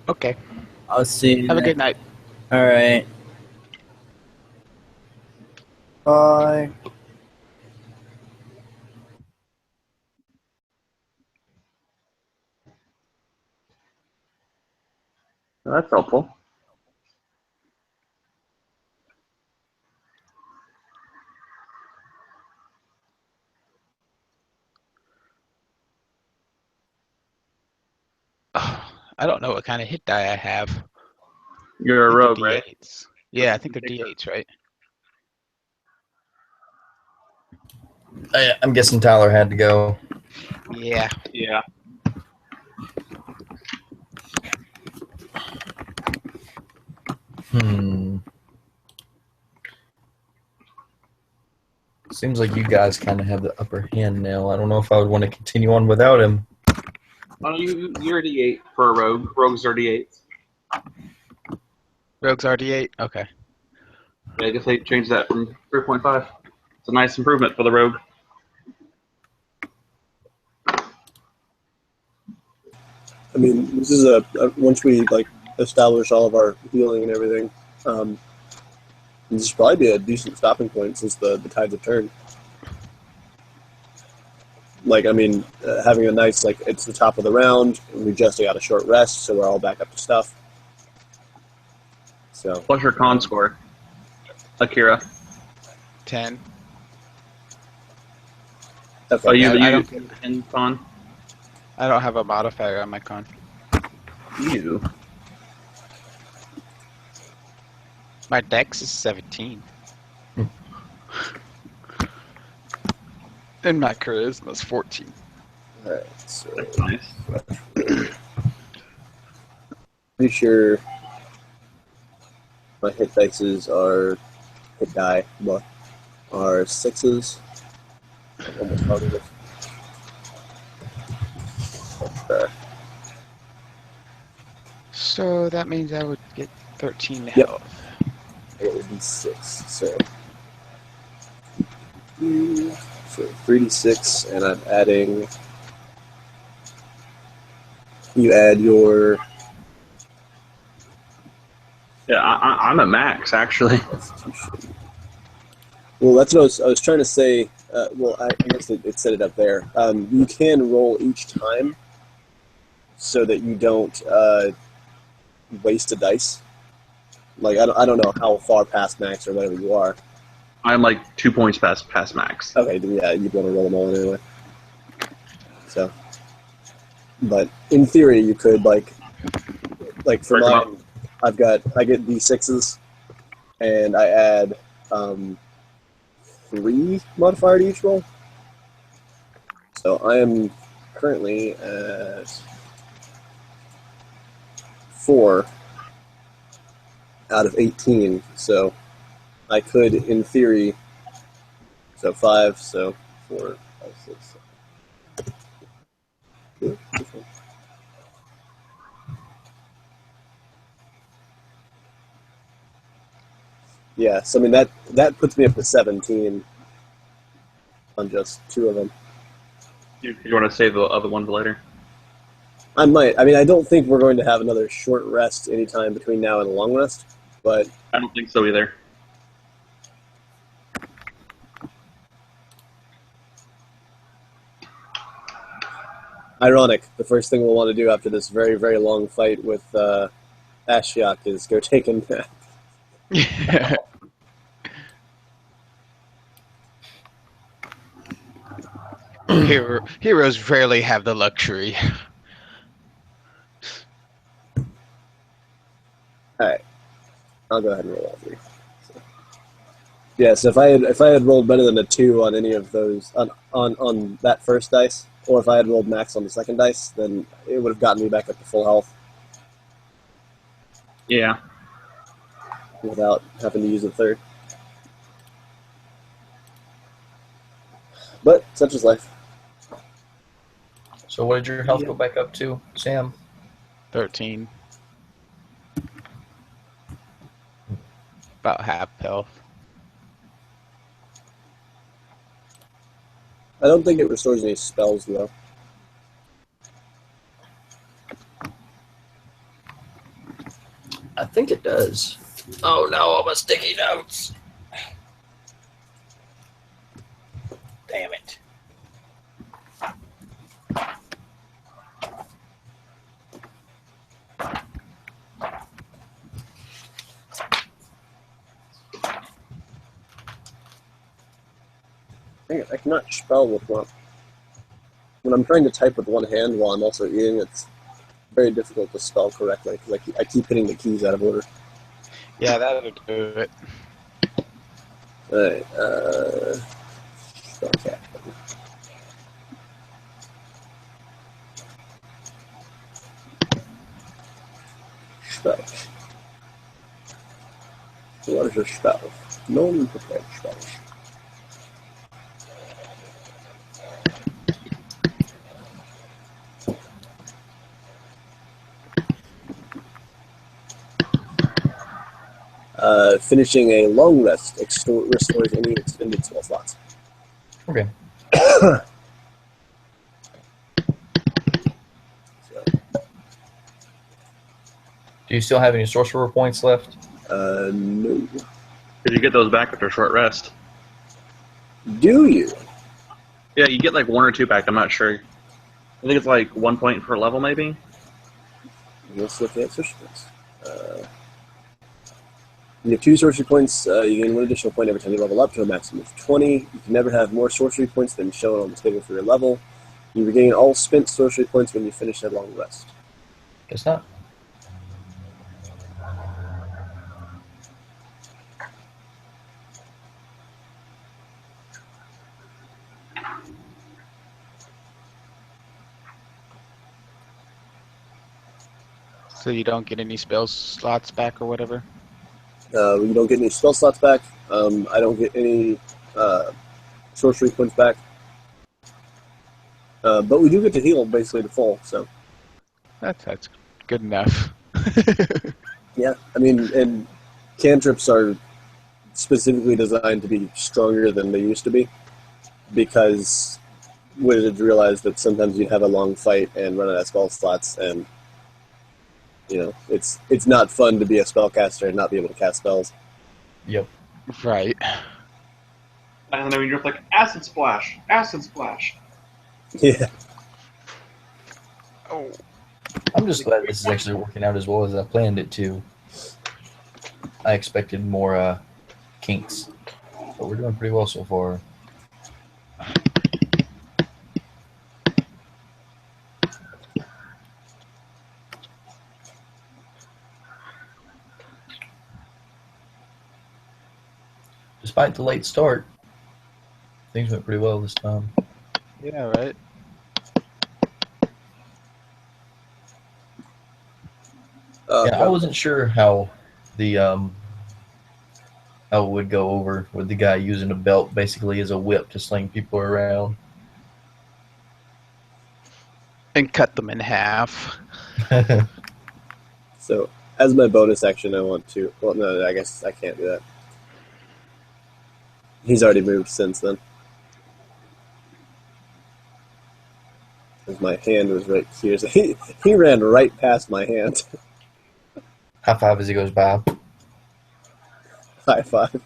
Okay. I'll see you. Have a good night. Alright. Bye. Well, that's helpful. I don't know what kind of hit die I have. You're a I think rogue, they're right? D8s. Yeah, I think they're D8s, right? I'm guessing Tyler had to go. Yeah. Yeah. Seems like you guys kind of have the upper hand now. I don't know if I would want to continue on without him. Oh, you're D8 for a rogue. Rogues are D8. Rogues RD8? Okay. Yeah, I guess they changed that from 3.5. It's a nice improvement for the rogue. I mean, this is once we like establish all of our healing and everything, this should probably be a decent stopping point since the tides have turned. Like, I mean, having a nice, like, it's the top of the round, and we just got a short rest, so we're all back up to stuff. So, What's your con score, Akira? 10. okay. Oh, I you don't- in con? I don't have a modifier on my con. You. My dex is 17. And my charisma's 14. Alright, so That's nice. pretty sure my hit dices are hit die, but are 6s. I'm almost positive. Okay. So that means I would get 13 Yep. health. I got a d6, so 3d6, and I'm adding. You add your. Yeah, I'm a max actually. Well, that's what I was trying to say. Well, I guess it set it up there. You can roll each time, so that you don't waste a dice. Like I don't know how far past max or whatever you are. I'm like 2 points past max. Okay, then yeah, you'd want to roll them all in anyway. So, but in theory, you could like for Break 'em up. mine, I get d6s, and I add 3 modifier to each roll. So I am currently at 4 out of 18. So I could, in theory, so 5, so 4, 5, 6. Ooh, this one. Yeah, so I mean that puts me up to 17 on just 2 of them. You want to save the other one for later? I might. I mean, I don't think we're going to have another short rest anytime between now and a long rest, but I don't think so either. ironic. The first thing we'll want to do after this very, very long fight with Ashiok is go take a nap. Heroes rarely have the luxury. Alright. I'll go ahead and roll all 3. So. Yeah, so if I had rolled better than a 2 on any of those on that first dice, or if I had rolled max on the second dice, then it would have gotten me back up to full health Yeah. without having to use a third. But such is life. So what did your health go back up to, Sam? 13. About half health. I don't think it restores any spells though. I think it does. Oh no, all my sticky notes. Damn it. Dang it, I cannot spell with one. When I'm trying to type with one hand while I'm also eating, it's very difficult to spell correctly because I keep hitting the keys out of order. Yeah, that'll do it. Alright, spell cat. Spell. What is a spell? Non-prepared spell. Finishing a long rest restores any extended spell slots. Okay. So, Do you still have any sorcerer points left? no. Did you get those back after a short rest? Do you? Yeah, you get like 1 or 2 back. I'm not sure. I think it's like 1 point per level, maybe. Let's look at sorcery points. You have 2 sorcery points. You gain 1 additional point every time you level up to a maximum of 20. You can never have more sorcery points than shown on the table for your level. You regain all spent sorcery points when you finish a long rest. Guess not. So you don't get any spell slots back or whatever? You don't get any spell slots back. I don't get any sorcery points back. But we do get to heal basically to full. So That's good enough. yeah, I mean, and cantrips are specifically designed to be stronger than they used to be, because wizards realized that sometimes you'd have a long fight and run out of spell slots, and it's not fun to be a spellcaster and not be able to cast spells. Yep. Right. And then you're like, acid splash, acid splash. Yeah. Oh. I'm just glad this is actually working out as well as I planned it to. I expected more kinks, but we're doing pretty well so far. Despite the late start, things went pretty well this time. Yeah, right. Yeah, I wasn't sure how the how it would go over with the guy using a belt basically as a whip to sling people around. And cut them in half. So, as my bonus action, I want to... Well, no, I guess I can't do that. He's already moved since then. Because my hand was right here. So he ran right past my hand. High five as he goes by. High five.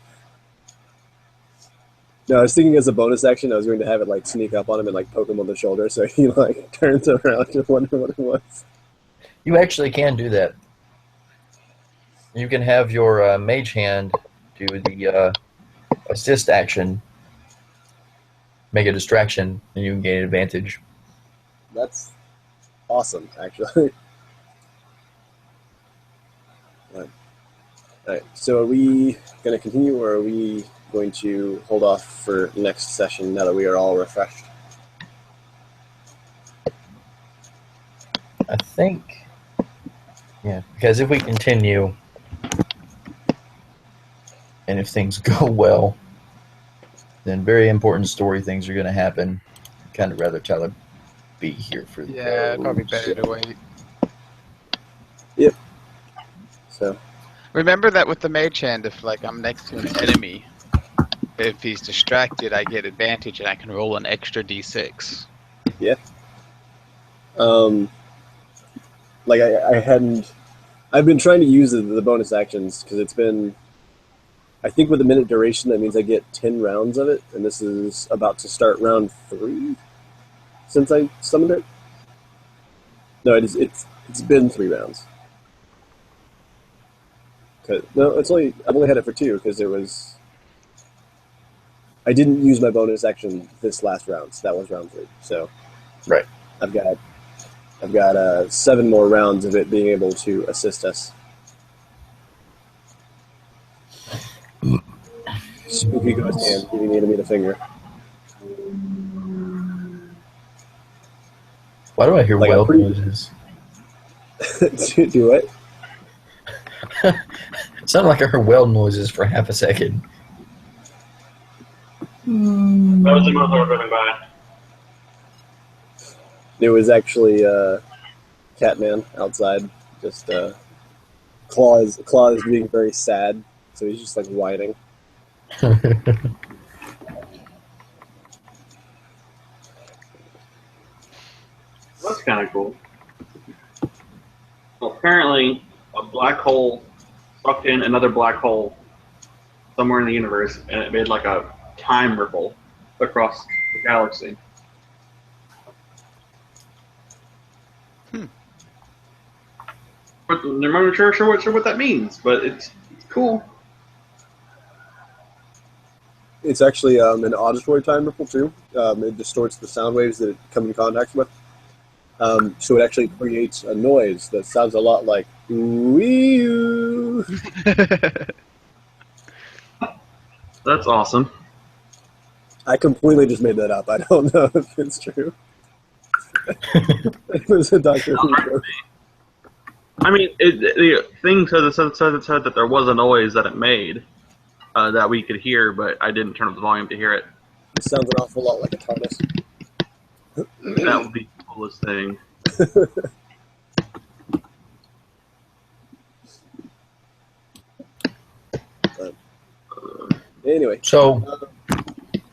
No, I was thinking as a bonus action, I was going to have it like sneak up on him and like poke him on the shoulder, so he like turns around and wonder what it was. You actually can do that. You can have your mage hand do the assist action, make a distraction, and you can gain advantage. That's awesome, actually. Alright, so are we going to continue, or are we going to hold off for next session now that we are all refreshed? I think, yeah, because if we continue, and if things go well, then very important story things are going to happen. I'd kind of rather Tyler be here for Yeah, those. probably better to wait. Yep. So, Remember that with the mage hand, if like I'm next to an enemy, if he's distracted, I get advantage and I can roll an extra d6. like I hadn't... I've been trying to use the bonus actions, because it's been... I think with a minute duration, that means I get 10 rounds of it, and this is about to start round 3 since I summoned it. No, it's been 3 rounds. No, I've only had it for 2, because it was... I didn't use my bonus action this last round, so that was round 3. So, Right. I've got 7 more rounds of it being able to assist us. Spooky ghost hand giving the enemy the finger. Why do I hear Like, well I'm pretty- noises? Do it. It sounded like I heard well noises for half a second. That was the most running by. It was actually Catman outside, just claws being very sad So he's just like whining. That's kind of cool. Well, apparently, a black hole sucked in another black hole somewhere in the universe, and it made like a time ripple across the galaxy. But I'm not sure what that means, but it's cool. It's actually an auditory time ripple too. It distorts the sound waves that it come in contact with. So it actually creates a noise that sounds a lot like wee-oo. That's awesome. I completely just made that up. I don't know if it's true. It was a Doctor Who joke. I mean, the thing said that there was a noise that it made that we could hear, but I didn't turn up the volume to hear it. It sounds an awful lot like a Thomas. That would be the coolest thing. Anyway, So,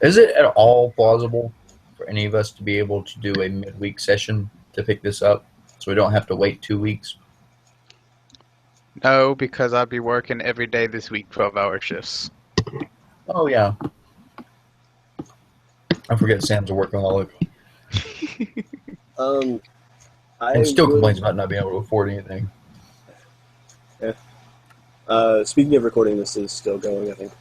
is it at all plausible for any of us to be able to do a midweek session to pick this up so we don't have to wait 2 weeks? No, because I'll be working every day this week, 12-hour shifts. Oh, yeah. I forget Sam's a workaholic. I And still would- complains about not being able to afford anything. Speaking of recording, this is still going, I think.